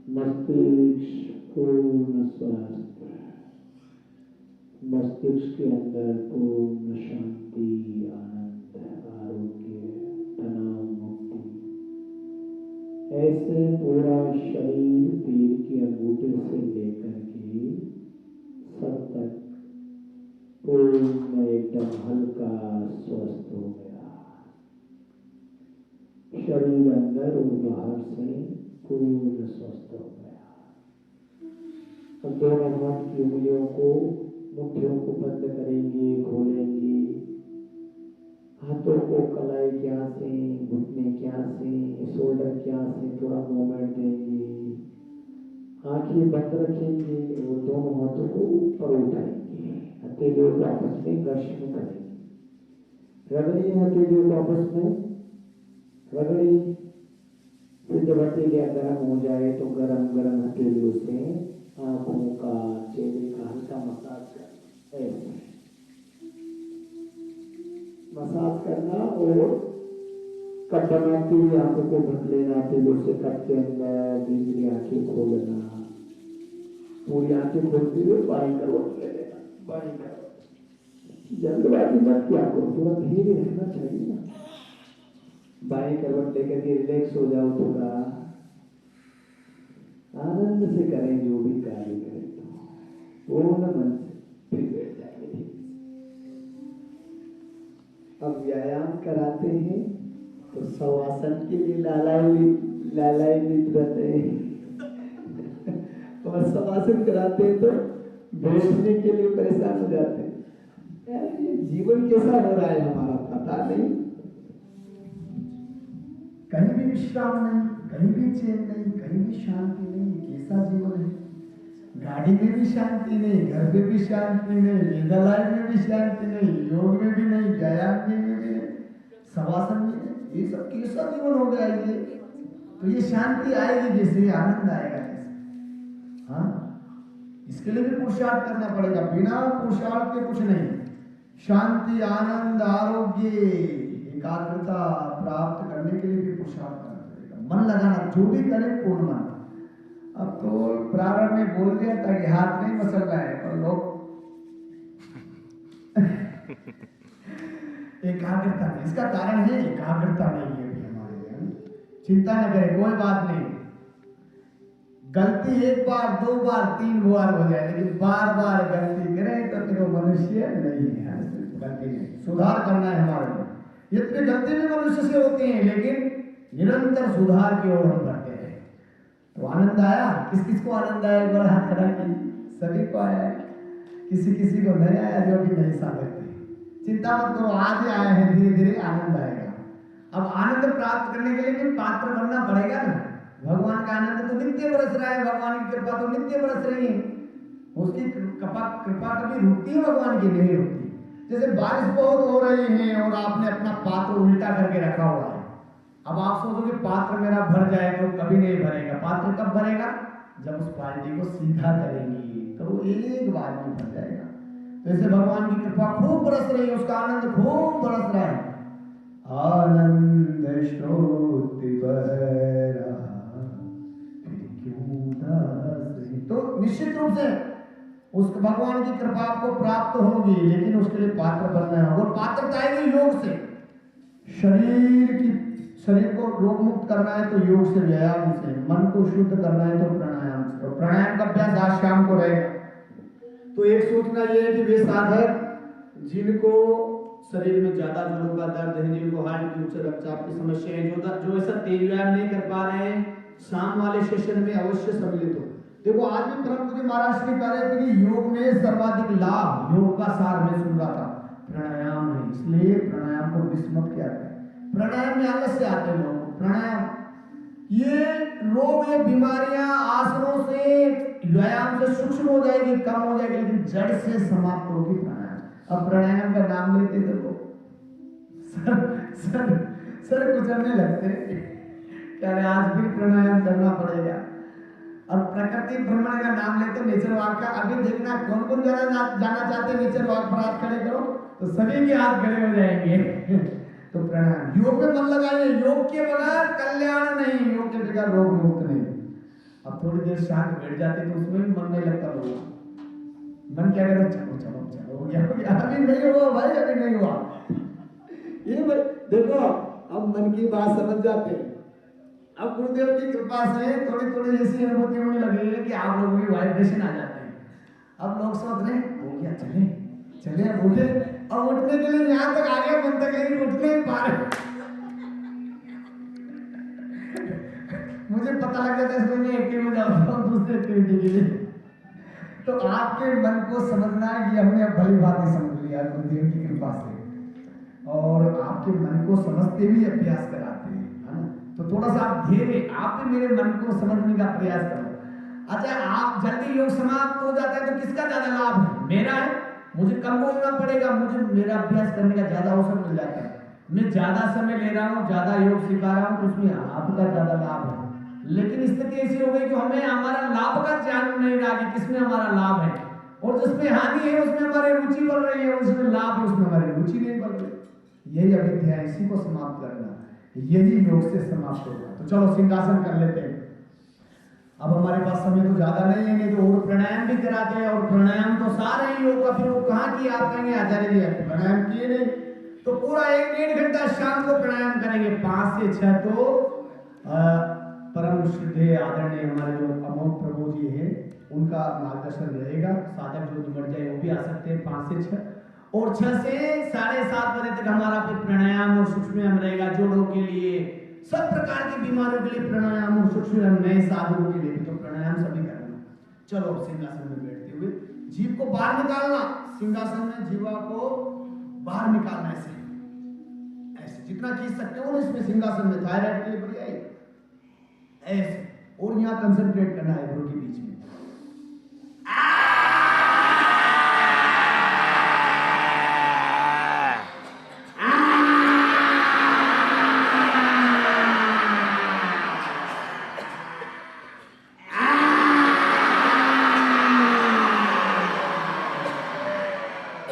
मस्तिष्क पूर्ण स्वस्थ, मस्तिष्क के अंदर पूर्ण शांति, आनंद, आरोग्य, तनाव मुक्ति। ऐसे पूरा शरीर पैर के अंगूठे से लेकर के सर तक पूर्ण एकदम हल्का स्वस्थ हो गया। शरीर अंदर और बाहर से पूर्ण स्वस्थ हो गया। अब दोनों हाथ की उंगलियों को, मुट्ठियों को बंद करेंगे, खोलेंगे। हाथों को कलाई के यहाँ से, घुटने के यहाँ से, शोल्डर के यहाँ से थोड़ा मूवमेंट देंगे। आंखें बंद रखेंगे और दोनों हाथों को ऊपर उठाएंगे, हथेलियों को आपस में घर्षण करेंगे। रगड़िए हथेलियों को आपस में, रगड़िए। फिर जब हथेलियां गर्म हो जाए तो गरम गरम हथेलियों से आंखों का, चेहरे का हल्का मसाज करना, ऐसे मसाज करना और कट बनाती हुई आंखों को ढक लेना। हथेलियों से कट के अंदर धीरे धीरे आंखें खोलना, पूरी आंखें खोलते हुए बाई करवट ले लेना, बाई करवट। जल्दबाजी मत किया करो, थोड़ा धीरे रखना चाहिए ना। बाई करवट लेकर के रिलैक्स हो जाओ, थोड़ा आनंद से करें जो भी कार्य करें, तो पूर्ण मन से फिर बैठ जाएंगे ठीक से। अब व्यायाम कराते हैं तो शवासन के लिए लालाई रहते हैं और शवासन कराते हैं तो बैठने के लिए परेशान हो जाते हैं। यार ये जीवन कैसा हो रहा है हमारा, पता नहीं। कहीं भी विश्राम नहीं, कहीं भी चैन नहीं, कहीं भी शांति नहीं। कैसा जीवन है? गाड़ी में भी शांति नहीं, घर में भी शांति नहीं, पैदल में भी शांति नहीं, योग में भी नहीं, व्यायाम में भी नहीं, शवासन में नहीं। ये सब कैसा जीवन हो गया ये? तो ये शांति आएगी कैसे, आनंद आएगा कैसे? हाँ, इसके लिए भी पुरुषार्थ करना पड़ेगा। बिना पुरुषार्थ के कुछ नहीं। शांति, आनंद, आरोग्य, एकाग्रता प्राप्त करने के लिए भी पुरुषार्थ करना पड़ेगा। मन लगाना, जो भी करें पूर्ण मन। अब तो प्रारंभ में बोल दिया था कि हाथ नहीं मसल रहा है, और लोग एकाग्रता नहीं। इसका कारण है एकाग्रता नहीं है भी हमारे लिए। चिंता न करें, कोई बात नहीं। गलती एक बार, दो बार, तीन बार हो जाए, लेकिन बार बार गलती करें तो फिर वो मनुष्य नहीं है। गलती नहीं, सुधार करना है हमारे लिए। इतनी गलती भी मनुष्य से होती है, लेकिन निरंतर सुधार की ओर हम बढ़ते हैं। तो आनंद आया? किस किस को आनंद आया? एक बार हाथ खड़ा की। सभी को आया। किसी किसी को नहीं आया जो अभी नहीं साधक थे। चिंता मत करो, आज ही आए हैं, धीरे धीरे आनंद आएगा। अब आनंद प्राप्त करने के लिए भी पात्र बनना पड़ेगा ना। भगवान का आनंद तो नित्य बरस रहा है, भगवान की कृपा तो नित्य बरस रही है। उसकी कृपा कभी रुकती है? भगवान की नहीं रुकती। जैसे बारिश बहुत हो रही है और आपने अपना पात्र उल्टा करके रखा हुआ है। अब आप सोचोगे पात्र मेरा भर जाए, तो कभी नहीं भरेगा। पात्र कब भरेगा? जब उस बाल्टी को सीधा करेंगी तो एक बार में भर जाएगा। तो ऐसे भगवान की कृपा खूब बरस रही है, उसका आनंद खूब बरस रहा है। आनंद श्रोति बहरा फिर क्यों उदास है। तो निश्चित रूप से उस भगवान की कृपा आपको प्राप्त होगी, लेकिन उसके लिए पात्र बनना है। और पात्रता आएगी योग से। शरीर को रोग मुक्त करना है तो योग से, व्यायाम से। मन को शुद्ध करना है तो प्राणायाम से। और प्राणायाम का अभ्यास आज शाम को रहेगा। तो एक सोचना यह है कि वे साधक जिनको शरीर में ज्यादा जोड़ों का दर्द है, जिनको हार्ट की उच्च रक्तचाप की समस्या है, जो ऐसा तेज व्यायाम नहीं कर पा रहे हैं, शाम वाले सेशन में अवश्य सम्मिलित हो। देखो आज भी परम पूज्य महाराज श्री कह रहे थे कि योग में सर्वाधिक लाभ, योग का सार में सुन रहा था, प्राणायाम है। इसलिए प्राणायाम को मिस मत किया जाए। प्राणायाम में आलस से आते हैं लोग। प्राणायाम ये रोग, ये बीमारियां आसनों से, व्यायाम से सूक्ष्म हो जाएगी, कम हो जाएगी, लेकिन जड़ से समाप्त होगी प्राणायाम। अब प्राणायाम का नाम लेते तो लोग सर कुचलने लगते, कह रहे आज भी प्राणायाम करना पड़ेगा। और प्रकृति भ्रमण का नाम लेते, नेचर वॉक का। अभी देखना कौन कौन जाना चाहते नेचर वॉक पर, हाथ खड़े करो तो सभी के हाथ खड़े हो जाएंगे। तो प्राणायाम, योग में मन लगाइए। योग के बगैर कल्याण नहीं, योग के बगैर रोग मुक्त नहीं। अब थोड़ी देर शांत बैठ जाते तो उसमें भी मन नहीं लगता लोगों। मन क्या कहता, चलो चलो चलो हो गया, अभी नहीं हुआ भाई, अभी नहीं हुआ। ये देखो, अब मन की बात समझ जाते हैं। अब गुरुदेव की कृपा से थोड़ी थोड़ी ऐसी अनुभूति होने लगी है कि आप लोगों की वाइब्रेशन आ जाते हैं। अब लोग सोच रहे हैं हो गया, चले चले, अब उठे। और उठने के लिए यहाँ तक आ गया मन तक, लेकिन उठने ही पा रहे। मुझे पता लग जाता है इसमें मैं एक्टिव हो जाता हूँ दूसरे एक्टिविटी के लिए। तो आपके मन को समझना है कि हमने अब भली बात ही समझ लिया गुरुदेव की कृपा से, और आपके मन को समझते भी अभ्यास कराते हैं, है ना। तो थोड़ा सा आप धीरे, आप भी मेरे मन को समझने का प्रयास करो। अच्छा, आप जल्दी योग समाप्त हो जाता है तो किसका ज्यादा लाभ है? मेरा है मुझे कम बोलना पड़ेगा, मुझे मेरा अभ्यास करने का ज्यादा अवसर मिल जाता है। मैं ज्यादा समय ले रहा हूँ, ज्यादा योग सिखा रहा हूँ, तो उसमें आपका ज्यादा लाभ है। लेकिन स्थिति ऐसी हो गई कि हमें हमारा लाभ का ज्ञान नहीं रहा कि किसमें हमारा लाभ है, और जिसमें हानि है उसमें हमारी रुचि बढ़ रही है, उसमें लाभ है उसमें हमारी रुचि नहीं बढ़ रही। यही अविद्या है, इसी को समाप्त करना, यही योग से समाप्त होगा। तो चलो सिंहासन कर लेते हैं। अब हमारे पास समय तो ज्यादा नहीं है, नहीं तो और प्राणायाम भी कराते हैं, और प्राणायाम तो सारे ही योग का फिर वो कहाँ किया, आप कहेंगे आचार्य जी प्राणायाम किए नहीं, तो पूरा 1-1.5 घंटा शाम को प्राणायाम करेंगे 5 से 6। तो परम श्रद्धेय आदरणीय हमारे जो अमोघ प्रभु जी है उनका मार्गदर्शन रहेगा। साधक जो निमट जाए वो भी आ सकते हैं 5 से 6, और 6 से 7:30 बजे तक हमारा फिर प्राणायाम और सूक्ष्म रहेगा। जोड़ों के लिए, सब प्रकार की बीमारियों के लिए प्राणायाम और सूक्ष्म, नए साधकों के लिए तो प्राणायाम सभी करना। चलो सिंहासन में बैठते हुए जीभ को बाहर निकालना, सिंहासन में जीवा को बाहर निकालना, ऐसे ऐसे जितना खींच सकते हो ना इसमें सिंहासन में, थायराइड के लिए बढ़िया है ऐसे। और यहाँ कंसंट्रेट करना है दोनों के बीच में।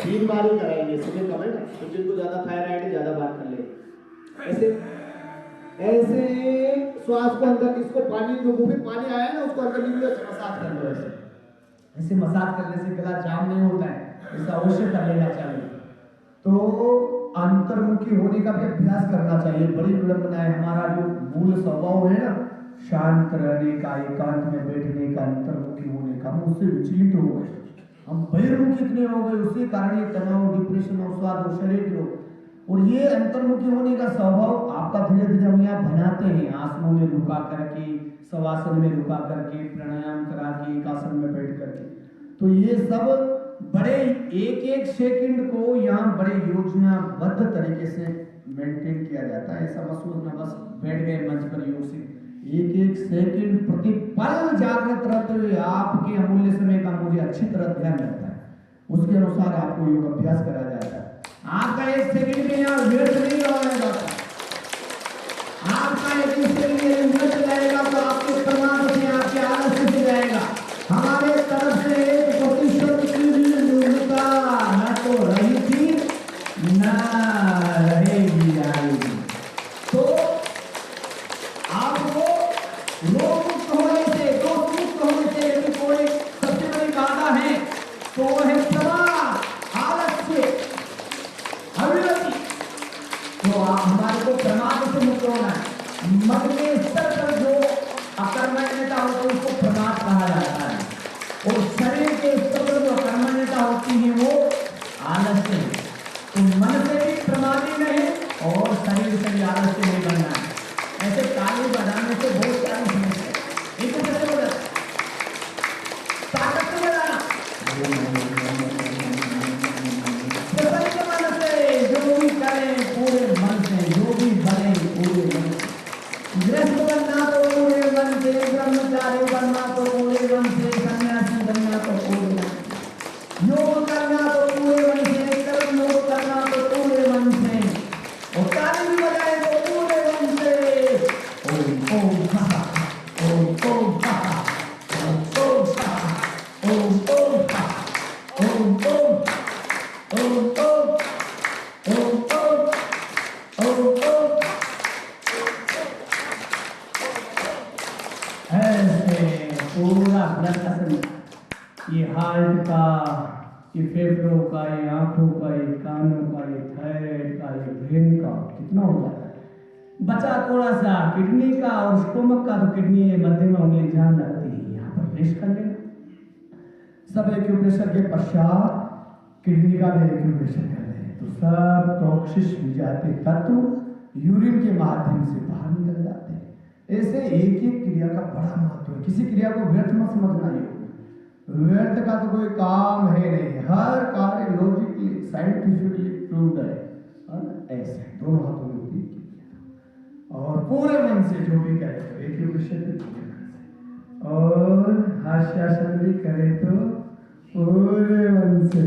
तीन बार ही कराएंगे, समय कम है ना, तो जिनको ज्यादा थायराइड है ज्यादा बार कर ले। ऐसे ऐसे श्वास को अंदर, इसको पानी, जो मुंह में पानी आया है ना उसको अंदर निकले, मसाज कर लो ऐसे। ऐसे मसाज करने से गला जाम नहीं होता है, ऐसा अवश्य कर लेना चाहिए। तो अंतर्मुखी होने का भी अभ्यास करना चाहिए। बड़ी विडंबना है, हमारा जो मूल स्वभाव है ना शांत रहने का, एकांत में बैठने का, अंतर्मुखी होने का, हम उससे विचलित हो गए, हम बहिर्मुखी इतने हो गए, उसके कारण ये तनाव, डिप्रेशन, अवसाद और शरीर के रोग। और ये अंतर्मुखी होने का स्वभाव आपका धीरे धीरे हम यहाँ बनाते हैं, आसनों में रुका करके, शवासन में रुका करके, प्राणायाम करा के, एक आसन में बैठ करके। तो ये सब बड़े 1-1 सेकंड को यहाँ बड़े योजनाबद्ध तरीके से मेंटेन किया जाता है। ऐसा मत सोचना बस बैठ गए मंच पर योग से, 1-1 सेकंड प्रतिपल जागृत रहते हुए आपके अमूल्य समय का मुझे अच्छी तरह ध्यान रहता है, उसके अनुसार आपको योग अभ्यास करा जाता है। आपका 1 सेकंड भी यहाँ व्यर्थ नहीं लगाया जाता। आपका 1 सेकंड व्यर्थ जाएगा तो आपके प्रमाण से, आपके आलस्य से जाएगा। हमारे तरफ से 1% की भी न्यूनता न तो रही थी न रहेगी आएगी। तो आपको रोग मुक्त होने से, दोष मुक्त होने से यदि कोई सबसे बड़ी बाधा है तो वह है प्रमाण, आलस्य, अविरति। तो हमारे को प्रमाद से मुक्त होना है। मन के स्तर पर जो अकर्मण्यता होती है उसको प्रमाद कहा जाता है, और शरीर के स्तर पर जो अकर्मण्यता होती है वो आलस्य है। तो मन से भी प्रमादी नहीं और शरीर से भी आलस्य नहीं बनना है। ऐसे ताली बजाने से बहुत सारी समस्या, एक कैसे बजा, ताकत से बजाना, प्रसन्न मन से जो भी करें पूरे मन से, जो भी बने पूरे मन से। गृहस्थ बनना तो पूरे मन से, ब्रह्मचारी बनना तो पूरे मन से, सन्यासी बनना तो पूरे मन से, योग करना तो पूरे मन से, कर्म योग करना तो पूरे मन से, और ताली भी बजाए तो पूरे मन से। ओम ओम हा ओम ओम हा ओम ओम हा ओम ओम हा ओम ओम ओम ओम ओम ओम। ऐसे पूरा ब्लड प्रेशर, ये हार्ट का, ये फेफड़ों का, ये आंखों का, ये कानों का, ये थायराइड का, ये ब्रेन का, कितना हो जाता है। बचा थोड़ा सा किडनी का और स्टोमक का, तो किडनी मध्य में उंगली जान लगती है, यहाँ पर प्रेस कर लेना। सब एक्यूप्रेशर के पश्चात किडनी का भी एक्यूप्रेशर कर ले, तो सब टॉक्सिक विजातीय तत्व यूरिन के माध्यम से बाहर निकल जाते हैं। ऐसे एक एक क्रिया का बड़ा महत्व है, किसी क्रिया को व्यर्थ मत समझना। व्यर्थ का तो कोई काम है नहीं, हर कार्य लॉजिकली साइंटिफिकली प्रूव्ड है। ऐसे दोनों हाथों में होती है और पूरे मन से जो भी करे तो एक ही विषय पे पूरे मन से, और हास्यासन भी करे तो पूरे मन से।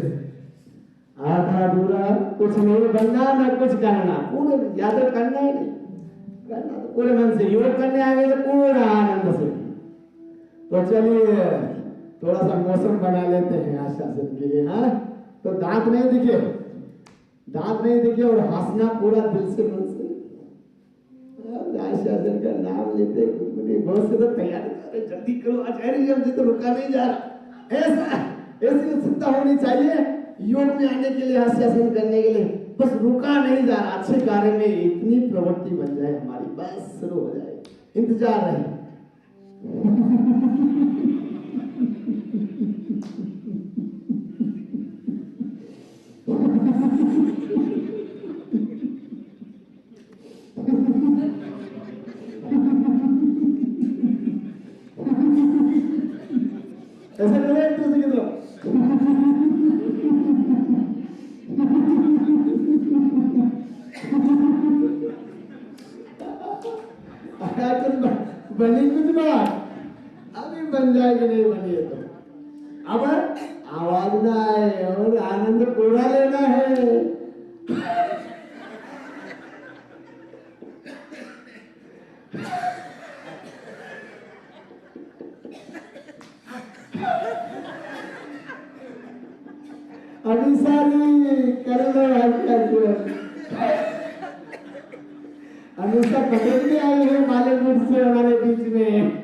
आधा अधूरा कुछ नहीं बनना न कुछ करना, पूरे या तो करना ही नहीं, करना तो पूरे मन से, योग करने आ गए तो पूरा आनंद से। तो चलिए थोड़ा सा मौसम बना लेते हैं आश्वासन के लिए। हाँ, तो दांत नहीं दिखे, दांत नहीं दिखे और हंसना पूरा दिल से मन से। आश्वासन का नाम लेते बहुत से तो तैयारी कर रहे, जल्दी करो आचार्य, जल्दी तो रुका नहीं जा रहा। ऐसा ऐसी उत्सुकता होनी चाहिए योग में आने के लिए, आश्वासन करने के लिए, बस रुका नहीं जा रहा। अच्छे कार्य में इतनी प्रवृत्ति बन जाए हमारी, बस शुरू हो जाए, इंतजार रहे। ऐसा करें एक दूसरे की तरफ। बनी कुछ बात अभी बन जाएगी, नहीं बनी है तो अब आवाज ना आए और आनंद पूरा लेना है। अभी सारी कर लो अनुष्का पटेल भी आई है मालेपुर से हमारे बीच में।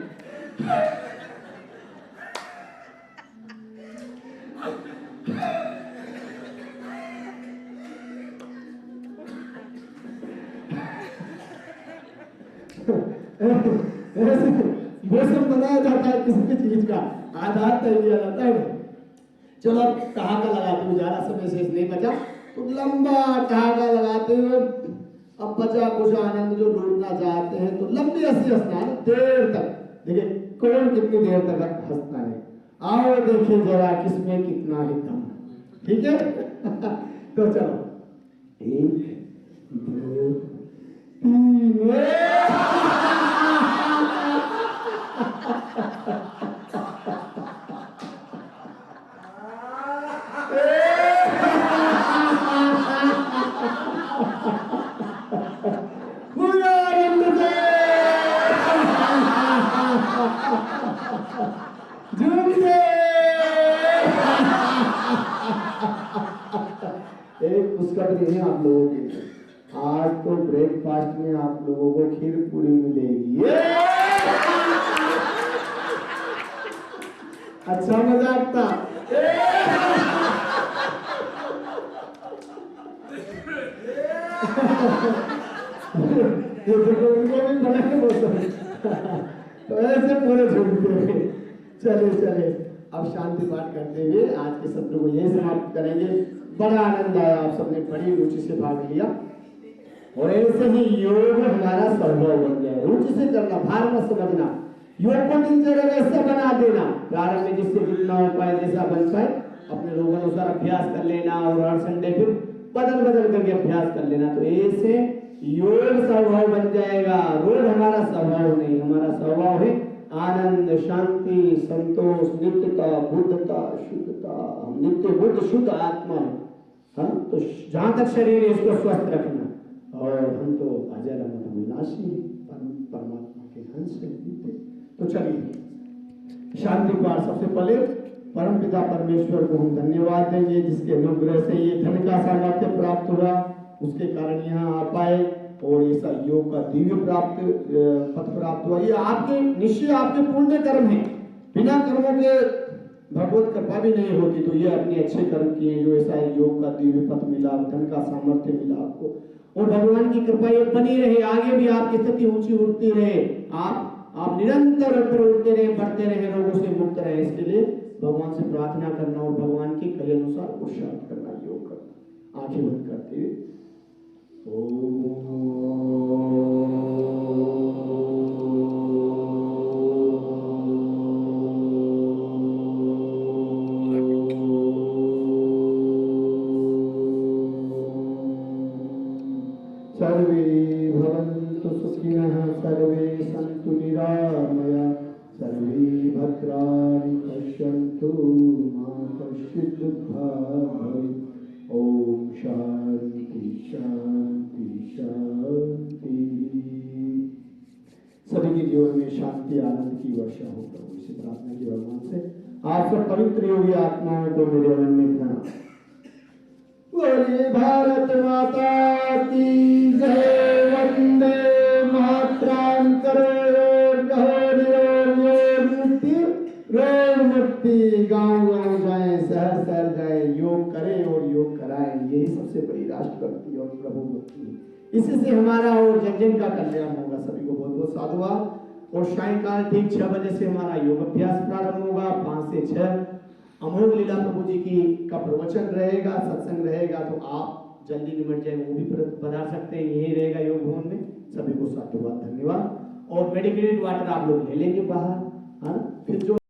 मौसम बनाया जाता है किसी भी चीज का, आधार तय किया जाता है। चलो अब ठहाका लगाते हुए, ज्यादा समय शेष नहीं बचा, तो लंबा ठहाका लगाते हुए अब बचा कुछ आनंद जो लूटना चाहते हैं, तो लंबी हंसी हंसना है देर तक। देखिए कौन कितनी देर तक हंसना है, आओ देखिए जरा किसमें कितना है दम। ठीक है तो चलो 1 2 3 एक खुशखबरी है आप लोगों के लिए, आज तो ब्रेकफास्ट में आप लोगों को खीर पूरी मिलेगी। अच्छा मजाक था। तो ऐसे पूरे झूमते। चले अब शांति पाठ करते हुए आज के सत्र को यही समाप्त करेंगे। बड़ा आनंद आया, आप सबने बड़ी रुचि से भाग लिया और ऐसे ही योग हमारा स्वभाव बन गया। रुचि से करना, भार मत समझना, योग को दिनचर्या ऐसा बना देना प्रारंभ में जिससे जितना हो पाए जैसा बन पाए, अपने रोग अनुसार अभ्यास कर लेना और हर संडे फिर बदल करके अभ्यास कर लेना। तो ऐसे योग स्वभाव बन जाएगा। रोग हमारा स्वभाव नहीं, हमारा स्वभाव है आनंद, शांति, संतोष, नित्यता, बुद्धता, शुद्धता। हम नित्य बुद्ध शुद्ध आत्मा है। हम तो जहां तक शरीर है इसको स्वस्थ रखना, और हम तो अजर अमर विनाशी है, परमात्मा के अंश है। तो चलिए शांति पाठ सबसे पहले परमपिता परमेश्वर को हम धन्यवाद देंगे जिसके अनुग्रह से ये धन का सामर्थ्य प्राप्त हुआ, उसके कारण यहाँ आ पाए और ऐसा योग का दिव्य पथ प्राप्त हुआ। ये आपके निश्चय आपके पुण्य कर्म है, बिना कर्मों के भगवत कृपा भी नहीं होती। तो ये अपने अच्छे कर्म किए जो ऐसा योग का दिव्य पथ मिला, धन का सामर्थ्य मिला आपको, और भगवान की कृपा ये बनी रहे, आगे भी आपकी स्थिति ऊंची उठती रहे, आप निरंतर ऊपर उठते रहे, बढ़ते रहे, रोगों से मुक्त रहे। इसके लिए भगवान से प्रार्थना करना और भगवान के कहे अनुसार पुरुषार्थ करना, योग करना। आंखें बंद करते हुए सर्वे भवन्तु सुखिनः, सर्वे सन्तु निरामया, सर्वे भद्राणि पश्यन्तु मा कश्चित् दुःखं भवेत्। सभी के जीवन में शांति आनंद की वर्षा हो प्रभु, इसी प्रार्थना की भगवान से। आप सब पवित्र योगी आत्माओं को मेरे मन में प्रणाम। बोलिए भारत माता की जय, वंदे मातरम। रोग मुक्ति, गांव गांव जाए, शहर शहर जाए, योग करें और योग कराएं, यही सबसे बड़ी राष्ट्रभक्ति और प्रभु भक्ति है। इसी से हमारा और जन जन का कल्याण होगा। सभी को बहुत बहुत साधुवाद। और सायंकाल ठीक 6 बजे से हमारा योग अभ्यास प्रारंभ होगा। 5 से 6 अमोघ लीला प्रभु जी की का प्रवचन रहेगा, सत्संग रहेगा। तो आप जल्दी निमट जाए, वो भी पधार सकते हैं, यही रहेगा योग भवन में। सभी को साधुवाद, धन्यवाद। और मेडिकेटेड वाटर आप लोग ले लेंगे बाहर, है ना। फिर जो